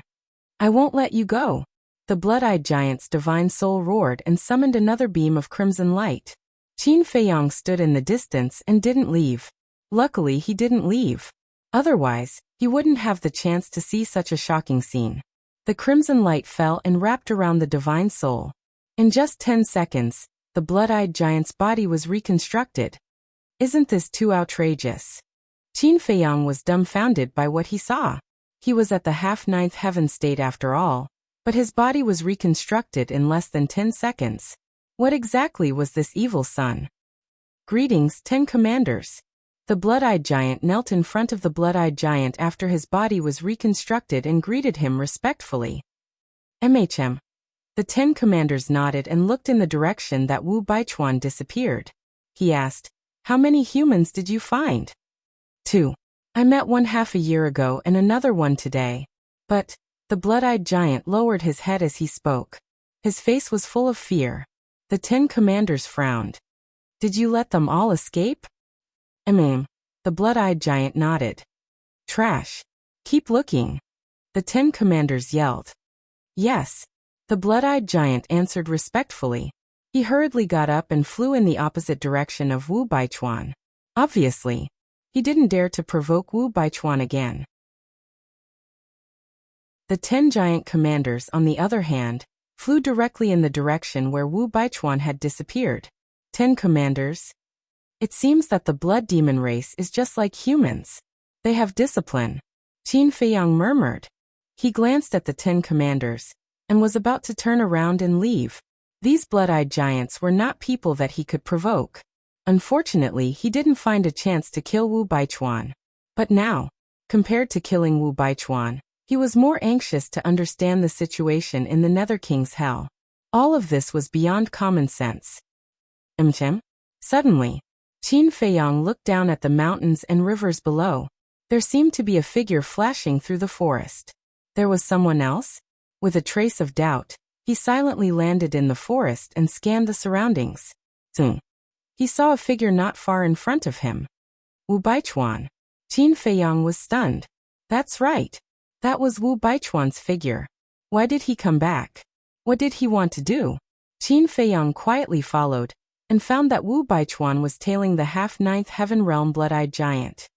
I won't let you go. The blood-eyed giant's divine soul roared and summoned another beam of crimson light. Qin Feiyang stood in the distance and didn't leave. Luckily he didn't leave. Otherwise, he wouldn't have the chance to see such a shocking scene. The crimson light fell and wrapped around the divine soul. In just 10 seconds, the blood-eyed giant's body was reconstructed. Isn't this too outrageous? Qin Feiyang was dumbfounded by what he saw. He was at the half-ninth heaven state after all, but his body was reconstructed in less than 10 seconds. What exactly was this evil sun? Greetings, 10 commanders. The blood-eyed giant knelt in front of the blood-eyed giant after his body was reconstructed and greeted him respectfully. MHM. The 10 commanders nodded and looked in the direction that Wu Baichuan disappeared. He asked, "How many humans did you find?" 2. I met one half a year ago and another one today. But, the blood-eyed giant lowered his head as he spoke. His face was full of fear. The 10 commanders frowned. Did you let them all escape? The blood-eyed giant nodded. Trash. Keep looking. The 10 commanders yelled. Yes. The blood-eyed giant answered respectfully. He hurriedly got up and flew in the opposite direction of Wu Baichuan. Obviously, he didn't dare to provoke Wu Baichuan again. The 10 giant commanders, on the other hand, flew directly in the direction where Wu Baichuan had disappeared. 10 commanders. It seems that the blood demon race is just like humans. They have discipline. Qin Feiyang murmured. He glanced at the 10 commanders and was about to turn around and leave. These blood-eyed giants were not people that he could provoke. Unfortunately, he didn't find a chance to kill Wu Baichuan. But now, compared to killing Wu Baichuan, he was more anxious to understand the situation in the Nether King's hell. All of this was beyond common sense. Suddenly, Qin Feiyang looked down at the mountains and rivers below. There seemed to be a figure flashing through the forest. There was someone else? With a trace of doubt, he silently landed in the forest and scanned the surroundings. He saw a figure not far in front of him. Wu Baichuan. Qin Feiyang was stunned. That's right. That was Wu Baichuan's figure. Why did he come back? What did he want to do? Qin Feiyang quietly followed and found that Wu Baichuan was tailing the half-ninth heaven realm blood-eyed giant.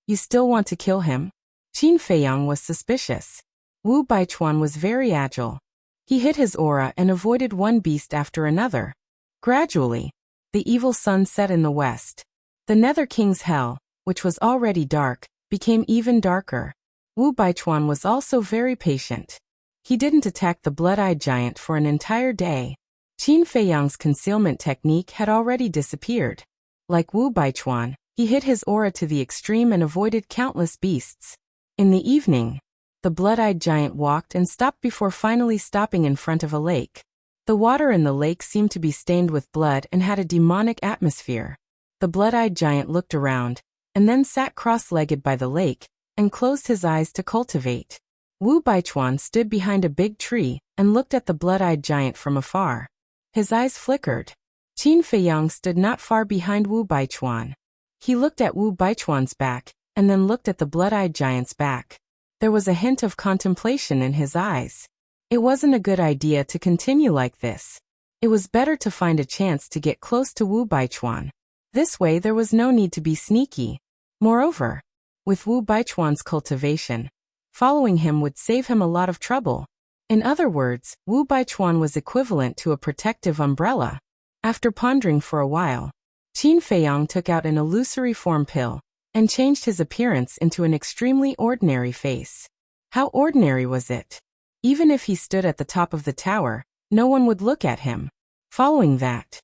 You still want to kill him? Qin Feiyang was suspicious. Wu Baichuan was very agile. He hid his aura and avoided one beast after another. Gradually, the evil sun set in the west. The Nether King's hell, which was already dark, became even darker. Wu Baichuan was also very patient. He didn't attack the blood-eyed giant for an entire day. Qin Feiyang's concealment technique had already disappeared. Like Wu Baichuan, he hid his aura to the extreme and avoided countless beasts. In the evening, the blood-eyed giant walked and stopped before finally stopping in front of a lake. The water in the lake seemed to be stained with blood and had a demonic atmosphere. The blood-eyed giant looked around, and then sat cross-legged by the lake, and closed his eyes to cultivate. Wu Baichuan stood behind a big tree and looked at the blood-eyed giant from afar. His eyes flickered. Qin Feiyang stood not far behind Wu Baichuan. He looked at Wu Baichuan's back, and then looked at the blood-eyed giant's back. There was a hint of contemplation in his eyes. It wasn't a good idea to continue like this. It was better to find a chance to get close to Wu Baichuan. This way there was no need to be sneaky. Moreover, with Wu Baichuan's cultivation, following him would save him a lot of trouble. In other words, Wu Baichuan was equivalent to a protective umbrella. After pondering for a while, Qin Feiyang took out an illusory form pill and changed his appearance into an extremely ordinary face. How ordinary was it? Even if he stood at the top of the tower, no one would look at him. Following that,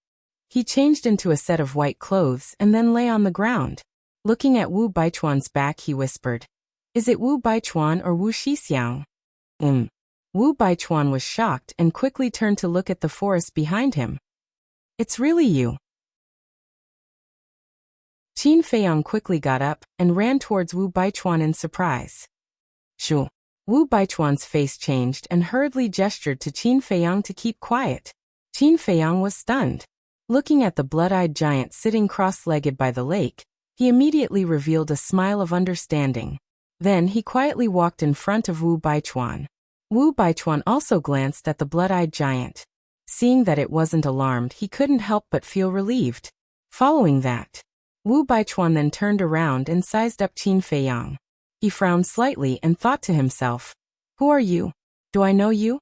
he changed into a set of white clothes and then lay on the ground. Looking at Wu Baichuan's back, he whispered, "Is it Wu Baichuan or Wu Shixiang?" Wu Baichuan was shocked and quickly turned to look at the forest behind him. "It's really you." Qin Feiyang quickly got up and ran towards Wu Baichuan in surprise. "Shoo." Wu Baichuan's face changed and hurriedly gestured to Qin Feiyang to keep quiet. Qin Feiyang was stunned. Looking at the blood-eyed giant sitting cross-legged by the lake, he immediately revealed a smile of understanding. Then he quietly walked in front of Wu Baichuan. Wu Baichuan also glanced at the blood-eyed giant. Seeing that it wasn't alarmed, he couldn't help but feel relieved. Following that, Wu Baichuan then turned around and sized up Qin Feiyang. He frowned slightly and thought to himself, "Who are you? Do I know you?"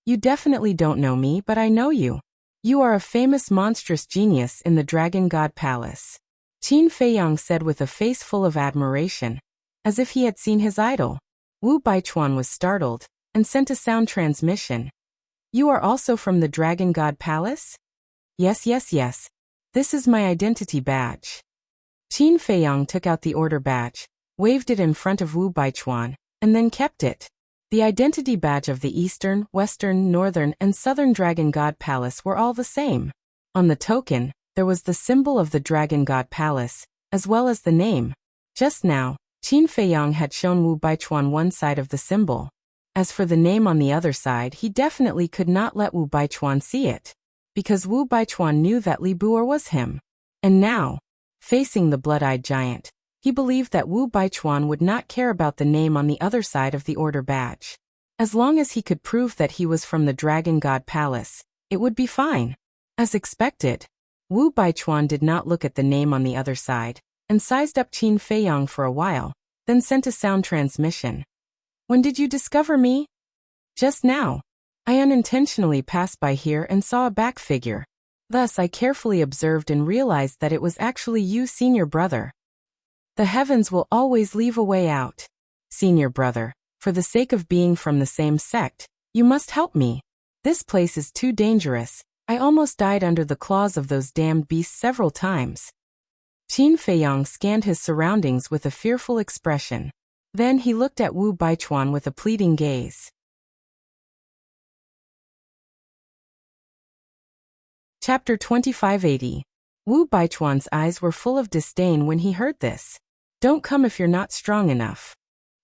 "You definitely don't know me, but I know you. You are a famous monstrous genius in the Dragon God Palace," Qin Feiyang said with a face full of admiration, as if he had seen his idol. Wu Baichuan was startled and sent a sound transmission. "You are also from the Dragon God Palace?" Yes. This is my identity badge." Qin Feiyang took out the order badge, waved it in front of Wu Baichuan, and then kept it. The identity badge of the Eastern, Western, Northern, and Southern Dragon God Palace were all the same. On the token, there was the symbol of the Dragon God Palace, as well as the name. Just now, Qin Feiyang had shown Wu Baichuan one side of the symbol. As for the name on the other side, he definitely could not let Wu Baichuan see it, because Wu Baichuan knew that Li Buer was him. And now, facing the blood-eyed giant, he believed that Wu Baichuan would not care about the name on the other side of the order badge. As long as he could prove that he was from the Dragon God Palace, it would be fine. As expected, Wu Baichuan did not look at the name on the other side, and sized up Qin Feiyang for a while, then sent a sound transmission. "When did you discover me?" "Just now. I unintentionally passed by here and saw a back figure. Thus I carefully observed and realized that it was actually you, senior brother. The heavens will always leave a way out. Senior brother, for the sake of being from the same sect, you must help me. This place is too dangerous. I almost died under the claws of those damned beasts several times. Qin Feiyang scanned his surroundings with a fearful expression. Then he looked at Wu Baichuan with a pleading gaze. Chapter 2580. Wu Baichuan's eyes were full of disdain when he heard this. Don't come if you're not strong enough.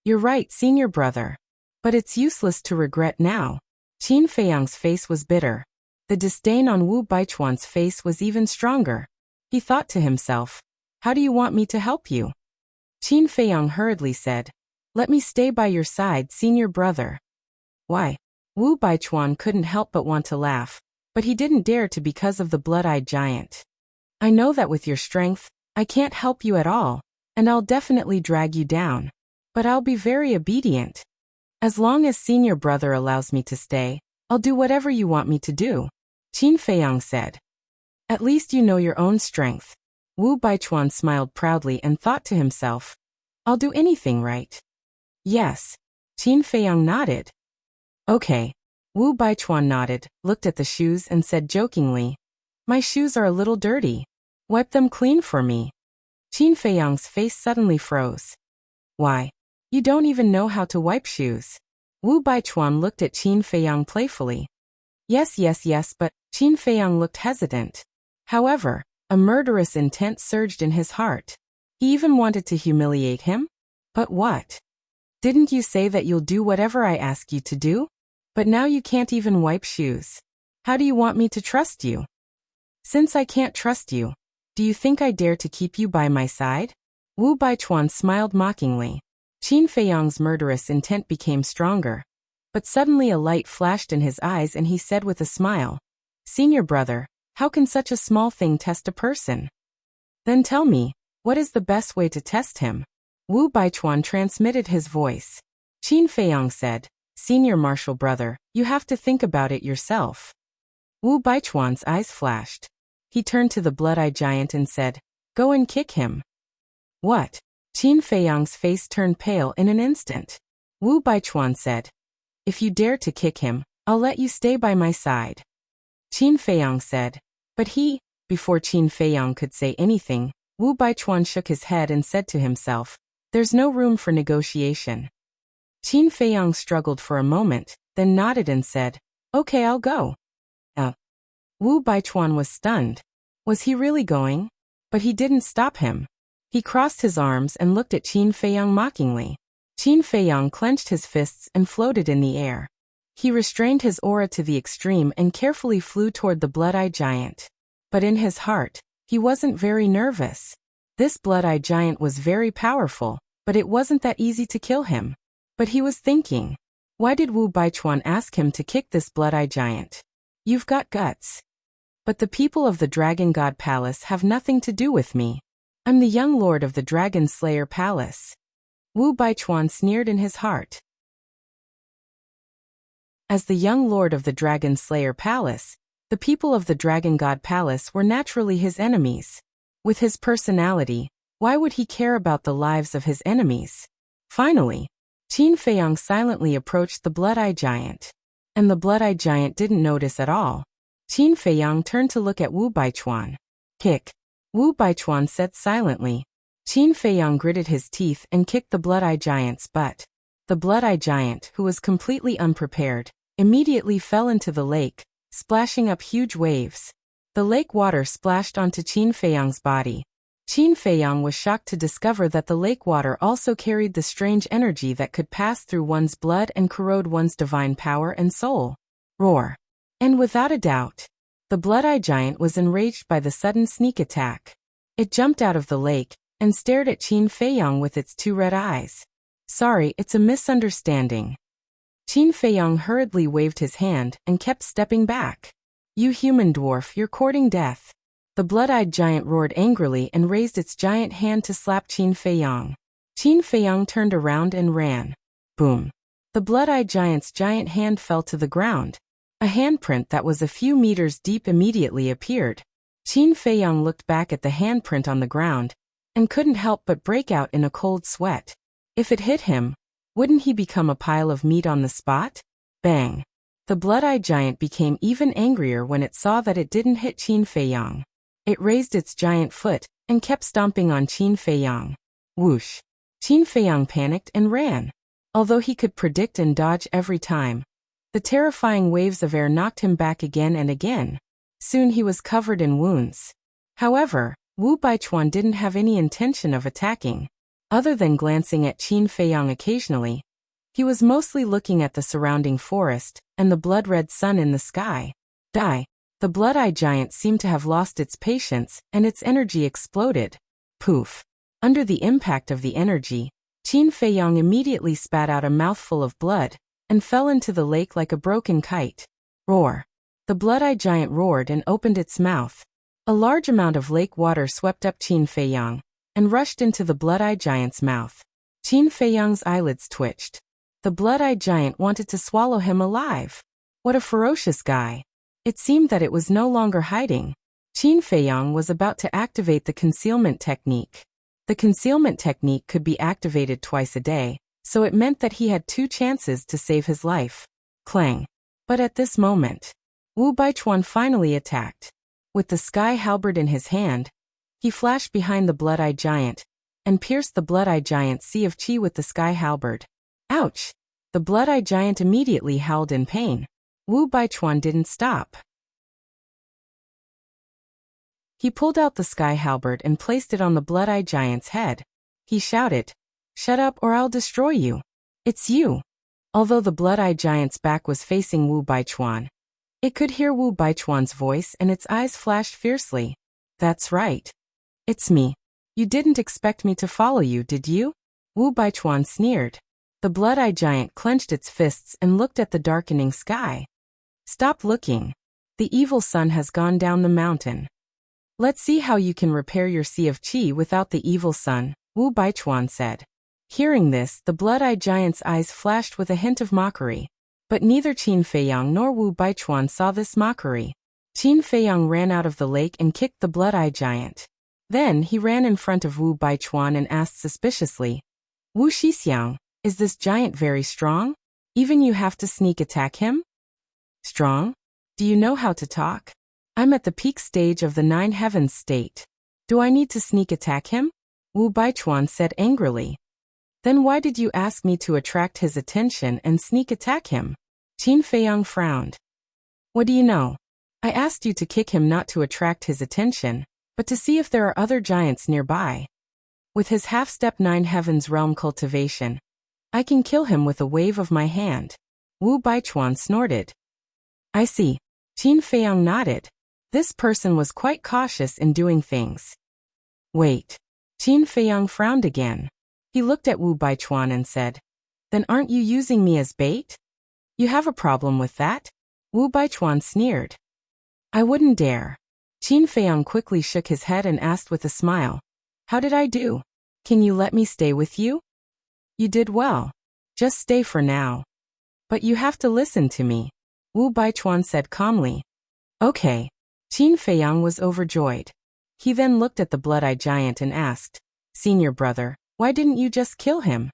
You're right, senior brother. But it's useless to regret now. Qin Feiyang's face was bitter. The disdain on Wu Baichuan's face was even stronger. He thought to himself, how do you want me to help you? Qin Feiyang hurriedly said, let me stay by your side, senior brother. Why? Wu Baichuan couldn't help but want to laugh, but he didn't dare to because of the blood-eyed giant. I know that with your strength, I can't help you at all, and I'll definitely drag you down. But I'll be very obedient. As long as senior brother allows me to stay, I'll do whatever you want me to do, Qin Feiyang said. At least you know your own strength. Wu Baichuan smiled proudly and thought to himself, I'll do anything, right? Yes. Qin Feiyang nodded. Okay. Wu Baichuan nodded, looked at the shoes and said jokingly, my shoes are a little dirty. Wipe them clean for me. Qin Feiyang's face suddenly froze. Why? You don't even know how to wipe shoes. Wu Baichuan looked at Qin Feiyang playfully. Yes, but Qin Feiyang looked hesitant. However, a murderous intent surged in his heart. He even wanted to humiliate him? But what? Didn't you say that you'll do whatever I ask you to do? But now you can't even wipe shoes. How do you want me to trust you? Since I can't trust you, do you think I dare to keep you by my side? Wu Baichuan smiled mockingly. Qin Feiyang's murderous intent became stronger. But suddenly a light flashed in his eyes and he said with a smile, Senior brother, how can such a small thing test a person? Then tell me, what is the best way to test him? Wu Baichuan transmitted his voice. Qin Feiyang said, Senior martial brother, you have to think about it yourself. Wu Baichuan's eyes flashed. He turned to the blood-eyed giant and said, go and kick him. What? Qin Feiyang's face turned pale in an instant. Wu Baichuan said, if you dare to kick him, I'll let you stay by my side. Qin Feiyang said, but he, before Qin Feiyang could say anything, Wu Baichuan shook his head and said to himself, there's no room for negotiation. Qin Feiyang struggled for a moment, then nodded and said, okay, I'll go. Wu Baichuan was stunned. Was he really going? But he didn't stop him. He crossed his arms and looked at Qin Feiyang mockingly. Qin Feiyang clenched his fists and floated in the air. He restrained his aura to the extreme and carefully flew toward the blood-eyed giant. But in his heart, he wasn't very nervous. This blood-eyed giant was very powerful, but it wasn't that easy to kill him. But he was thinking, why did Wu Baichuan ask him to kick this blood-eyed giant? You've got guts. But the people of the Dragon God Palace have nothing to do with me. I'm the young lord of the Dragon Slayer Palace. Wu Baichuan sneered in his heart. As the young lord of the Dragon Slayer Palace, the people of the Dragon God Palace were naturally his enemies. With his personality, why would he care about the lives of his enemies? Finally, Qin Feiyang silently approached the blood-eyed giant. And the blood-eyed giant didn't notice at all. Qin Feiyang turned to look at Wu Baichuan. Kick. Wu Baichuan said silently. Qin Feiyang gritted his teeth and kicked the blood-eyed giant's butt. The blood-eyed giant, who was completely unprepared, immediately fell into the lake, splashing up huge waves. The lake water splashed onto Qin Feiyang's body. Qin Feiyang was shocked to discover that the lake water also carried the strange energy that could pass through one's blood and corrode one's divine power and soul. Roar. And without a doubt, the blood-eyed giant was enraged by the sudden sneak attack. It jumped out of the lake and stared at Qin Feiyang with its two red eyes. Sorry, it's a misunderstanding. Qin Feiyang hurriedly waved his hand and kept stepping back. You human dwarf, you're courting death. The blood-eyed giant roared angrily and raised its giant hand to slap Qin Feiyang. Qin Feiyang turned around and ran. Boom. The blood-eyed giant's giant hand fell to the ground, A handprint that was a few meters deep immediately appeared. Qin Feiyang looked back at the handprint on the ground and couldn't help but break out in a cold sweat. If it hit him, wouldn't he become a pile of meat on the spot? Bang! The blood-eyed giant became even angrier when it saw that it didn't hit Qin Feiyang. It raised its giant foot and kept stomping on Qin Feiyang. Whoosh! Qin Feiyang panicked and ran. Although he could predict and dodge every time, the terrifying waves of air knocked him back again and again. Soon he was covered in wounds. However, Wu Baichuan didn't have any intention of attacking. Other than glancing at Qin Feiyang occasionally, he was mostly looking at the surrounding forest and the blood-red sun in the sky. Die! The blood-eyed giant seemed to have lost its patience and its energy exploded. Poof! Under the impact of the energy, Qin Feiyang immediately spat out a mouthful of blood and fell into the lake like a broken kite. Roar! The blood-eyed giant roared and opened its mouth. A large amount of lake water swept up Qin Feiyang and rushed into the blood-eyed giant's mouth. Qin Feiyang's eyelids twitched. The blood-eyed giant wanted to swallow him alive. What a ferocious guy! It seemed that it was no longer hiding. Qin Feiyang was about to activate the concealment technique. The concealment technique could be activated twice a day, so it meant that he had 2 chances to save his life. Clang! But at this moment, Wu Baichuan finally attacked. With the sky halberd in his hand, he flashed behind the blood-eyed giant and pierced the blood-eyed giant's sea of qi with the sky halberd. Ouch! The blood-eyed giant immediately howled in pain. Wu Baichuan didn't stop. He pulled out the sky halberd and placed it on the blood-eyed giant's head. He shouted, "Shut up or I'll destroy you. It's you." Although the blood-eyed giant's back was facing Wu Baichuan, it could hear Wu Baichuan's voice and its eyes flashed fiercely. "That's right. It's me. You didn't expect me to follow you, did you?" Wu Baichuan sneered. The blood-eyed giant clenched its fists and looked at the darkening sky. "Stop looking. The evil sun has gone down the mountain. Let's see how you can repair your sea of qi without the evil sun," Wu Baichuan said. Hearing this, the blood-eyed giant's eyes flashed with a hint of mockery. But neither Qin Feiyang nor Wu Baichuan saw this mockery. Qin Feiyang ran out of the lake and kicked the blood-eyed giant. Then he ran in front of Wu Baichuan and asked suspiciously, "Wu Shixiang, is this giant very strong? Even you have to sneak attack him?" "Strong? Do you know how to talk? I'm at the peak stage of the 9 heavens state. Do I need to sneak attack him?" Wu Baichuan said angrily. "Then why did you ask me to attract his attention and sneak attack him?" Qin Feiyang frowned. "What do you know? I asked you to kick him not to attract his attention, but to see if there are other giants nearby. With his half-step 9 heavens realm cultivation, I can kill him with a wave of my hand." Wu Baichuan snorted. "I see." Qin Feiyang nodded. This person was quite cautious in doing things. "Wait." Qin Feiyang frowned again. He looked at Wu Baichuan and said, "Then aren't you using me as bait? You have a problem with that?" Wu Baichuan sneered. "I wouldn't dare." Qin Feiyang quickly shook his head and asked with a smile, "How did I do? Can you let me stay with you?" "You did well. Just stay for now. But you have to listen to me," Wu Baichuan said calmly. "Okay." Qin Feiyang was overjoyed. He then looked at the blood-eyed giant and asked, "Senior brother, why didn't you just kill him?"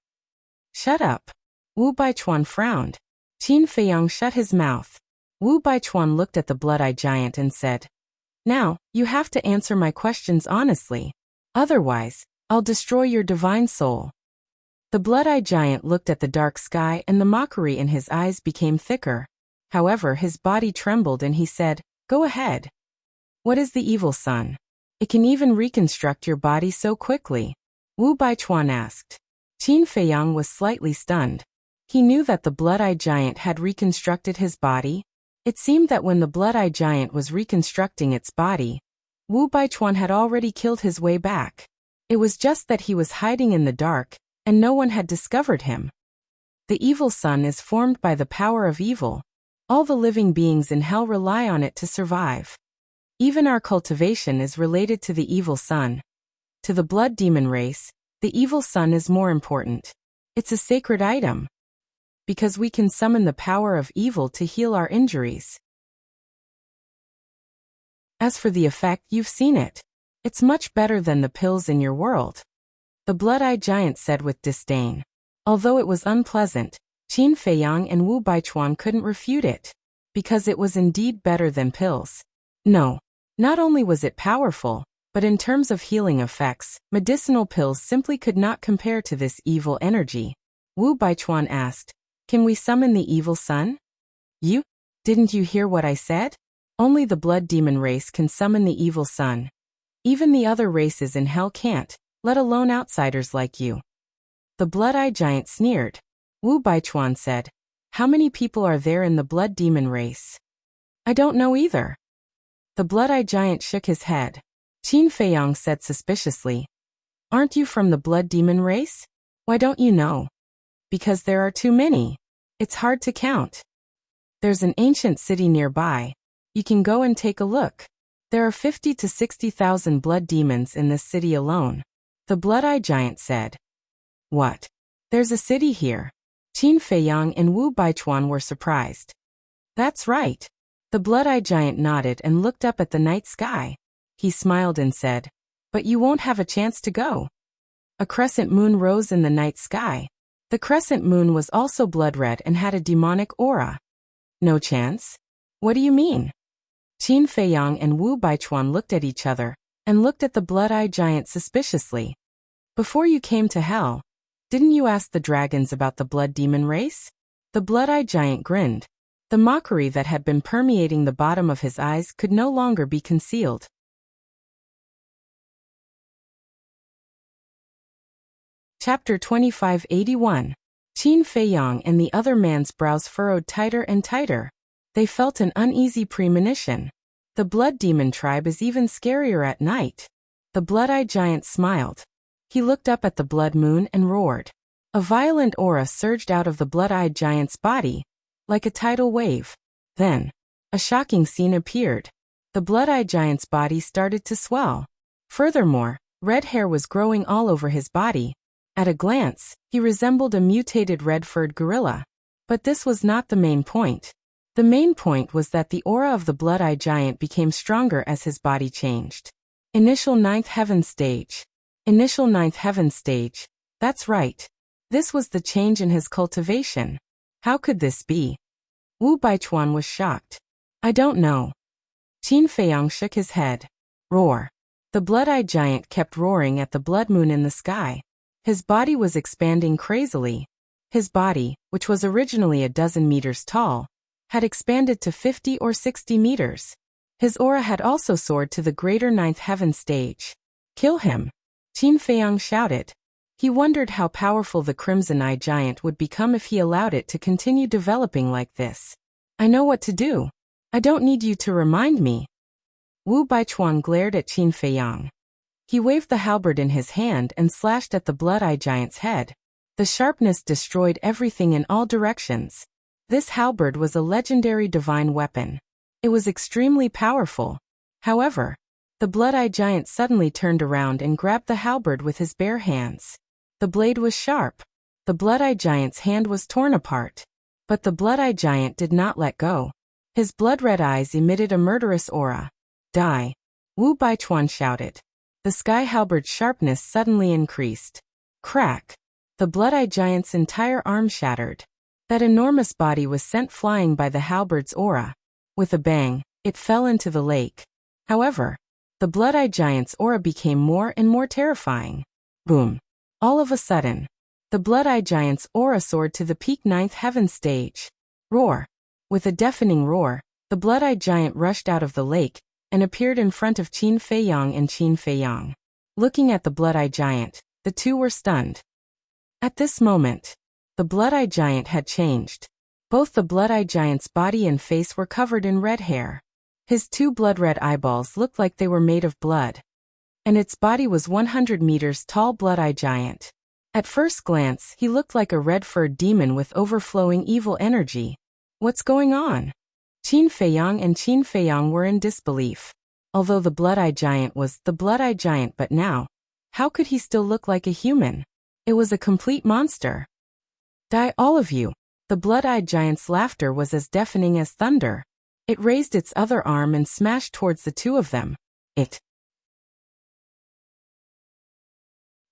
"Shut up." Wu Baichuan frowned. Qin Feiyang shut his mouth. Wu Baichuan looked at the blood-eyed giant and said, "Now, you have to answer my questions honestly. Otherwise, I'll destroy your divine soul." The blood-eyed giant looked at the dark sky and the mockery in his eyes became thicker. However, his body trembled and he said, "Go ahead." "What is the evil sun? It can even reconstruct your body so quickly?" Wu Baichuan asked. Qin Feiyang was slightly stunned. He knew that the blood-eyed giant had reconstructed his body. It seemed that when the blood-eyed giant was reconstructing its body, Wu Baichuan had already killed his way back. It was just that he was hiding in the dark, and no one had discovered him. The evil sun is formed by the power of evil. All the living beings in hell rely on it to survive. Even our cultivation is related to the evil sun. To the blood demon race, the evil sun is more important. It's a sacred item. Because we can summon the power of evil to heal our injuries. As for the effect, you've seen it. It's much better than the pills in your world. The blood-eyed giant said with disdain. Although it was unpleasant, Qin Feiyang and Wu Baichuan couldn't refute it. Because it was indeed better than pills. No. Not only was it powerful, but in terms of healing effects, medicinal pills simply could not compare to this evil energy. Wu Baichuan asked, "Can we summon the evil sun?" "You? Didn't you hear what I said? Only the blood demon race can summon the evil sun. Even the other races in hell can't, let alone outsiders like you." The blood-eyed giant sneered. Wu Baichuan said, "How many people are there in the blood demon race?" "I don't know either." The blood-eyed giant shook his head. Qin Feiyang said suspiciously, "Aren't you from the blood demon race? Why don't you know?" "Because there are too many. It's hard to count. There's an ancient city nearby. You can go and take a look. There are 50 to 60,000 blood demons in this city alone." The blood-eyed giant said. "What? There's a city here?" Qin Feiyang and Wu Baichuan were surprised. "That's right." The blood-eyed giant nodded and looked up at the night sky. He smiled and said, "But you won't have a chance to go." A crescent moon rose in the night sky. The crescent moon was also blood-red and had a demonic aura. "No chance? What do you mean?" Qin Feiyang and Wu Baichuan looked at each other, and looked at the blood-eyed giant suspiciously. "Before you came to hell, didn't you ask the dragons about the blood demon race?" The blood-eyed giant grinned. The mockery that had been permeating the bottom of his eyes could no longer be concealed. Chapter 2581. Qin Feiyang and the other man's brows furrowed tighter and tighter. They felt an uneasy premonition. The blood demon tribe is even scarier at night. The blood-eyed giant smiled. He looked up at the blood moon and roared. A violent aura surged out of the blood-eyed giant's body, like a tidal wave. Then, a shocking scene appeared. The blood-eyed giant's body started to swell. Furthermore, red hair was growing all over his body. At a glance, he resembled a mutated red-furred gorilla. But this was not the main point. The main point was that the aura of the blood-eyed giant became stronger as his body changed. Initial 9th heaven stage. Initial 9th heaven stage. That's right. This was the change in his cultivation. How could this be? Wu Baichuan was shocked. "I don't know." Qin Feiyang shook his head. "Roar." The blood-eyed giant kept roaring at the blood moon in the sky. His body was expanding crazily. His body, which was originally a dozen meters tall, had expanded to 50 or 60 meters. His aura had also soared to the greater 9th heaven stage. "Kill him!" Qin Feiyang shouted. He wondered how powerful the crimson-eyed giant would become if he allowed it to continue developing like this. "I know what to do. I don't need you to remind me." Wu Baichuan glared at Qin Feiyang. He waved the halberd in his hand and slashed at the blood-eyed giant's head. The sharpness destroyed everything in all directions. This halberd was a legendary divine weapon. It was extremely powerful. However, the blood-eyed giant suddenly turned around and grabbed the halberd with his bare hands. The blade was sharp. The blood-eyed giant's hand was torn apart. But the blood-eyed giant did not let go. His blood-red eyes emitted a murderous aura. "Die!" Wu Baichuan shouted. The sky halberd's sharpness suddenly increased. Crack! The blood-eyed giant's entire arm shattered. That enormous body was sent flying by the halberd's aura. With a bang, it fell into the lake. However, the blood-eyed giant's aura became more and more terrifying. Boom! All of a sudden, the blood-eyed giant's aura soared to the peak 9th heaven stage. Roar! With a deafening roar, the blood-eyed giant rushed out of the lake and appeared in front of Qin Feiyang and Qin Feiyang. Looking at the blood-eyed giant, the two were stunned. At this moment, the blood-eyed giant had changed. Both the blood-eyed giant's body and face were covered in red hair. His two blood-red eyeballs looked like they were made of blood. And its body was 100 meters tall blood-eyed giant. At first glance, he looked like a red-furred demon with overflowing evil energy. What's going on? Qin Feiyang and Qin Feiyang were in disbelief. Although the blood-eyed giant was the blood-eyed giant, but now, how could he still look like a human? It was a complete monster. "Die, all of you!" The blood-eyed giant's laughter was as deafening as thunder. It raised its other arm and smashed towards the two of them. Qin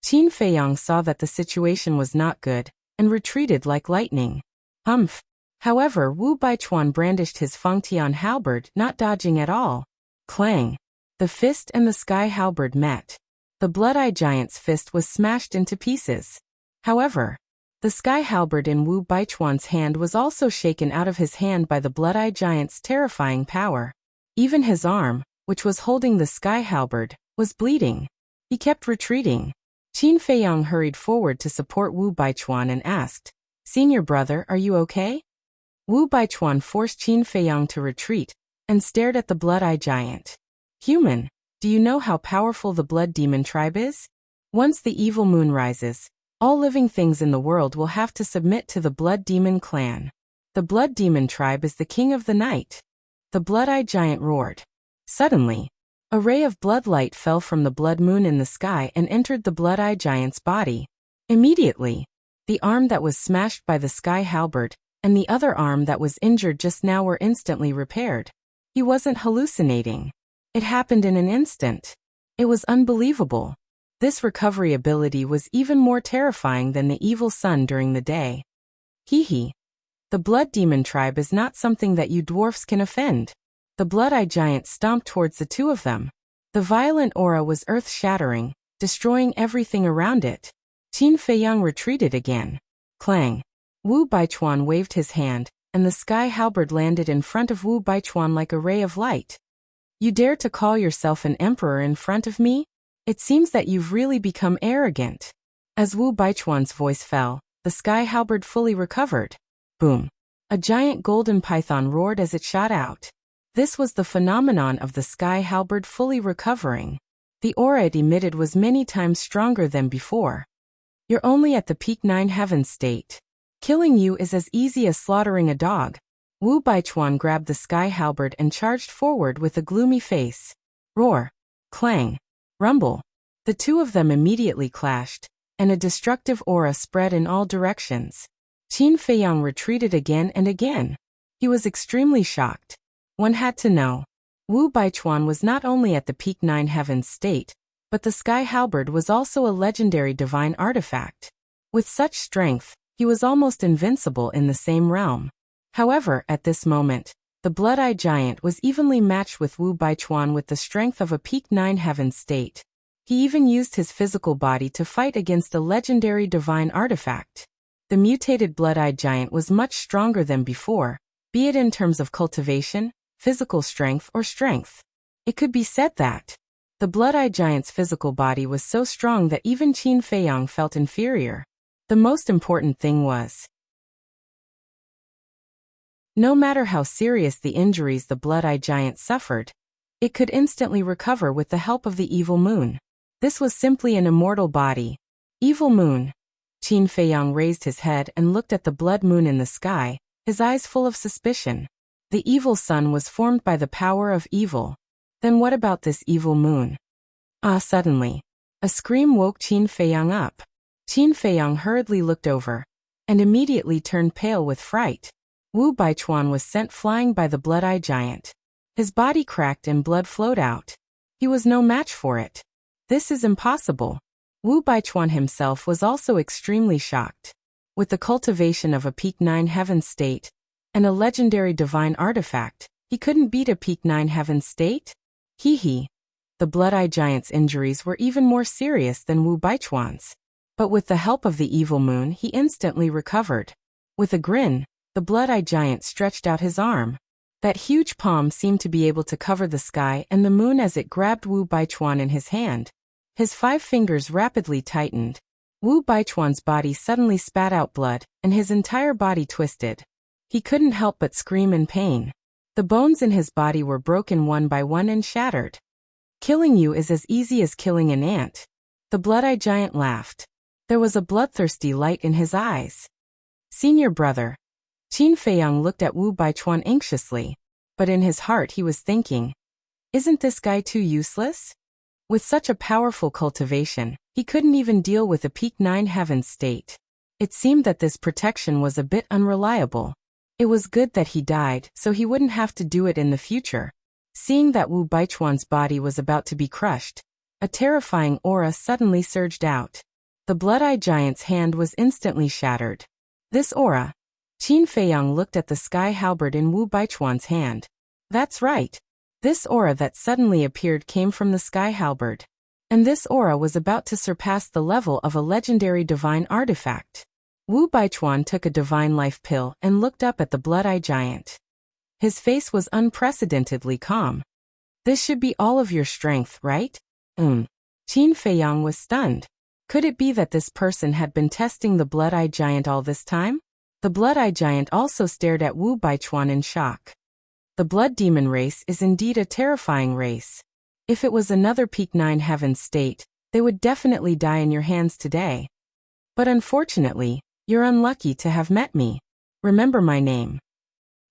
Feiyang saw that the situation was not good, and retreated like lightning. Humph! However, Wu Baichuan brandished his Fengtian halberd, not dodging at all. Clang! The fist and the sky halberd met. The blood-eyed giant's fist was smashed into pieces. However, the sky halberd in Wu Baichuan's hand was also shaken out of his hand by the blood-eyed giant's terrifying power. Even his arm, which was holding the sky halberd, was bleeding. He kept retreating. Qin Feiyang hurried forward to support Wu Baichuan and asked, "Senior brother, are you okay?" Wu Baichuan forced Qin Feiyang to retreat, and stared at the blood-eyed giant. "Human, do you know how powerful the blood demon tribe is? Once the evil moon rises, all living things in the world will have to submit to the blood demon clan. The blood demon tribe is the king of the night." The blood-eyed giant roared. Suddenly, a ray of blood light fell from the blood moon in the sky and entered the blood-eyed giant's body. Immediately, the arm that was smashed by the sky halberd and the other arm that was injured just now were instantly repaired. He wasn't hallucinating. It happened in an instant. It was unbelievable. This recovery ability was even more terrifying than the evil sun during the day. Hee. The blood demon tribe is not something that you dwarfs can offend. The blood-eyed giant stomped towards the two of them. The violent aura was earth-shattering, destroying everything around it. Qin Feiyang retreated again. Clang! Wu Baichuan waved his hand, and the sky halberd landed in front of Wu Baichuan like a ray of light. "You dare to call yourself an emperor in front of me? It seems that you've really become arrogant." As Wu Baichuan's voice fell, the sky halberd fully recovered. Boom! A giant golden python roared as it shot out. This was the phenomenon of the sky halberd fully recovering. The aura it emitted was many times stronger than before. "You're only at the peak 9 heaven state. Killing you is as easy as slaughtering a dog." Wu Baichuan grabbed the sky halberd and charged forward with a gloomy face. Roar! Clang! Rumble! The two of them immediately clashed, and a destructive aura spread in all directions. Qin Feiyang retreated again and again. He was extremely shocked. One had to know. Wu Baichuan was not only at the peak 9 heavens state, but the sky halberd was also a legendary divine artifact. With such strength, he was almost invincible in the same realm. However, at this moment, the blood-eyed giant was evenly matched with Wu Baichuan with the strength of a peak 9 heaven state. He even used his physical body to fight against a legendary divine artifact. The mutated blood-eyed giant was much stronger than before, be it in terms of cultivation, physical strength, or strength. It could be said that the blood-eyed giant's physical body was so strong that even Qin Feiyang felt inferior. The most important thing was, no matter how serious the injuries the blood-eyed giant suffered, it could instantly recover with the help of the evil moon. This was simply an immortal body. Evil moon. Qin Feiyang raised his head and looked at the blood moon in the sky, his eyes full of suspicion. The evil sun was formed by the power of evil. Then what about this evil moon? Suddenly, a scream woke Qin Feiyang up. Qin Feiyang hurriedly looked over, and immediately turned pale with fright. Wu Baichuan was sent flying by the blood-eyed giant. His body cracked and blood flowed out. He was no match for it. This is impossible. Wu Baichuan himself was also extremely shocked. With the cultivation of a peak 9 heaven state, and a legendary divine artifact, he couldn't beat a peak 9 heaven state? Hee. The blood-eyed giant's injuries were even more serious than Wu Baichuan's. But with the help of the evil moon, he instantly recovered. With a grin, the blood-eyed giant stretched out his arm. That huge palm seemed to be able to cover the sky and the moon as it grabbed Wu Baichuan in his hand. His 5 fingers rapidly tightened. Wu Baichuan's body suddenly spat out blood, and his entire body twisted. He couldn't help but scream in pain. The bones in his body were broken one by one and shattered. "Killing you is as easy as killing an ant." The blood-eyed giant laughed. There was a bloodthirsty light in his eyes. "Senior brother." Qin Feiyang looked at Wu Baichuan anxiously, but in his heart he was thinking, isn't this guy too useless? With such a powerful cultivation, he couldn't even deal with a peak 9 heaven state. It seemed that this protection was a bit unreliable. It was good that he died, so he wouldn't have to do it in the future. Seeing that Wu Baichuan's body was about to be crushed, a terrifying aura suddenly surged out. The blood-eye giant's hand was instantly shattered. This aura. Qin Feiyang looked at the sky halberd in Wu Baichuan's hand. That's right. This aura that suddenly appeared came from the sky halberd. And this aura was about to surpass the level of a legendary divine artifact. Wu Baichuan took a divine life pill and looked up at the blood-eye giant. His face was unprecedentedly calm. This should be all of your strength, right? Qin Feiyang was stunned. Could it be that this person had been testing the blood-eye giant all this time? The blood-eye giant also stared at Wu Baichuan in shock. The blood demon race is indeed a terrifying race. If it was another Peak 9 Heaven state, they would definitely die in your hands today. But unfortunately, you're unlucky to have met me. Remember my name.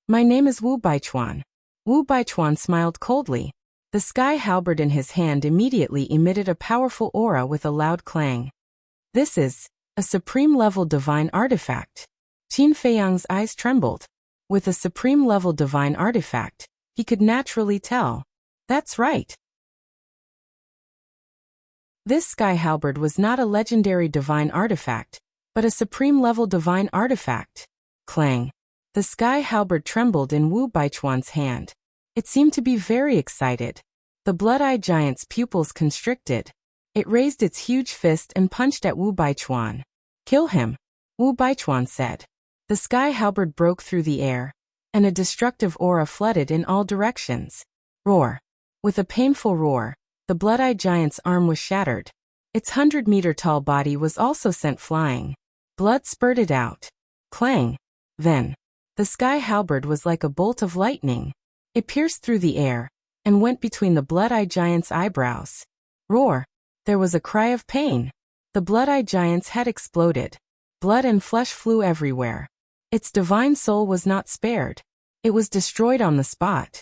My name is Wu Baichuan. Wu Baichuan smiled coldly. The sky halberd in his hand immediately emitted a powerful aura with a loud clang. This is a supreme-level divine artifact. Qin Feiyang's eyes trembled. With a supreme-level divine artifact, he could naturally tell. That's right. This sky halberd was not a legendary divine artifact, but a supreme-level divine artifact. Clang. The sky halberd trembled in Wu Baichuan's hand. It seemed to be very excited. The blood-eye giant's pupils constricted. It raised its huge fist and punched at Wu Baichuan. Kill him, Wu Baichuan said. The sky halberd broke through the air, and a destructive aura flooded in all directions. Roar. With a painful roar, the blood-eye giant's arm was shattered. Its 100-meter-tall body was also sent flying. Blood spurted out. Clang. Then, the sky halberd was like a bolt of lightning. It pierced through the air, and went between the blood-eye giant's eyebrows. Roar. There was a cry of pain. The blood-eye giant's head exploded. Blood and flesh flew everywhere. Its divine soul was not spared. It was destroyed on the spot.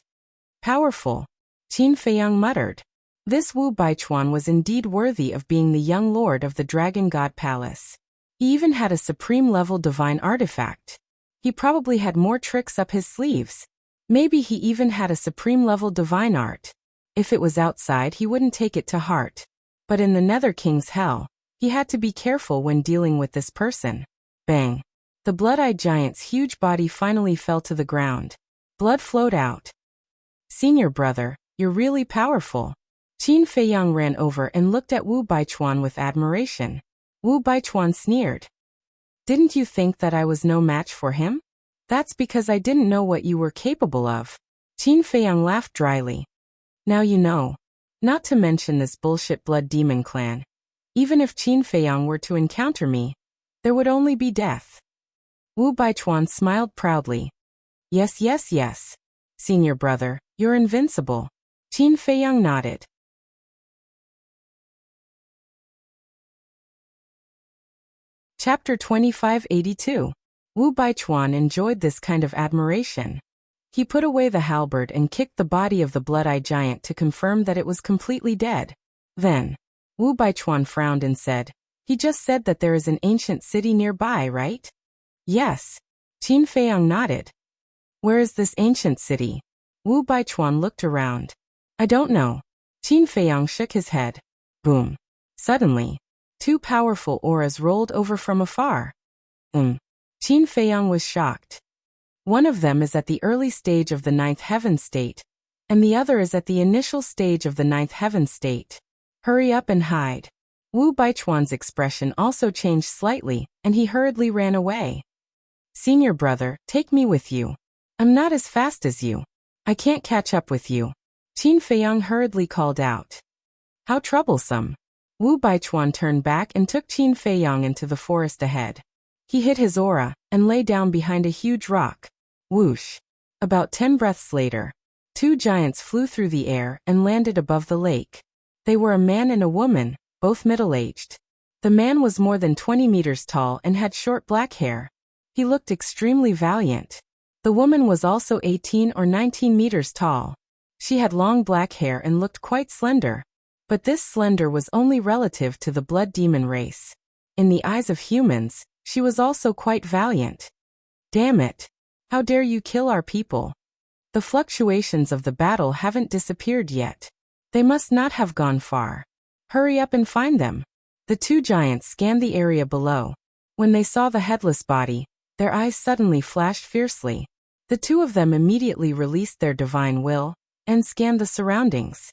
Powerful. Qin Feiyang muttered. This Wu Baichuan was indeed worthy of being the young lord of the Dragon God Palace. He even had a supreme-level divine artifact. He probably had more tricks up his sleeves. Maybe he even had a supreme-level divine art. If it was outside, he wouldn't take it to heart. But in the Nether King's hell, he had to be careful when dealing with this person. Bang. The blood-eye giant's huge body finally fell to the ground. Blood flowed out. Senior brother, you're really powerful. Qin Feiyang ran over and looked at Wu Baichuan with admiration. Wu Baichuan sneered. Didn't you think that I was no match for him? That's because I didn't know what you were capable of. Qin Feiyang laughed dryly. Now you know. Not to mention this bullshit blood demon clan. Even if Qin Feiyang were to encounter me, there would only be death. Wu Baichuan smiled proudly. Yes, yes, yes. Senior brother, you're invincible. Qin Feiyang nodded. Chapter 2582. Wu Baichuan enjoyed this kind of admiration. He put away the halberd and kicked the body of the blood-eye giant to confirm that it was completely dead. Then, Wu Baichuan frowned and said, he just said that there is an ancient city nearby, right? Yes. Qin Feiyang nodded. Where is this ancient city? Wu Baichuan looked around. I don't know. Qin Feiyang shook his head. Boom. Suddenly, two powerful auras rolled over from afar. Qin Feiyang was shocked. One of them is at the early stage of the 9th heaven state, and the other is at the initial stage of the 9th heaven state. Hurry up and hide. Wu Baichuan's expression also changed slightly, and he hurriedly ran away. Senior brother, take me with you. I'm not as fast as you. I can't catch up with you. Qin Feiyang hurriedly called out. How troublesome. Wu Baichuan turned back and took Qin Feiyang into the forest ahead. He hid his aura, and lay down behind a huge rock. Whoosh. About 10 breaths later, two giants flew through the air and landed above the lake. They were a man and a woman, both middle-aged. The man was more than 20 meters tall and had short black hair. He looked extremely valiant. The woman was also 18 or 19 meters tall. She had long black hair and looked quite slender. But this slender was only relative to the blood demon race. In the eyes of humans, She was also quite valiant. Damn it. How dare you kill our people? The fluctuations of the battle haven't disappeared yet. They must not have gone far. Hurry up and find them. The two giants scanned the area below. When they saw the headless body, their eyes suddenly flashed fiercely. The two of them immediately released their divine will and scanned the surroundings.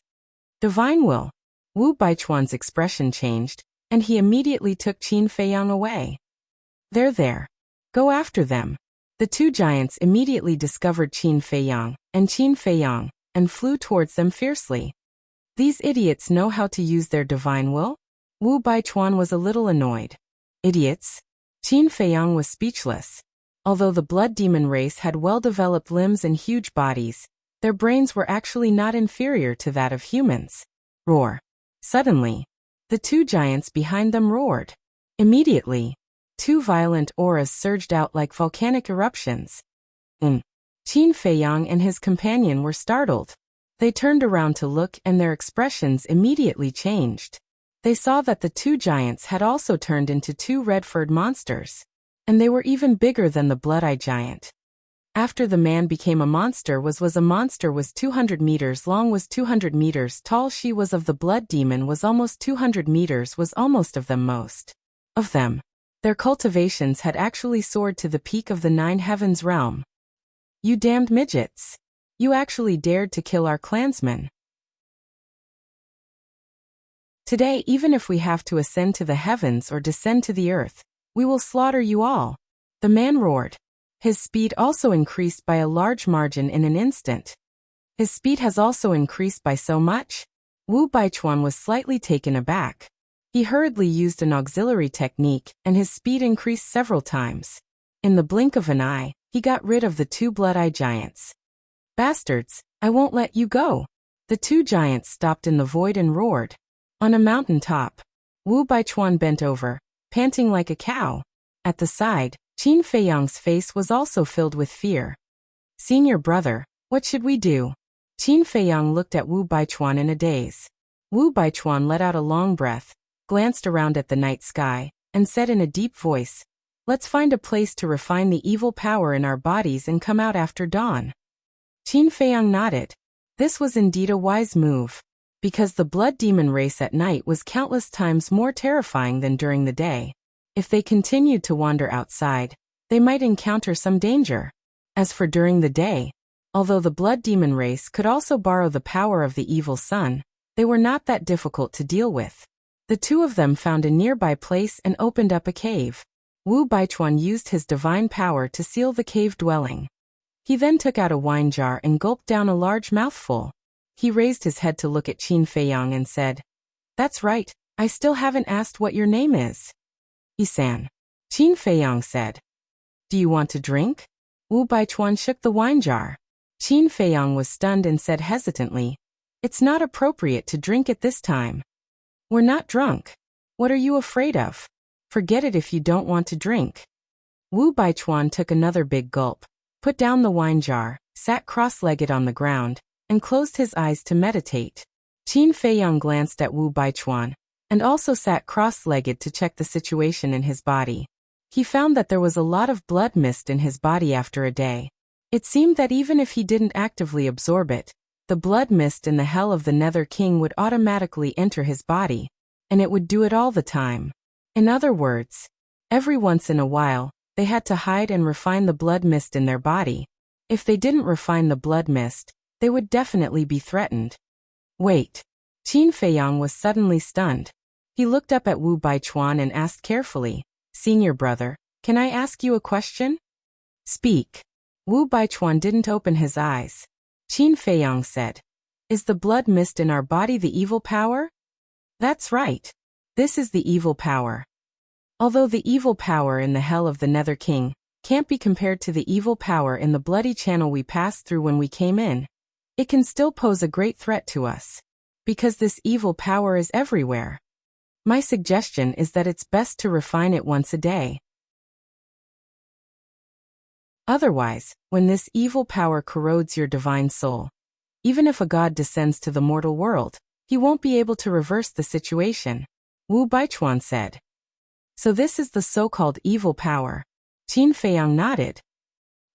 Divine will. Wu Baichuan's expression changed, and he immediately took Qin Feiyang away. They're there. Go after them. The two giants immediately discovered Qin Feiyang, and flew towards them fiercely. These idiots know how to use their divine will? Wu Baichuan was a little annoyed. Idiots? Qin Feiyang was speechless. Although the blood demon race had well-developed limbs and huge bodies, their brains were actually not inferior to that of humans. Roar. Suddenly, the two giants behind them roared. Immediately, two violent auras surged out like volcanic eruptions. Qin Feiyang and his companion were startled. They turned around to look, and their expressions immediately changed. They saw that the two giants had also turned into two red-furred monsters. And they were even bigger than the Blood-Eye Giant. After the man became a monster was a monster was 200 meters long was 200 meters tall she was of the blood demon was almost 200 meters was almost of them most. Of them. Their cultivations had actually soared to the peak of the 9 heavens realm. You damned midgets. You actually dared to kill our clansmen. Today, even if we have to ascend to the heavens or descend to the earth, we will slaughter you all. The man roared. His speed also increased by a large margin in an instant. His speed has also increased by so much? Wu Baichuan was slightly taken aback. He hurriedly used an auxiliary technique, and his speed increased several times. In the blink of an eye, he got rid of the two blood-eye giants. Bastards, I won't let you go. The two giants stopped in the void and roared. On a mountain top, Wu Baichuan bent over, panting like a cow. At the side, Qin Feiyang's face was also filled with fear. Senior brother, what should we do? Qin Feiyang looked at Wu Baichuan in a daze. Wu Baichuan let out a long breath, glanced around at the night sky, and said in a deep voice, "Let's find a place to refine the evil power in our bodies and come out after dawn." Qin Feiyang nodded. This was indeed a wise move, because the blood demon race at night was countless times more terrifying than during the day. If they continued to wander outside, they might encounter some danger. As for during the day, although the blood demon race could also borrow the power of the evil sun, they were not that difficult to deal with. The two of them found a nearby place and opened up a cave. Wu Baichuan used his divine power to seal the cave dwelling. He then took out a wine jar and gulped down a large mouthful. He raised his head to look at Qin Feiyang and said, "That's right, I still haven't asked what your name is." "Isan." Qin Feiyang said. "Do you want to drink?" Wu Baichuan shook the wine jar. Qin Feiyang was stunned and said hesitantly, "It's not appropriate to drink at this time." "We're not drunk. What are you afraid of? Forget it if you don't want to drink." Wu Baichuan took another big gulp, put down the wine jar, sat cross-legged on the ground, and closed his eyes to meditate. Qin Feiyang glanced at Wu Baichuan, and also sat cross-legged to check the situation in his body. He found that there was a lot of blood mist in his body after a day. It seemed that even if he didn't actively absorb it, the blood mist in the hell of the Nether King would automatically enter his body, and it would do it all the time. In other words, every once in a while, they had to hide and refine the blood mist in their body. If they didn't refine the blood mist, they would definitely be threatened. Wait. Qin Feiyang was suddenly stunned. He looked up at Wu Baichuan and asked carefully, "Senior brother, can I ask you a question?" "Speak." Wu Baichuan didn't open his eyes. Qin Feiyang said, "Is the blood mist in our body the evil power?" "That's right. This is the evil power. Although the evil power in the hell of the Nether King can't be compared to the evil power in the bloody channel we passed through when we came in, it can still pose a great threat to us, because this evil power is everywhere. My suggestion is that it's best to refine it once a day. Otherwise, when this evil power corrodes your divine soul, even if a god descends to the mortal world, he won't be able to reverse the situation," Wu Baichuan said. So this is the so-called evil power. Qin Feiyang nodded.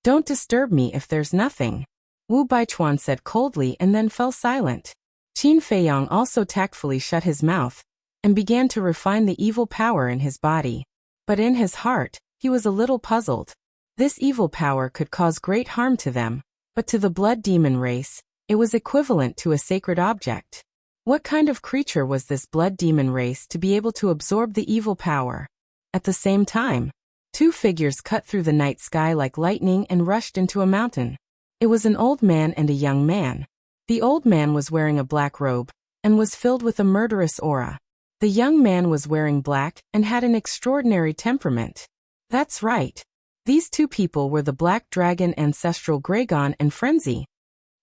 Don't disturb me if there's nothing, Wu Baichuan said coldly and then fell silent. Qin Feiyang also tactfully shut his mouth and began to refine the evil power in his body. But in his heart, he was a little puzzled. This evil power could cause great harm to them, but to the blood demon race, it was equivalent to a sacred object. What kind of creature was this blood demon race to be able to absorb the evil power? At the same time, two figures cut through the night sky like lightning and rushed into a mountain. It was an old man and a young man. The old man was wearing a black robe and was filled with a murderous aura. The young man was wearing black and had an extraordinary temperament. That's right. These two people were the Black Dragon Ancestral Gragon and Frenzy.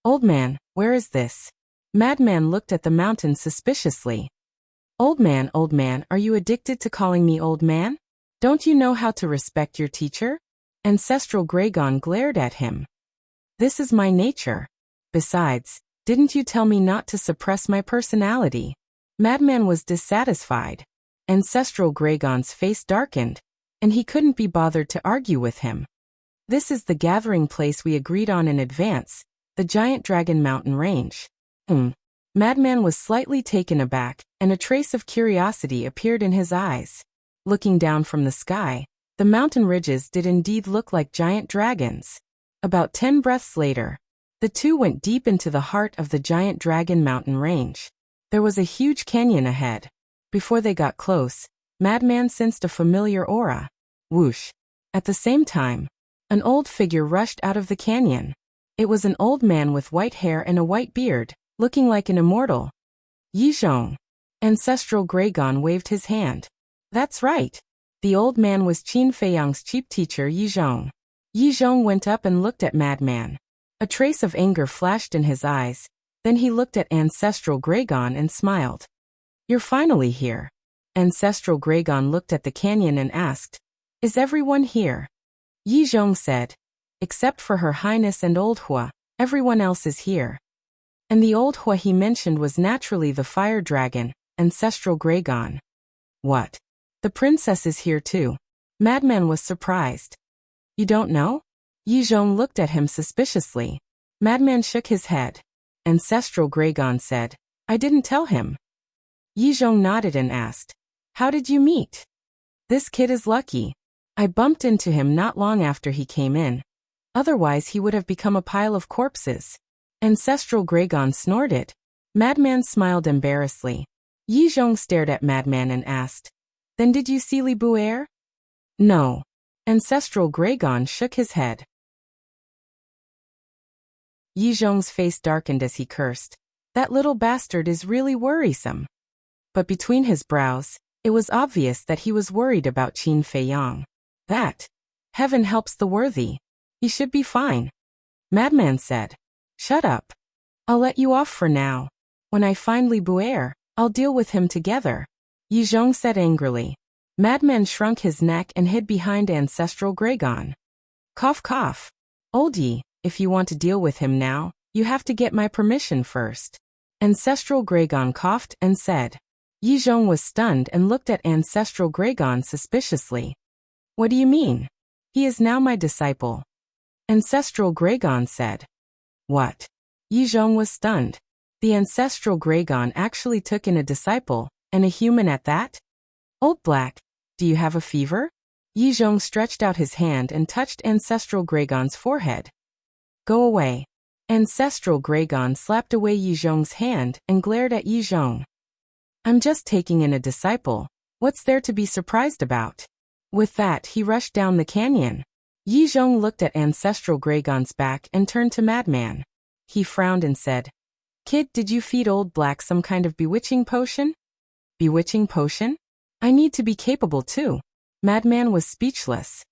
Old man, where is this? Madman looked at the mountain suspiciously. Old man, are you addicted to calling me old man? Don't you know how to respect your teacher? Ancestral Gragon glared at him. This is my nature. Besides, didn't you tell me not to suppress my personality? Madman was dissatisfied. Ancestral Gragon's face darkened, and he couldn't be bothered to argue with him. This is the gathering place we agreed on in advance, the Giant Dragon Mountain Range. Madman was slightly taken aback, and a trace of curiosity appeared in his eyes. Looking down from the sky, the mountain ridges did indeed look like giant dragons. About 10 breaths later, the two went deep into the heart of the Giant Dragon Mountain Range. There was a huge canyon ahead. Before they got close, Madman sensed a familiar aura. Whoosh! At the same time, an old figure rushed out of the canyon. It was an old man with white hair and a white beard, looking like an immortal. Yizhong. Ancestral Gragon waved his hand. That's right. The old man was Qin Feiyang's chief teacher Yizhong. Yizhong went up and looked at Madman. A trace of anger flashed in his eyes. Then he looked at Ancestral Gragon and smiled. You're finally here. Ancestral Gragon looked at the canyon and asked, Is everyone here? Yizhong said, Except for Her Highness and Old Hua, everyone else is here. And the Old Hua he mentioned was naturally the fire dragon, Ancestral Gragon. What? The princess is here too. Madman was surprised. You don't know? Yizhong looked at him suspiciously. Madman shook his head. Ancestral Gragon said, I didn't tell him. Yizhong nodded and asked, How did you meet? This kid is lucky. I bumped into him not long after he came in. Otherwise he would have become a pile of corpses. Ancestral Gragon snorted. Madman smiled embarrassedly. Yizhong stared at Madman and asked, Then did you see Li Buer? No. Ancestral Gragon shook his head. Yizhong's face darkened as he cursed. That little bastard is really worrisome. But between his brows, it was obvious that he was worried about Qin Feiyang. That. Heaven helps the worthy. He should be fine. Madman said. Shut up. I'll let you off for now. When I find Li Buer, I'll deal with him together. Yizhong said angrily. Madman shrunk his neck and hid behind Ancestral Gragon. Cough cough. Oldie, if you want to deal with him now, you have to get my permission first. Ancestral Gragon coughed and said. Yizhong was stunned and looked at Ancestral Gragon suspiciously. What do you mean? He is now my disciple. Ancestral Gragon said. What? Yizhong was stunned. The Ancestral Gragon actually took in a disciple, and a human at that? Old Black, do you have a fever? Yizhong stretched out his hand and touched Ancestral Gragon's forehead. Go away. Ancestral Gragon slapped away Yizhong's hand and glared at Yizhong. I'm just taking in a disciple. What's there to be surprised about? With that, he rushed down the canyon. Yizhong looked at Ancestral Gragon's back and turned to Madman. He frowned and said, Kid, did you feed Old Black some kind of bewitching potion? Bewitching potion? I need to be capable too. Madman was speechless.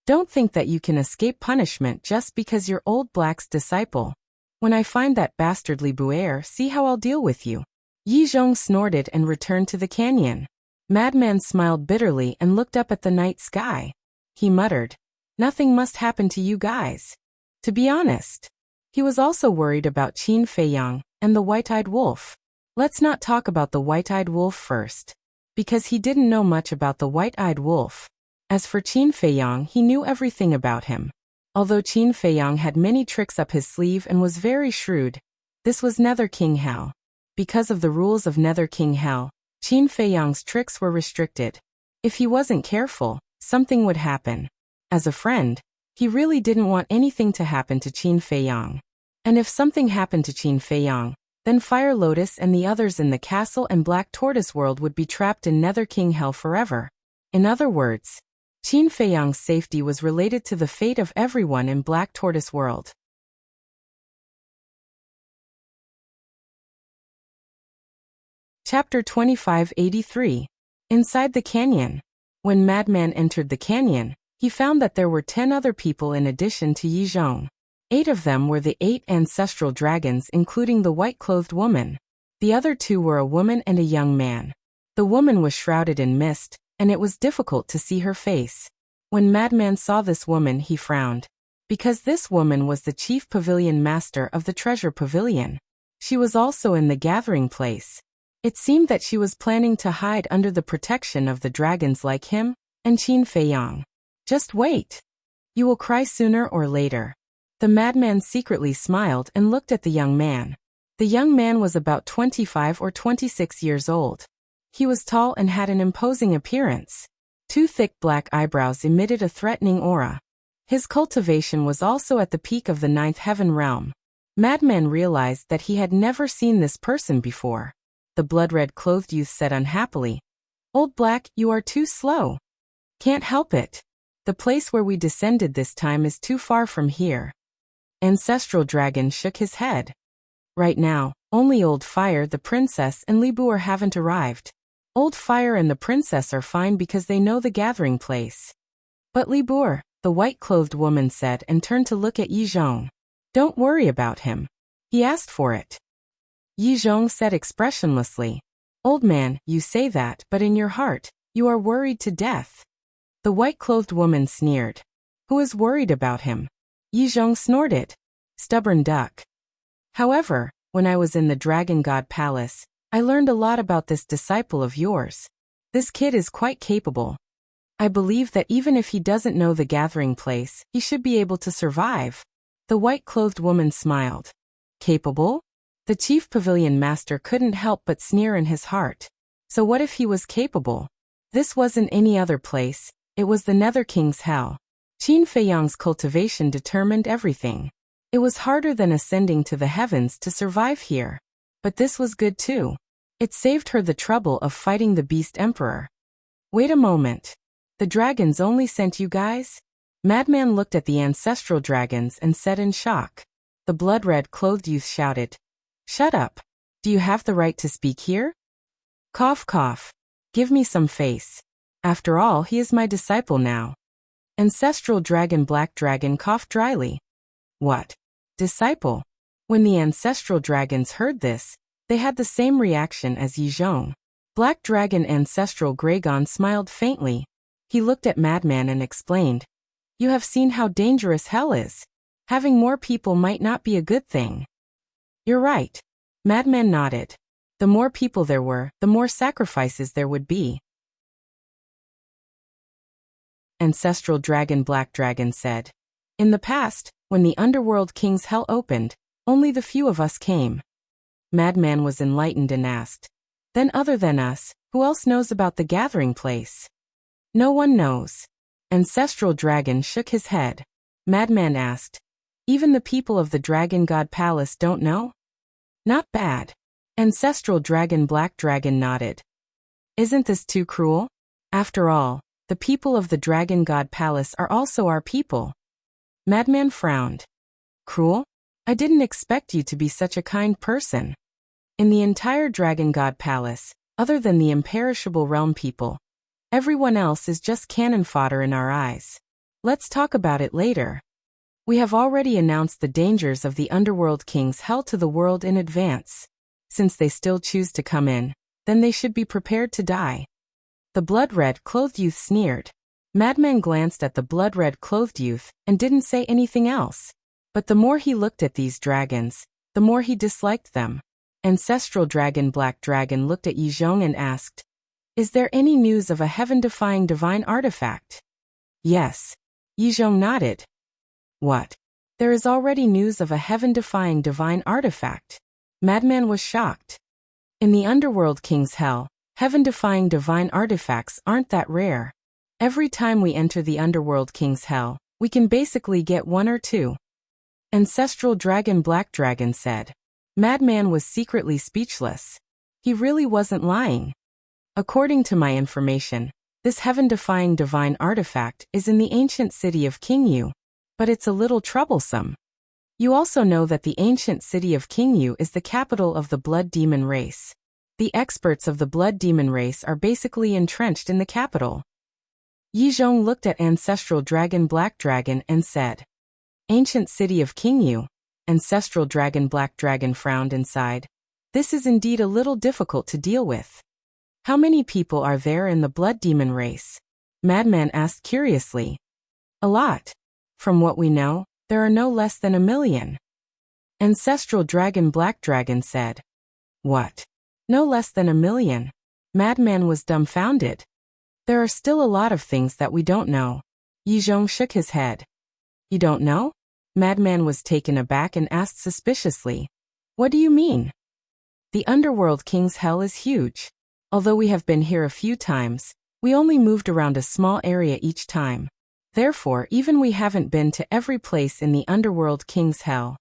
Don't think that you can escape punishment just because you're Old Black's disciple. When I find that bastard Li Buer, see how I'll deal with you. Yizhong snorted and returned to the canyon. Madman smiled bitterly and looked up at the night sky. He muttered, Nothing must happen to you guys. To be honest. He was also worried about Qin Feiyang and the white-eyed wolf. Let's not talk about the white-eyed wolf first. because he didn't know much about the white-eyed wolf. As for Qin Feiyang, he knew everything about him. Although Qin Feiyang had many tricks up his sleeve and was very shrewd, this was Nether King Hell. Because of the rules of Nether King Hell, Qin Feiyang's tricks were restricted. If he wasn't careful, something would happen. As a friend, he really didn't want anything to happen to Qin Feiyang. And if something happened to Qin Feiyang, then Fire Lotus and the others in the castle and Black Tortoise world would be trapped in Nether King Hell forever. In other words, Qin Feiyang's safety was related to the fate of everyone in Black Tortoise world. Chapter 2583. Inside the Canyon. When Madman entered the canyon, he found that there were 10 other people in addition to Yi Zhong. 8 of them were the 8 ancestral dragons, including the white-clothed woman. The other 2 were a woman and a young man. The woman was shrouded in mist, and it was difficult to see her face. When Madman saw this woman, he frowned, because this woman was the chief pavilion master of the treasure pavilion. She was also in the gathering place. It seemed that she was planning to hide under the protection of the dragons like him and Qin Feiyang. Just wait. You will cry sooner or later. The madman secretly smiled and looked at the young man. The young man was about 25 or 26 years old. He was tall and had an imposing appearance. 2 thick black eyebrows emitted a threatening aura. His cultivation was also at the peak of the 9th heaven realm. Madman realized that he had never seen this person before. The blood-red-clothed youth said unhappily, "Old Black, you are too slow." "Can't help it. The place where we descended this time is too far from here." Ancestral Dragon shook his head. "Right now, only Old Fire, the princess, and Li Buer haven't arrived. Old Fire and the princess are fine because they know the gathering place. But Li Buer," the white-clothed woman said and turned to look at Yi Zhong. "Don't worry about him. He asked for it." Yi Zhong said expressionlessly, "Old man, you say that, but in your heart, you are worried to death." The white-clothed woman sneered. "Who is worried about him?" Yi Zhong snorted. "Stubborn duck. However, when I was in the Dragon God Palace, I learned a lot about this disciple of yours. This kid is quite capable. I believe that even if he doesn't know the gathering place, he should be able to survive." The white-clothed woman smiled. "Capable?" The chief pavilion master couldn't help but sneer in his heart. So what if he was capable? This wasn't any other place, it was the Nether King's Hell. Qin Feiyang's cultivation determined everything. It was harder than ascending to the heavens to survive here. But this was good too. It saved her the trouble of fighting the Beast Emperor. "Wait a moment. The dragons only sent you guys?" Madman looked at the ancestral dragons and said in shock. The blood-red-clothed youth shouted, "Shut up. Do you have the right to speak here?" Cough cough. "Give me some face. After all, he is my disciple now." Ancestral Dragon Black Dragon coughed dryly. "What? Disciple?" When the ancestral dragons heard this, they had the same reaction as Yi Zhong. Black Dragon Ancestral Gragon smiled faintly. He looked at Madman and explained, "You have seen how dangerous hell is. Having more people might not be a good thing." "You're right." Madman nodded. The more people there were, the more sacrifices there would be. Ancestral Dragon Black Dragon said, "In the past, when the Underworld King's Hell opened, only the few of us came." Madman was enlightened and asked, "Then other than us, who else knows about the gathering place?" "No one knows." Ancestral Dragon shook his head. Madman asked, "Even the people of the Dragon God Palace don't know?" "Not bad." Ancestral Dragon Black Dragon nodded. "Isn't this too cruel? After all, the people of the Dragon God Palace are also our people." Madman frowned. "Cruel? I didn't expect you to be such a kind person. In the entire Dragon God Palace, other than the imperishable realm people, everyone else is just cannon fodder in our eyes. Let's talk about it later. We have already announced the dangers of the Underworld King's Hell to the world in advance. Since they still choose to come in, then they should be prepared to die." The blood-red-clothed youth sneered. Madman glanced at the blood-red-clothed youth and didn't say anything else. But the more he looked at these dragons, the more he disliked them. Ancestral Dragon Black Dragon looked at Yi Zhong and asked, Is there any news of a heaven-defying divine artifact? Yes. Yizhong nodded. What? There is already news of a heaven-defying divine artifact. Madman was shocked. In the Underworld King's Hell, heaven-defying divine artifacts aren't that rare. Every time we enter the Underworld King's Hell, we can basically get one or two. Ancestral Dragon Black Dragon said. Madman was secretly speechless. He really wasn't lying. According to my information, this heaven-defying divine artifact is in the ancient city of Qingyu, but it's a little troublesome. You also know that the ancient city of Qingyu is the capital of the Blood Demon race. The experts of the Blood Demon race are basically entrenched in the capital. Yizhong looked at Ancestral Dragon Black Dragon and said, Ancient city of Qingyu. Ancestral Dragon Black Dragon frowned and sighed. This is indeed a little difficult to deal with. How many people are there in the Blood Demon race? Madman asked curiously. A lot. From what we know, there are no less than 1 million. Ancestral Dragon Black Dragon said. What? No less than 1 million? Madman was dumbfounded. There are still a lot of things that we don't know. Yizhong shook his head. You don't know? Madman was taken aback and asked suspiciously. What do you mean? The Underworld King's Hell is huge. Although we have been here a few times, we only moved around a small area each time. Therefore, even we haven't been to every place in the Underworld King's Hell.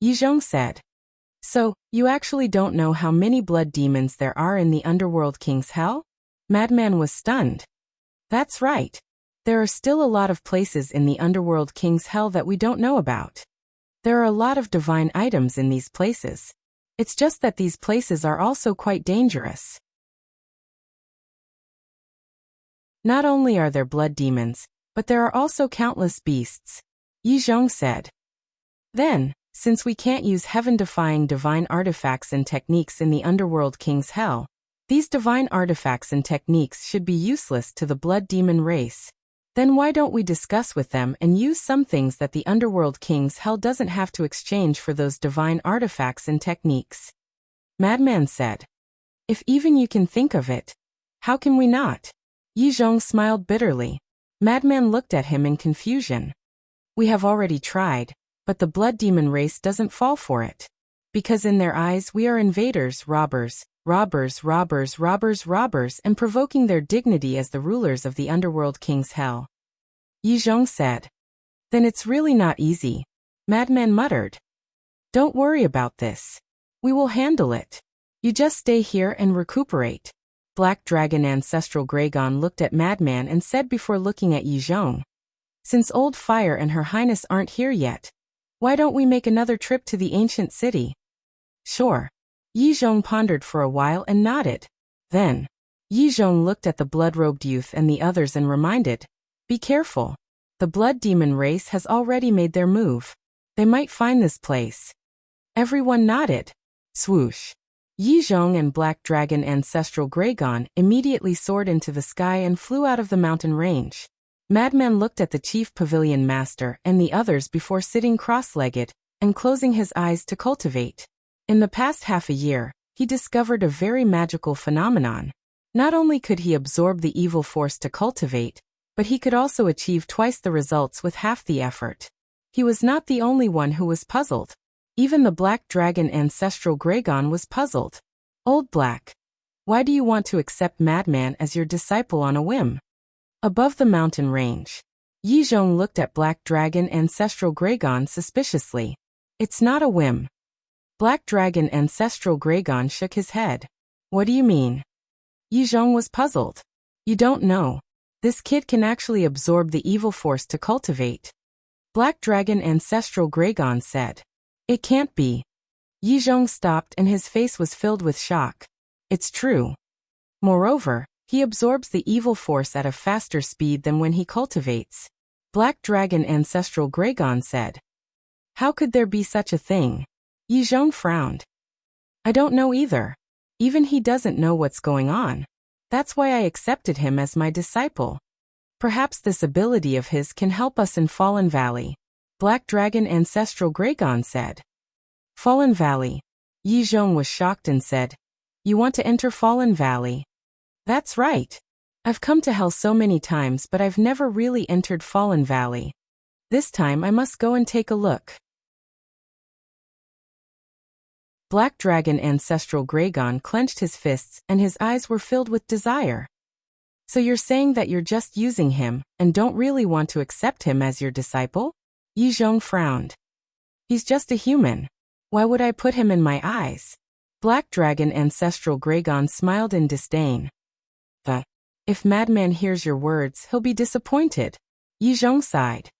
Yizhong said. So, you actually don't know how many blood demons there are in the Underworld King's Hell? Madman was stunned. That's right. There are still a lot of places in the Underworld King's Hell that we don't know about. There are a lot of divine items in these places. It's just that these places are also quite dangerous. Not only are there blood demons, but there are also countless beasts, Yizhong said. Then, since we can't use heaven-defying divine artifacts and techniques in the Underworld King's Hell, these divine artifacts and techniques should be useless to the blood demon race. Then why don't we discuss with them and use some things that the Underworld King's Hell doesn't have to exchange for those divine artifacts and techniques? Madman said. If even you can think of it, how can we not? Yizhong smiled bitterly. Madman looked at him in confusion. We have already tried, but the blood demon race doesn't fall for it. Because in their eyes we are invaders, robbers, and provoking their dignity as the rulers of the Underworld King's Hell. Yizhong said. Then it's really not easy, Madman muttered. Don't worry about this. We will handle it. You just stay here and recuperate. Black Dragon Ancestral Gregon looked at Madman and said before looking at Yizhong. Since Old Fire and Her Highness aren't here yet, why don't we make another trip to the ancient city? Sure. Yizhong pondered for a while and nodded. Then, Yizhong looked at the blood-robed youth and the others and reminded, be careful. The blood demon race has already made their move. They might find this place. Everyone nodded. Swoosh. Yizhong and Black Dragon Ancestral Gregon immediately soared into the sky and flew out of the mountain range. Madman looked at the chief pavilion master and the others before sitting cross-legged and closing his eyes to cultivate. In the past half a year, he discovered a very magical phenomenon. Not only could he absorb the evil force to cultivate, but he could also achieve twice the results with half the effort. He was not the only one who was puzzled. Even the Black Dragon Ancestral Gregon was puzzled. Old Black, why do you want to accept Madman as your disciple on a whim? Above the mountain range, Yizhong looked at Black Dragon Ancestral Gregon suspiciously. It's not a whim. Black Dragon Ancestral Gregon shook his head. What do you mean? Yizhong was puzzled. You don't know. This kid can actually absorb the evil force to cultivate. Black Dragon Ancestral Gregon said. It can't be. Yizhong stopped and his face was filled with shock. It's true. Moreover, he absorbs the evil force at a faster speed than when he cultivates. Black Dragon Ancestral Gregon said. How could there be such a thing? Yizhong frowned. I don't know either. Even he doesn't know what's going on. That's why I accepted him as my disciple. Perhaps this ability of his can help us in Fallen Valley. Black Dragon Ancestral Gregon said. Fallen Valley. Yizhong was shocked and said, You want to enter Fallen Valley? That's right. I've come to hell so many times, but I've never really entered Fallen Valley. This time I must go and take a look. Black Dragon Ancestral Gragon clenched his fists and his eyes were filled with desire. So you're saying that you're just using him and don't really want to accept him as your disciple? Yi Zhong frowned. He's just a human. Why would I put him in my eyes? Black Dragon Ancestral Gragon smiled in disdain. If Madman hears your words, he'll be disappointed. Yi Zhong sighed.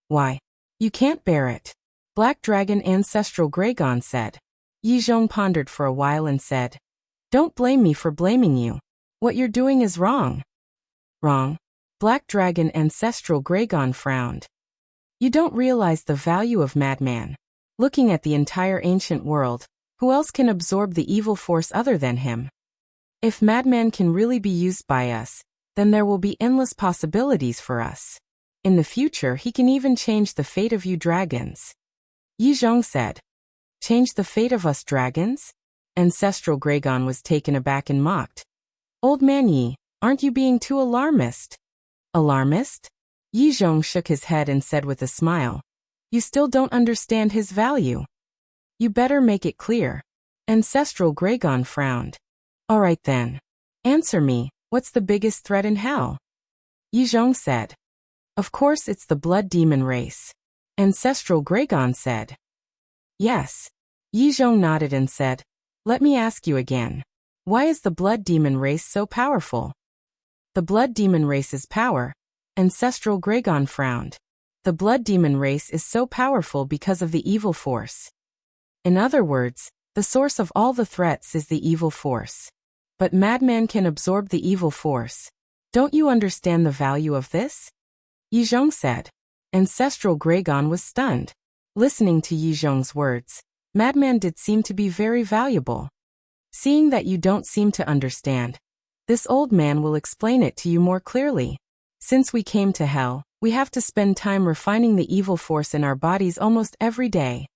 Why? You can't bear it. Black Dragon Ancestral Gragon said. Yi Zhong pondered for a while and said, Don't blame me for blaming you. What you're doing is wrong. Wrong? Black Dragon Ancestral Gragon frowned. You don't realize the value of Madman. Looking at the entire ancient world, who else can absorb the evil force other than him? If Madman can really be used by us, then there will be endless possibilities for us. In the future he can even change the fate of you dragons. Yi Zhong said. Change the fate of us dragons? Ancestral Gragon was taken aback and mocked. Old man Yi, aren't you being too alarmist? Alarmist? Yi Zhong shook his head and said with a smile. You still don't understand his value. You better make it clear. Ancestral Gragon frowned. All right then. Answer me, what's the biggest threat in hell? Yi Zhong said. Of course it's the blood demon race. Ancestral Gragon said. Yes. Yi Zhong nodded and said, Let me ask you again. Why is the blood demon race so powerful? The blood demon race's power. Ancestral Gragon frowned. The blood demon race is so powerful because of the evil force. In other words, the source of all the threats is the evil force. But Madman can absorb the evil force. Don't you understand the value of this? Yi Zhong said. Ancestral Gragon was stunned. Listening to Yi Zhong's words, Madman did seem to be very valuable. Seeing that you don't seem to understand, this old man will explain it to you more clearly. Since we came to hell, we have to spend time refining the evil force in our bodies almost every day.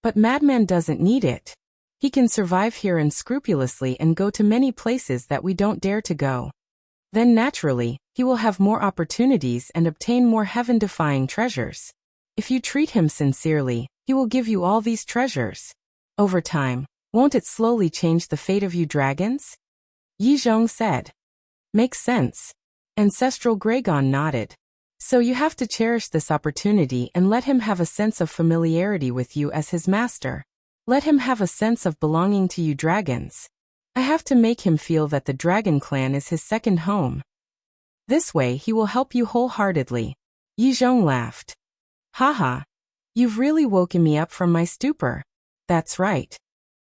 But Madman doesn't need it. He can survive here unscrupulously and go to many places that we don't dare to go. Then naturally, he will have more opportunities and obtain more heaven-defying treasures. If you treat him sincerely, he will give you all these treasures. Over time, won't it slowly change the fate of you dragons? Yi Zhong said. Makes sense. Ancestral Gragon nodded. So you have to cherish this opportunity and let him have a sense of familiarity with you as his master. Let him have a sense of belonging to you dragons. I have to make him feel that the Dragon Clan is his second home. This way he will help you wholeheartedly. Yi Zhong laughed. Haha. You've really woken me up from my stupor. That's right.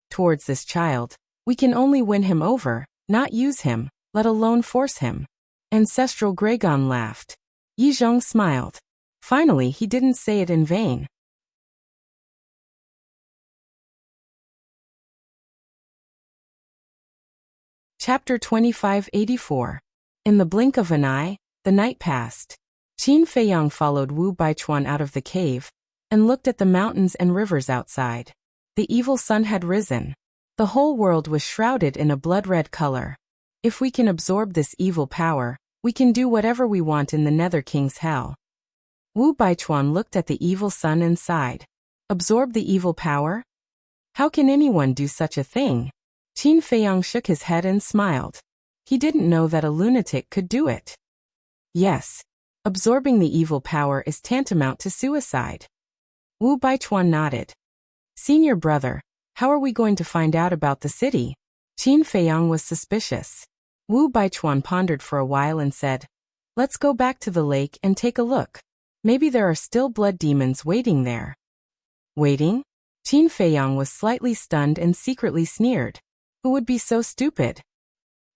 Towards this child, we can only win him over, not use him, let alone force him. Ancestral Gragon laughed. Yi Zhong smiled. Finally he didn't say it in vain. Chapter 2584. In the blink of an eye, the night passed. Qin Feiyang followed Wu Baichuan out of the cave, and looked at the mountains and rivers outside. The evil sun had risen. The whole world was shrouded in a blood-red color. If we can absorb this evil power, we can do whatever we want in the Nether King's hell. Wu Baichuan looked at the evil sun and sighed. Absorb the evil power? How can anyone do such a thing? Qin Feiyang shook his head and smiled. He didn't know that a lunatic could do it. Yes. Absorbing the evil power is tantamount to suicide. Wu Baichuan nodded. Senior brother, how are we going to find out about the city? Qin Feiyang was suspicious. Wu Baichuan pondered for a while and said, Let's go back to the lake and take a look. Maybe there are still blood demons waiting there. Waiting? Qin Feiyang was slightly stunned and secretly sneered. Who would be so stupid?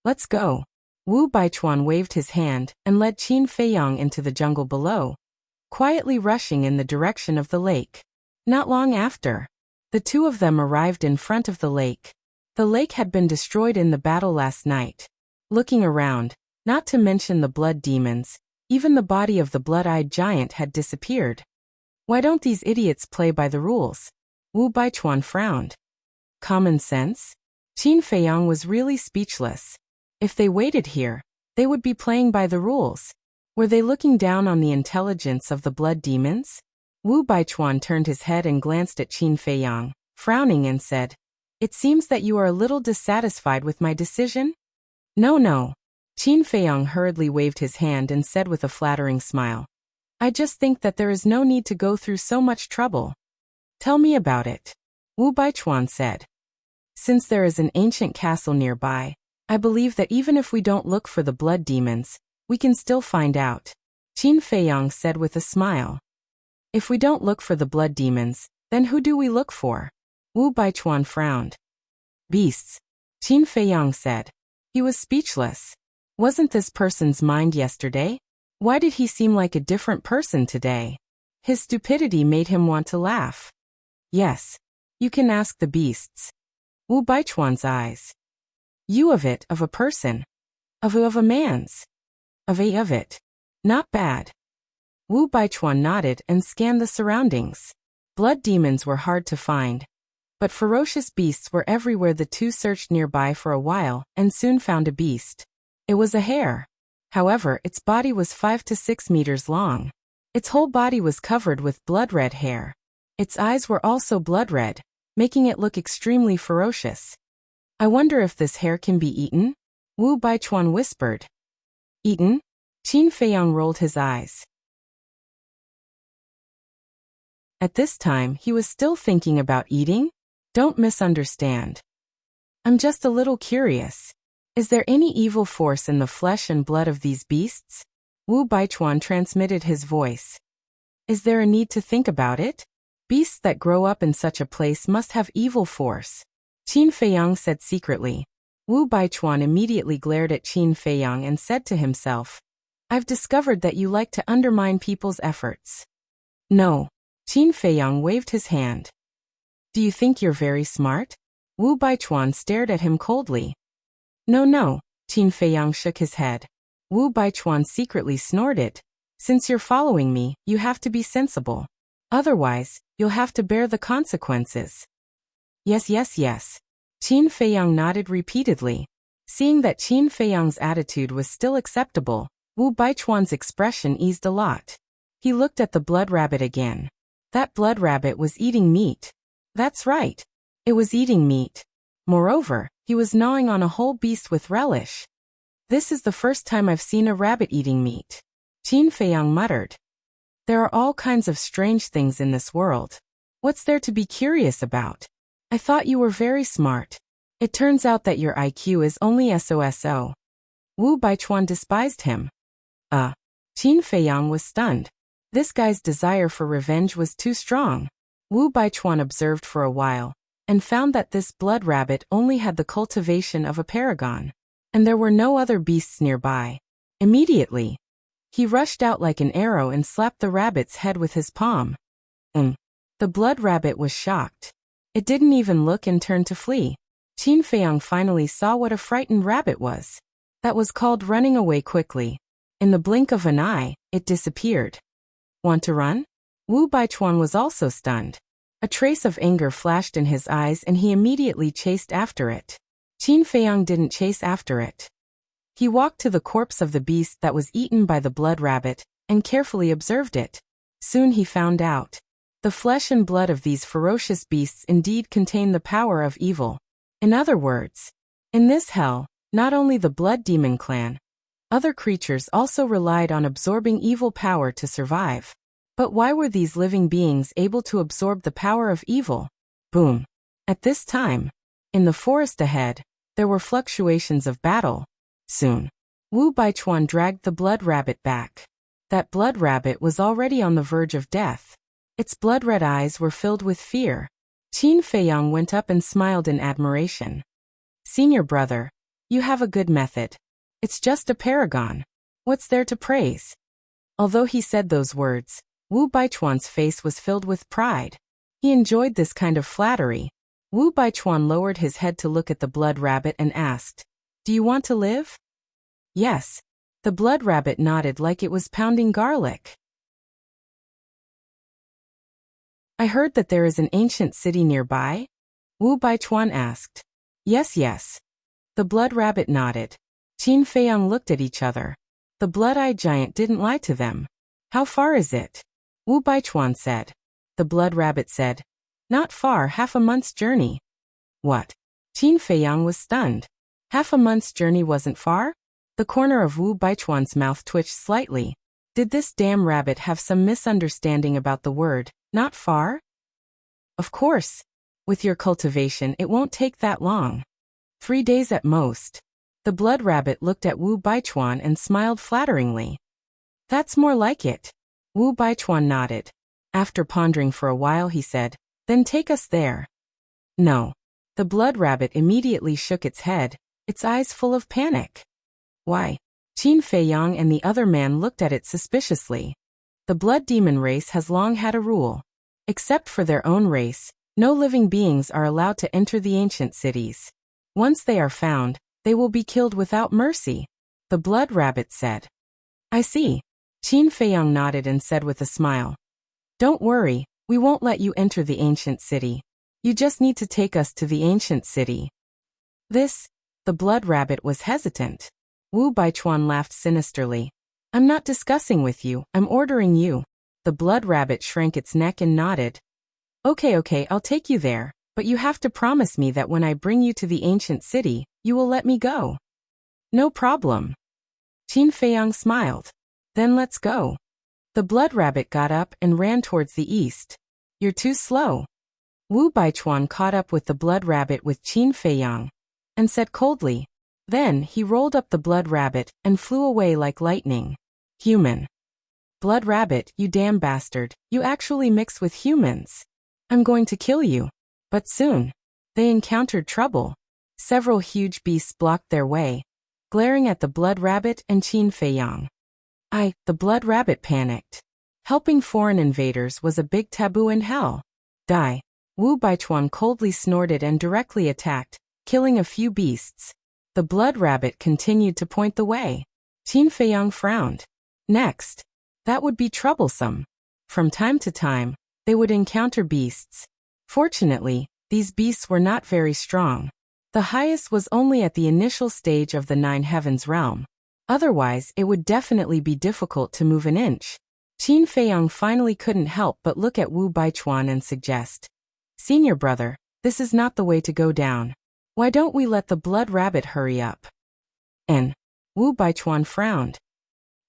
Let's go. Wu Baichuan waved his hand and led Qin Feiyang into the jungle below, quietly rushing in the direction of the lake. Not long after, the two of them arrived in front of the lake. The lake had been destroyed in the battle last night. Looking around, not to mention the blood demons, even the body of the blood-eyed giant had disappeared. Why don't these idiots play by the rules? Wu Baichuan frowned. Common sense? Qin Feiyang was really speechless. If they waited here, they would be playing by the rules. Were they looking down on the intelligence of the blood demons? Wu Baichuan turned his head and glanced at Qin Feiyang, frowning and said, "It seems that you are a little dissatisfied with my decision?" No. Qin Feiyang hurriedly waved his hand and said with a flattering smile, "I just think that there is no need to go through so much trouble." "Tell me about it," Wu Baichuan said. "Since there is an ancient castle nearby, I believe that even if we don't look for the blood demons, we can still find out," Qin Feiyang said with a smile. "If we don't look for the blood demons, then who do we look for?" Wu Baichuan frowned. "Beasts," Qin Feiyang said. He was speechless. Wasn't this person's mind yesterday? Why did he seem like a different person today? His stupidity made him want to laugh. "Yes. You can ask the beasts." Wu Baichuan's eyes. "You of a person. Of a man's. Of it. Not bad." Wu Baichuan nodded and scanned the surroundings. Blood demons were hard to find, but ferocious beasts were everywhere. The two searched nearby for a while and soon found a beast. It was a hare. However, its body was 5 to 6 meters long. Its whole body was covered with blood-red hair. Its eyes were also blood-red, making it look extremely ferocious. "I wonder if this hare can be eaten?" Wu Baichuan whispered. "Eaten?" Qin Feiyang rolled his eyes. At this time, he was still thinking about eating? Don't misunderstand. I'm just a little curious. Is there any evil force in the flesh and blood of these beasts? Wu Baichuan transmitted his voice. Is there a need to think about it? Beasts that grow up in such a place must have evil force. Qin Feiyang said secretly. Wu Baichuan immediately glared at Qin Feiyang and said to himself, I've discovered that you like to undermine people's efforts. No. Qin Feiyang waved his hand. Do you think you're very smart? Wu Baichuan stared at him coldly. No, Qin Feiyang shook his head. Wu Baichuan secretly snorted. Since you're following me, you have to be sensible. Otherwise, you'll have to bear the consequences. Yes. Qin Feiyang nodded repeatedly. Seeing that Qin Feiyang's attitude was still acceptable, Wu Baichuan's expression eased a lot. He looked at the blood rabbit again. That blood rabbit was eating meat. That's right. It was eating meat. Moreover, he was gnawing on a whole beast with relish. This is the first time I've seen a rabbit eating meat. Qin Feiyang muttered. There are all kinds of strange things in this world. What's there to be curious about? I thought you were very smart. It turns out that your IQ is only so. Wu Baichuan despised him. Qin Feiyang was stunned. This guy's desire for revenge was too strong. Wu Baichuan observed for a while, and found that this blood rabbit only had the cultivation of a paragon, and there were no other beasts nearby. Immediately, he rushed out like an arrow and slapped the rabbit's head with his palm. The blood rabbit was shocked. It didn't even look and turned to flee. Qin Feiyang finally saw what a frightened rabbit was. That was called running away quickly. In the blink of an eye, it disappeared. Want to run? Wu Baichuan was also stunned. A trace of anger flashed in his eyes and he immediately chased after it. Qin Feiyang didn't chase after it. He walked to the corpse of the beast that was eaten by the blood rabbit, and carefully observed it. Soon he found out. The flesh and blood of these ferocious beasts indeed contain the power of evil. In other words, in this hell, not only the blood demon clan, other creatures also relied on absorbing evil power to survive. But why were these living beings able to absorb the power of evil? Boom. At this time, in the forest ahead, there were fluctuations of battle. Soon, Wu Baichuan dragged the blood rabbit back. That blood rabbit was already on the verge of death. Its blood-red eyes were filled with fear. Qin Feiyang went up and smiled in admiration. Senior brother, you have a good method. It's just a paragon. What's there to praise? Although he said those words, Wu Baichuan's face was filled with pride. He enjoyed this kind of flattery. Wu Baichuan lowered his head to look at the blood rabbit and asked, Do you want to live? Yes. The blood rabbit nodded like it was pounding garlic. I heard that there is an ancient city nearby? Wu Baichuan asked. Yes. The blood rabbit nodded. Qin Feiyang looked at each other. The blood-eyed giant didn't lie to them. How far is it? Wu Baichuan said. The blood rabbit said. Not far, half a month's journey. What? Qin Feiyang was stunned. Half a month's journey wasn't far? The corner of Wu Baichuan's mouth twitched slightly. Did this damn rabbit have some misunderstanding about the word, not far? Of course. With your cultivation it won't take that long. 3 days at most. The blood rabbit looked at Wu Baichuan and smiled flatteringly. That's more like it. Wu Baichuan nodded. After pondering for a while he said, then take us there. No. The blood rabbit immediately shook its head, its eyes full of panic. Why? Qin Feiyang and the other man looked at it suspiciously. The blood demon race has long had a rule. Except for their own race, no living beings are allowed to enter the ancient cities. Once they are found, they will be killed without mercy, the blood rabbit said. I see. Qin Feiyang nodded and said with a smile. Don't worry, we won't let you enter the ancient city. You just need to take us to the ancient city. The blood rabbit was hesitant. Wu Baichuan laughed sinisterly. I'm not discussing with you, I'm ordering you. The blood rabbit shrank its neck and nodded. Okay, I'll take you there, but you have to promise me that when I bring you to the ancient city, you will let me go. No problem. Qin Feiyang smiled. Then let's go. The blood rabbit got up and ran towards the east. You're too slow. Wu Baichuan caught up with the blood rabbit with Qin Feiyang and said coldly. Then he rolled up the blood rabbit and flew away like lightning. Human. Blood rabbit, you damn bastard, you actually mix with humans. I'm going to kill you. But soon, they encountered trouble. Several huge beasts blocked their way, glaring at the blood rabbit and Qin Feiyang. The blood rabbit panicked. Helping foreign invaders was a big taboo in hell. Die. Wu Baichuan coldly snorted and directly attacked, killing a few beasts. The blood rabbit continued to point the way. Qin Feiyang frowned. Next. That would be troublesome. From time to time, they would encounter beasts. Fortunately, these beasts were not very strong. The highest was only at the initial stage of the 9 Heavens realm. Otherwise, it would definitely be difficult to move an inch. Qin Feiyang finally couldn't help but look at Wu Baichuan and suggest. Senior brother, this is not the way to go down. Why don't we let the blood rabbit hurry up? And Wu Baichuan frowned.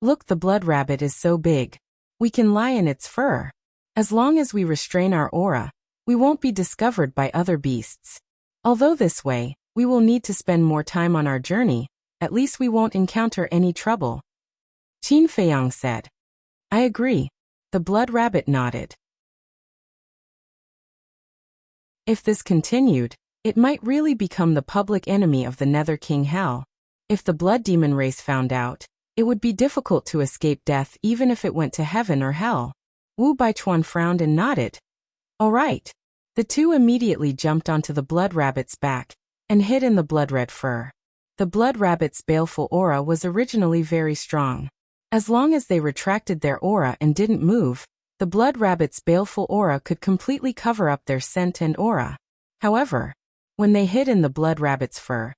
Look, the blood rabbit is so big. We can lie in its fur. As long as we restrain our aura, we won't be discovered by other beasts. Although this way, we will need to spend more time on our journey, at least we won't encounter any trouble. Qin Feiyang said. I agree. The blood rabbit nodded. If this continued, it might really become the public enemy of the Nether King Hell. If the blood demon race found out, it would be difficult to escape death even if it went to heaven or hell. Wu Baichuan frowned and nodded. All right. The two immediately jumped onto the blood rabbit's back and hid in the blood-red fur. The blood rabbit's baleful aura was originally very strong. As long as they retracted their aura and didn't move, the blood rabbit's baleful aura could completely cover up their scent and aura. However, when they hid in the blood rabbit's fur,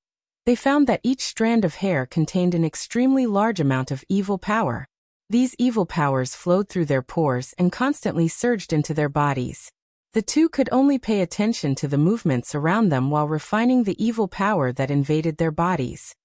they found that each strand of hair contained an extremely large amount of evil power. These evil powers flowed through their pores and constantly surged into their bodies. The two could only pay attention to the movements around them while refining the evil power that invaded their bodies.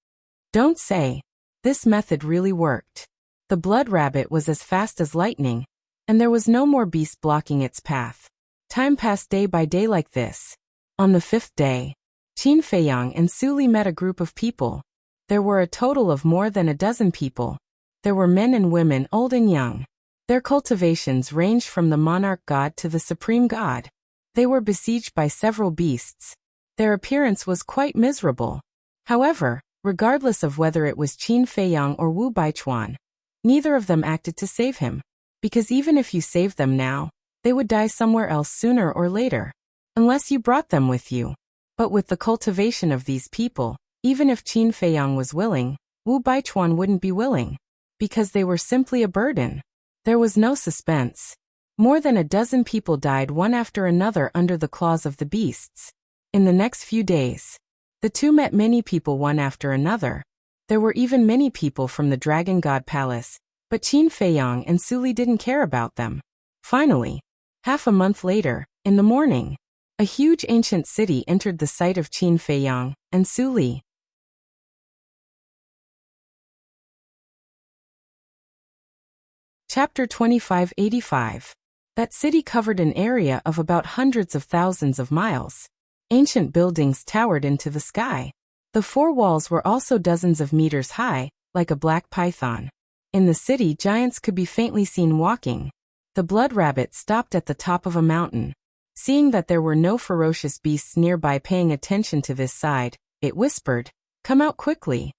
Don't say. This method really worked. The blood rabbit was as fast as lightning, and there was no more beast blocking its path. Time passed day by day like this. On the 5th day, Qin Feiyang and Suli met a group of people. There were a total of more than a dozen people. There were men and women, old and young. Their cultivations ranged from the monarch god to the supreme god. They were besieged by several beasts. Their appearance was quite miserable. However, regardless of whether it was Qin Feiyang or Wu Baichuan, neither of them acted to save him. Because even if you saved them now, they would die somewhere else sooner or later. Unless you brought them with you. But with the cultivation of these people, even if Qin Feiyang was willing, Wu Baichuan wouldn't be willing. Because they were simply a burden. There was no suspense. More than a dozen people died one after another under the claws of the beasts. In the next few days, the two met many people one after another. There were even many people from the Dragon God Palace, but Qin Feiyang and Su Li didn't care about them. Finally, half a month later, in the morning, a huge ancient city entered the sight of Qin Feiyang and Su Li. Chapter 2585. That city covered an area of about hundreds of thousands of miles. Ancient buildings towered into the sky. The four walls were also dozens of meters high, like a black python. In the city, giants could be faintly seen walking. The blood rabbit stopped at the top of a mountain. Seeing that there were no ferocious beasts nearby paying attention to this side, it whispered, "Come out quickly."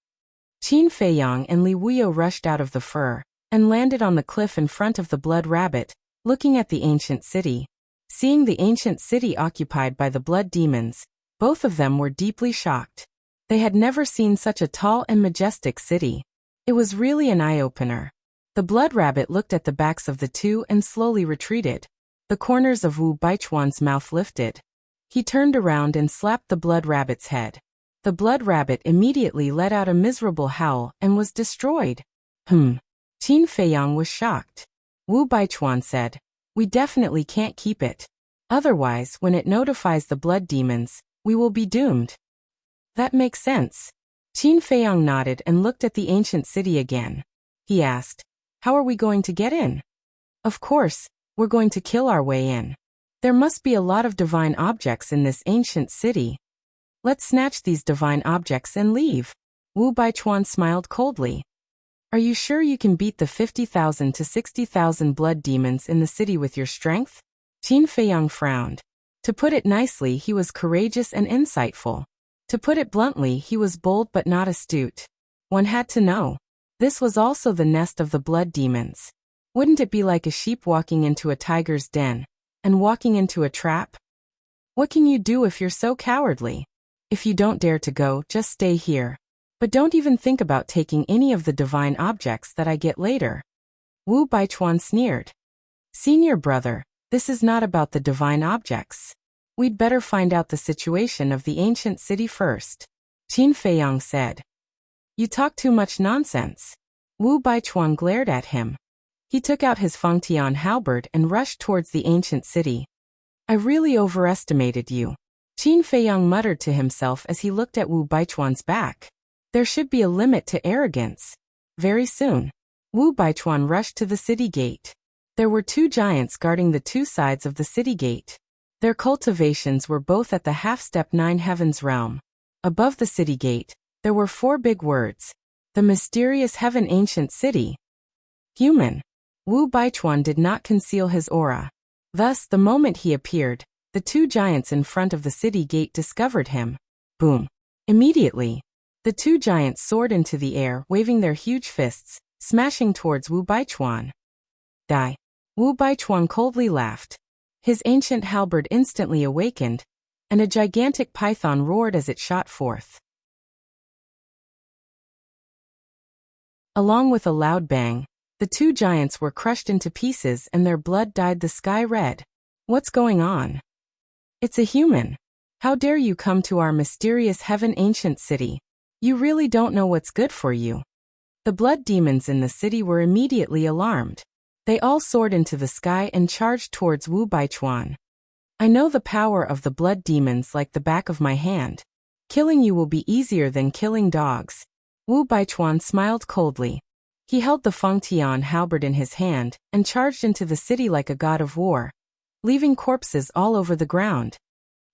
Qin Feiyang and Li Wuyo rushed out of the fur and landed on the cliff in front of the blood rabbit, looking at the ancient city. Seeing the ancient city occupied by the blood demons, both of them were deeply shocked. They had never seen such a tall and majestic city. It was really an eye-opener. The blood rabbit looked at the backs of the two and slowly retreated. The corners of Wu Baichuan's mouth lifted. He turned around and slapped the blood rabbit's head. The blood rabbit immediately let out a miserable howl and was destroyed. Qin Feiyang was shocked. Wu Baichuan said, "We definitely can't keep it. Otherwise, when it notifies the blood demons, we will be doomed." "That makes sense." Qin Feiyang nodded and looked at the ancient city again. He asked, "How are we going to get in?" "Of course, we're going to kill our way in. There must be a lot of divine objects in this ancient city. Let's snatch these divine objects and leave." Wu Baichuan smiled coldly. "Are you sure you can beat the 50,000 to 60,000 blood demons in the city with your strength?" Qin Feiyang frowned. To put it nicely, he was courageous and insightful. To put it bluntly, he was bold but not astute. One had to know. This was also the nest of the blood demons. Wouldn't it be like a sheep walking into a tiger's den and walking into a trap? What can you do if you're so cowardly? If you don't dare to go, just stay here. But don't even think about taking any of the divine objects that I get later. Wu Baichuan sneered. "Senior brother, this is not about the divine objects. We'd better find out the situation of the ancient city first," Qin Feiyang said. "You talk too much nonsense." Wu Baichuan glared at him. He took out his Fengtian halberd and rushed towards the ancient city. "I really overestimated you," Qin Feiyang muttered to himself as he looked at Wu Baichuan's back. There should be a limit to arrogance. Very soon, Wu Baichuan rushed to the city gate. There were two giants guarding the two sides of the city gate. Their cultivations were both at the half-step 9 heavens realm. Above the city gate, there were 4 big words. The mysterious heaven ancient city. Human. Wu Baichuan did not conceal his aura. Thus, the moment he appeared, the two giants in front of the city gate discovered him. Boom. Immediately, the two giants soared into the air, waving their huge fists, smashing towards Wu Baichuan. Die. Wu Baichuan coldly laughed. His ancient halberd instantly awakened, and a gigantic python roared as it shot forth. Along with a loud bang, the two giants were crushed into pieces and their blood dyed the sky red. What's going on? It's a human. How dare you come to our mysterious heaven ancient city? You really don't know what's good for you. The blood demons in the city were immediately alarmed. They all soared into the sky and charged towards Wu Baichuan. I know the power of the blood demons like the back of my hand. Killing you will be easier than killing dogs. Wu Baichuan smiled coldly. He held the Fengtian halberd in his hand and charged into the city like a god of war, leaving corpses all over the ground.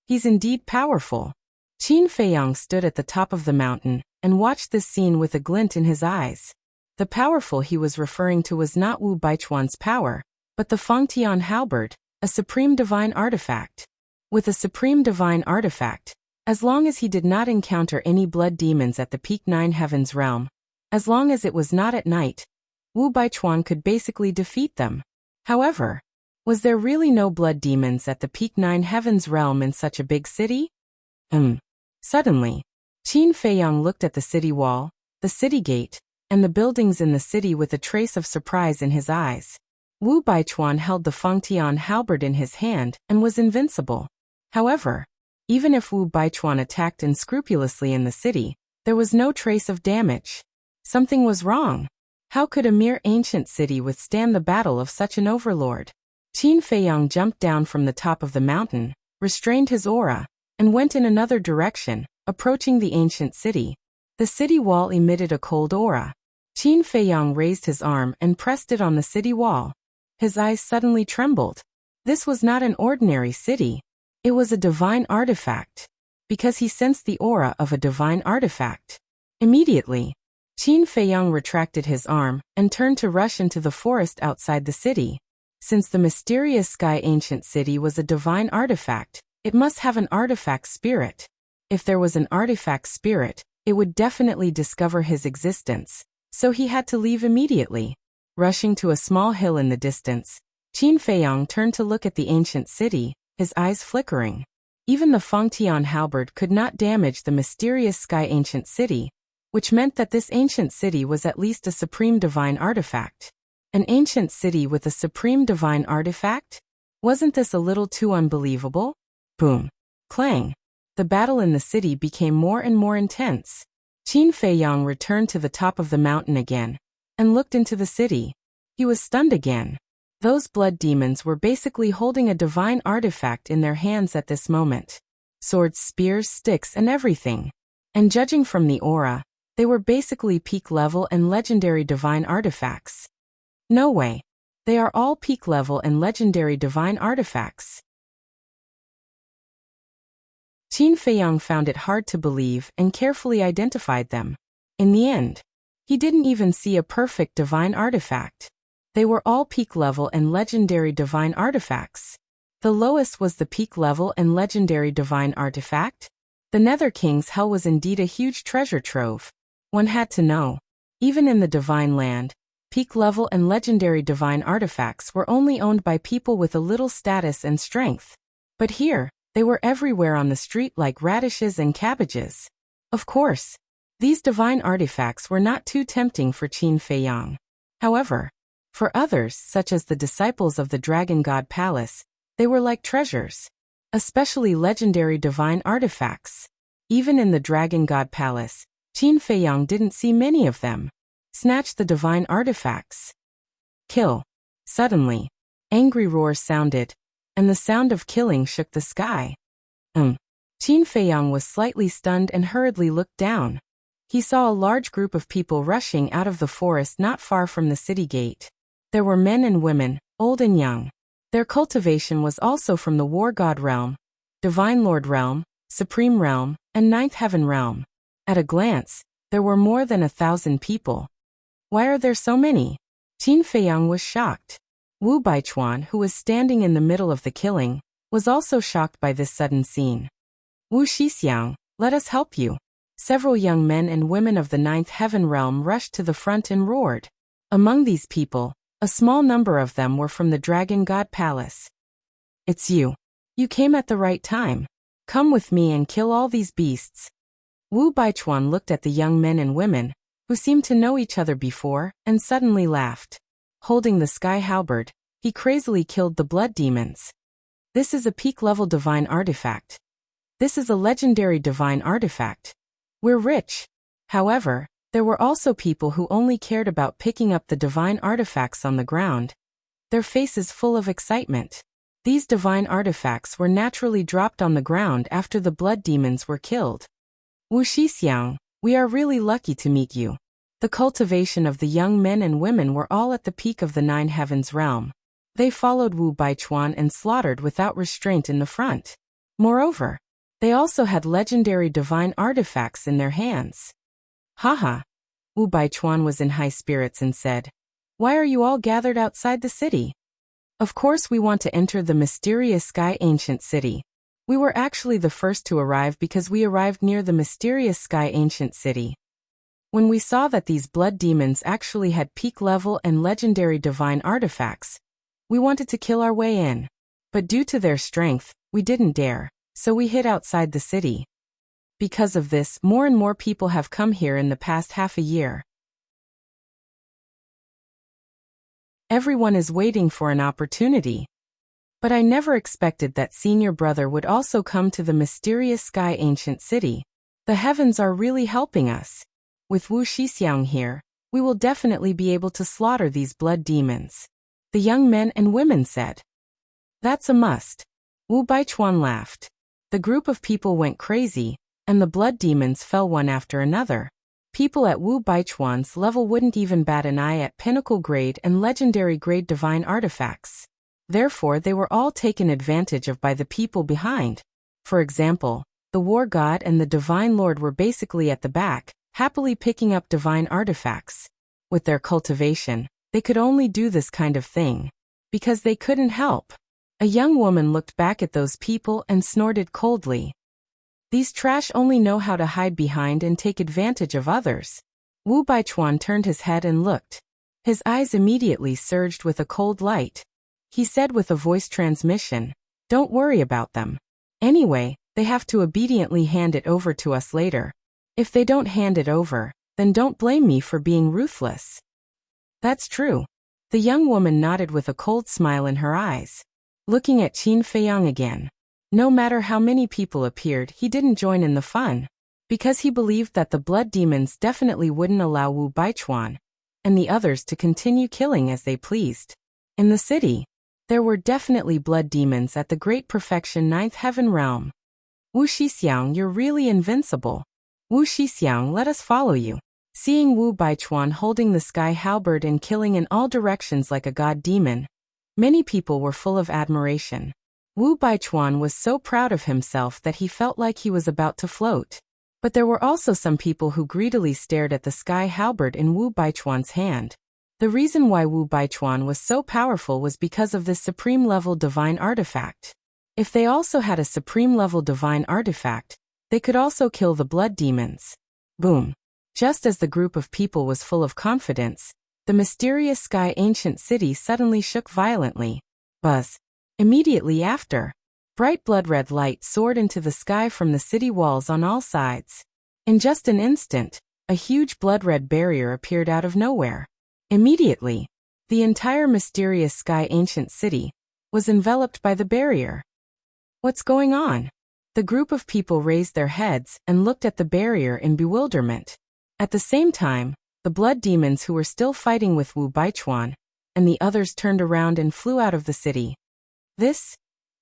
He's indeed powerful. Qin Feiyang stood at the top of the mountain and watched this scene with a glint in his eyes. The powerful he was referring to was not Wu Baichuan's power, but the Fengtian halberd, a supreme divine artifact. With a supreme divine artifact, as long as he did not encounter any blood demons at the peak 9 heavens realm, as long as it was not at night, Wu Baichuan could basically defeat them. However, was there really no blood demons at the peak 9 heavens realm in such a big city? Suddenly, Qin Feiyang looked at the city wall, the city gate, and the buildings in the city with a trace of surprise in his eyes. Wu Baichuan held the Fengtian halberd in his hand and was invincible. However, even if Wu Baichuan attacked unscrupulously in the city, There was no trace of damage. Something was wrong. How could a mere ancient city withstand the battle of such an overlord? Qin Feiyang jumped down from the top of the mountain, restrained his aura, and went in another direction, approaching the ancient city. The city wall emitted a cold aura. Qin Feiyang raised his arm and pressed it on the city wall. His eyes suddenly trembled. This was not an ordinary city. It was a divine artifact. Because he sensed the aura of a divine artifact. Immediately, Qin Feiyang retracted his arm and turned to rush into the forest outside the city. Since the mysterious sky ancient city was a divine artifact, it must have an artifact spirit. If there was an artifact spirit, it would definitely discover his existence, so he had to leave immediately. Rushing to a small hill in the distance, Qin Feiyang turned to look at the ancient city, his eyes flickering. Even the Fengtian halberd could not damage the mysterious sky ancient city, which meant that this ancient city was at least a supreme divine artifact. An ancient city with a supreme divine artifact? Wasn't this a little too unbelievable? Boom. Clang. The battle in the city became more and more intense. Qin Feiyang returned to the top of the mountain again and looked into the city. He was stunned again. Those blood demons were basically holding a divine artifact in their hands at this moment. Swords, spears, sticks, and everything. And judging from the aura, they were basically peak level and legendary divine artifacts. No way. They are all peak level and legendary divine artifacts. Qin Feiyang found it hard to believe and carefully identified them. In the end, he didn't even see a perfect divine artifact. They were all peak level and legendary divine artifacts. The lowest was the peak level and legendary divine artifact. The Nether King's hell was indeed a huge treasure trove. One had to know. Even in the divine land, peak level and legendary divine artifacts were only owned by people with a little status and strength. But here, they were everywhere on the street like radishes and cabbages. Of course, these divine artifacts were not too tempting for Qin Feiyang. However, for others, such as the disciples of the Dragon God Palace, they were like treasures. Especially legendary divine artifacts. Even in the Dragon God Palace, Qin Feiyang didn't see many of them. Snatch the divine artifacts. Kill. Suddenly, angry roars sounded, and the sound of killing shook the sky. Qin Feiyang was slightly stunned and hurriedly looked down. He saw a large group of people rushing out of the forest not far from the city gate. There were men and women, old and young. Their cultivation was also from the War God realm, Divine Lord realm, Supreme realm, and Ninth Heaven realm. At a glance, there were more than 1,000 people. Why are there so many? Qin Feiyang was shocked. Wu Baichuan, who was standing in the middle of the killing, was also shocked by this sudden scene. Wu Shixiang, let us help you. Several young men and women of the Ninth Heaven realm rushed to the front and roared. Among these people, a small number of them were from the Dragon God Palace. It's you. You came at the right time. Come with me and kill all these beasts. Wu Baichuan looked at the young men and women, who seemed to know each other before, and suddenly laughed. Holding the sky halberd, he crazily killed the blood demons. This is a peak-level divine artifact. This is a legendary divine artifact. We're rich. However, there were also people who only cared about picking up the divine artifacts on the ground. Their faces full of excitement. These divine artifacts were naturally dropped on the ground after the blood demons were killed. Wu Shixiang, we are really lucky to meet you. The cultivation of the young men and women were all at the peak of the Nine Heavens realm. They followed Wu Baichuan and slaughtered without restraint in the front. Moreover, they also had legendary divine artifacts in their hands. Haha. Wu Baichuan was in high spirits and said, "Why are you all gathered outside the city?" Of course we want to enter the mysterious sky ancient city. We were actually the first to arrive because we arrived near the mysterious sky ancient city. When we saw that these blood demons actually had peak level and legendary divine artifacts, we wanted to kill our way in. But due to their strength, we didn't dare, so we hid outside the city. Because of this, more and more people have come here in the past half a year. Everyone is waiting for an opportunity. But I never expected that senior brother would also come to the mysterious sky ancient city. The heavens are really helping us. With Wu Shixiang here, we will definitely be able to slaughter these blood demons. The young men and women said. That's a must. Wu Baichuan laughed. The group of people went crazy, and the blood demons fell one after another. People at Wu Baichuan's level wouldn't even bat an eye at pinnacle grade and legendary grade divine artifacts. Therefore, they were all taken advantage of by the people behind. For example, the war god and the divine lord were basically at the back, happily picking up divine artifacts. With their cultivation, they could only do this kind of thing because they couldn't help. A young woman looked back at those people and snorted coldly. These trash only know how to hide behind and take advantage of others. Wu Baichuan turned his head and looked. His eyes immediately surged with a cold light. He said with a voice transmission, "Don't worry about them. Anyway, they have to obediently hand it over to us later. If they don't hand it over, then don't blame me for being ruthless." That's true. The young woman nodded with a cold smile in her eyes. Looking at Qin Feiyang again. No matter how many people appeared, he didn't join in the fun. Because he believed that the blood demons definitely wouldn't allow Wu Baichuan and the others to continue killing as they pleased. In the city, there were definitely blood demons at the Great Perfection 9th Heaven Realm. Wu Shixiang, you're really invincible. Wu Shixiang, let us follow you. Seeing Wu Baichuan holding the sky halberd and killing in all directions like a god demon, many people were full of admiration. Wu Baichuan was so proud of himself that he felt like he was about to float. But there were also some people who greedily stared at the sky halberd in Wu Baichuan's hand. The reason why Wu Baichuan was so powerful was because of this supreme-level divine artifact. If they also had a supreme-level divine artifact, they could also kill the blood demons. Boom. Just as the group of people was full of confidence, the mysterious sky ancient city suddenly shook violently. Buzz. Immediately after, bright blood-red light soared into the sky from the city walls on all sides. In just an instant, a huge blood-red barrier appeared out of nowhere. Immediately, the entire mysterious sky ancient city was enveloped by the barrier. What's going on? The group of people raised their heads and looked at the barrier in bewilderment. At the same time, the blood demons who were still fighting with Wu Baichuan and the others turned around and flew out of the city.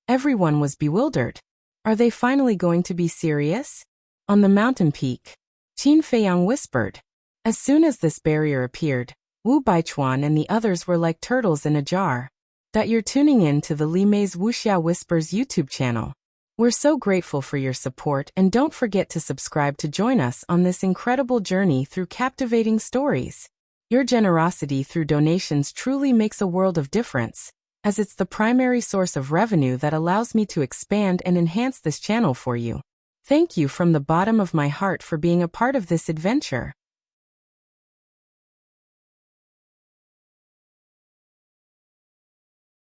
Everyone was bewildered. Are they finally going to be serious? On the mountain peak, Qin Feiyang whispered. As soon as this barrier appeared, Wu Baichuan and the others were like turtles in a jar. You're tuning in to the Li Mei's Wuxia Whispers YouTube channel. We're so grateful for your support and don't forget to subscribe to join us on this incredible journey through captivating stories. Your generosity through donations truly makes a world of difference, as it's the primary source of revenue that allows me to expand and enhance this channel for you. Thank you from the bottom of my heart for being a part of this adventure.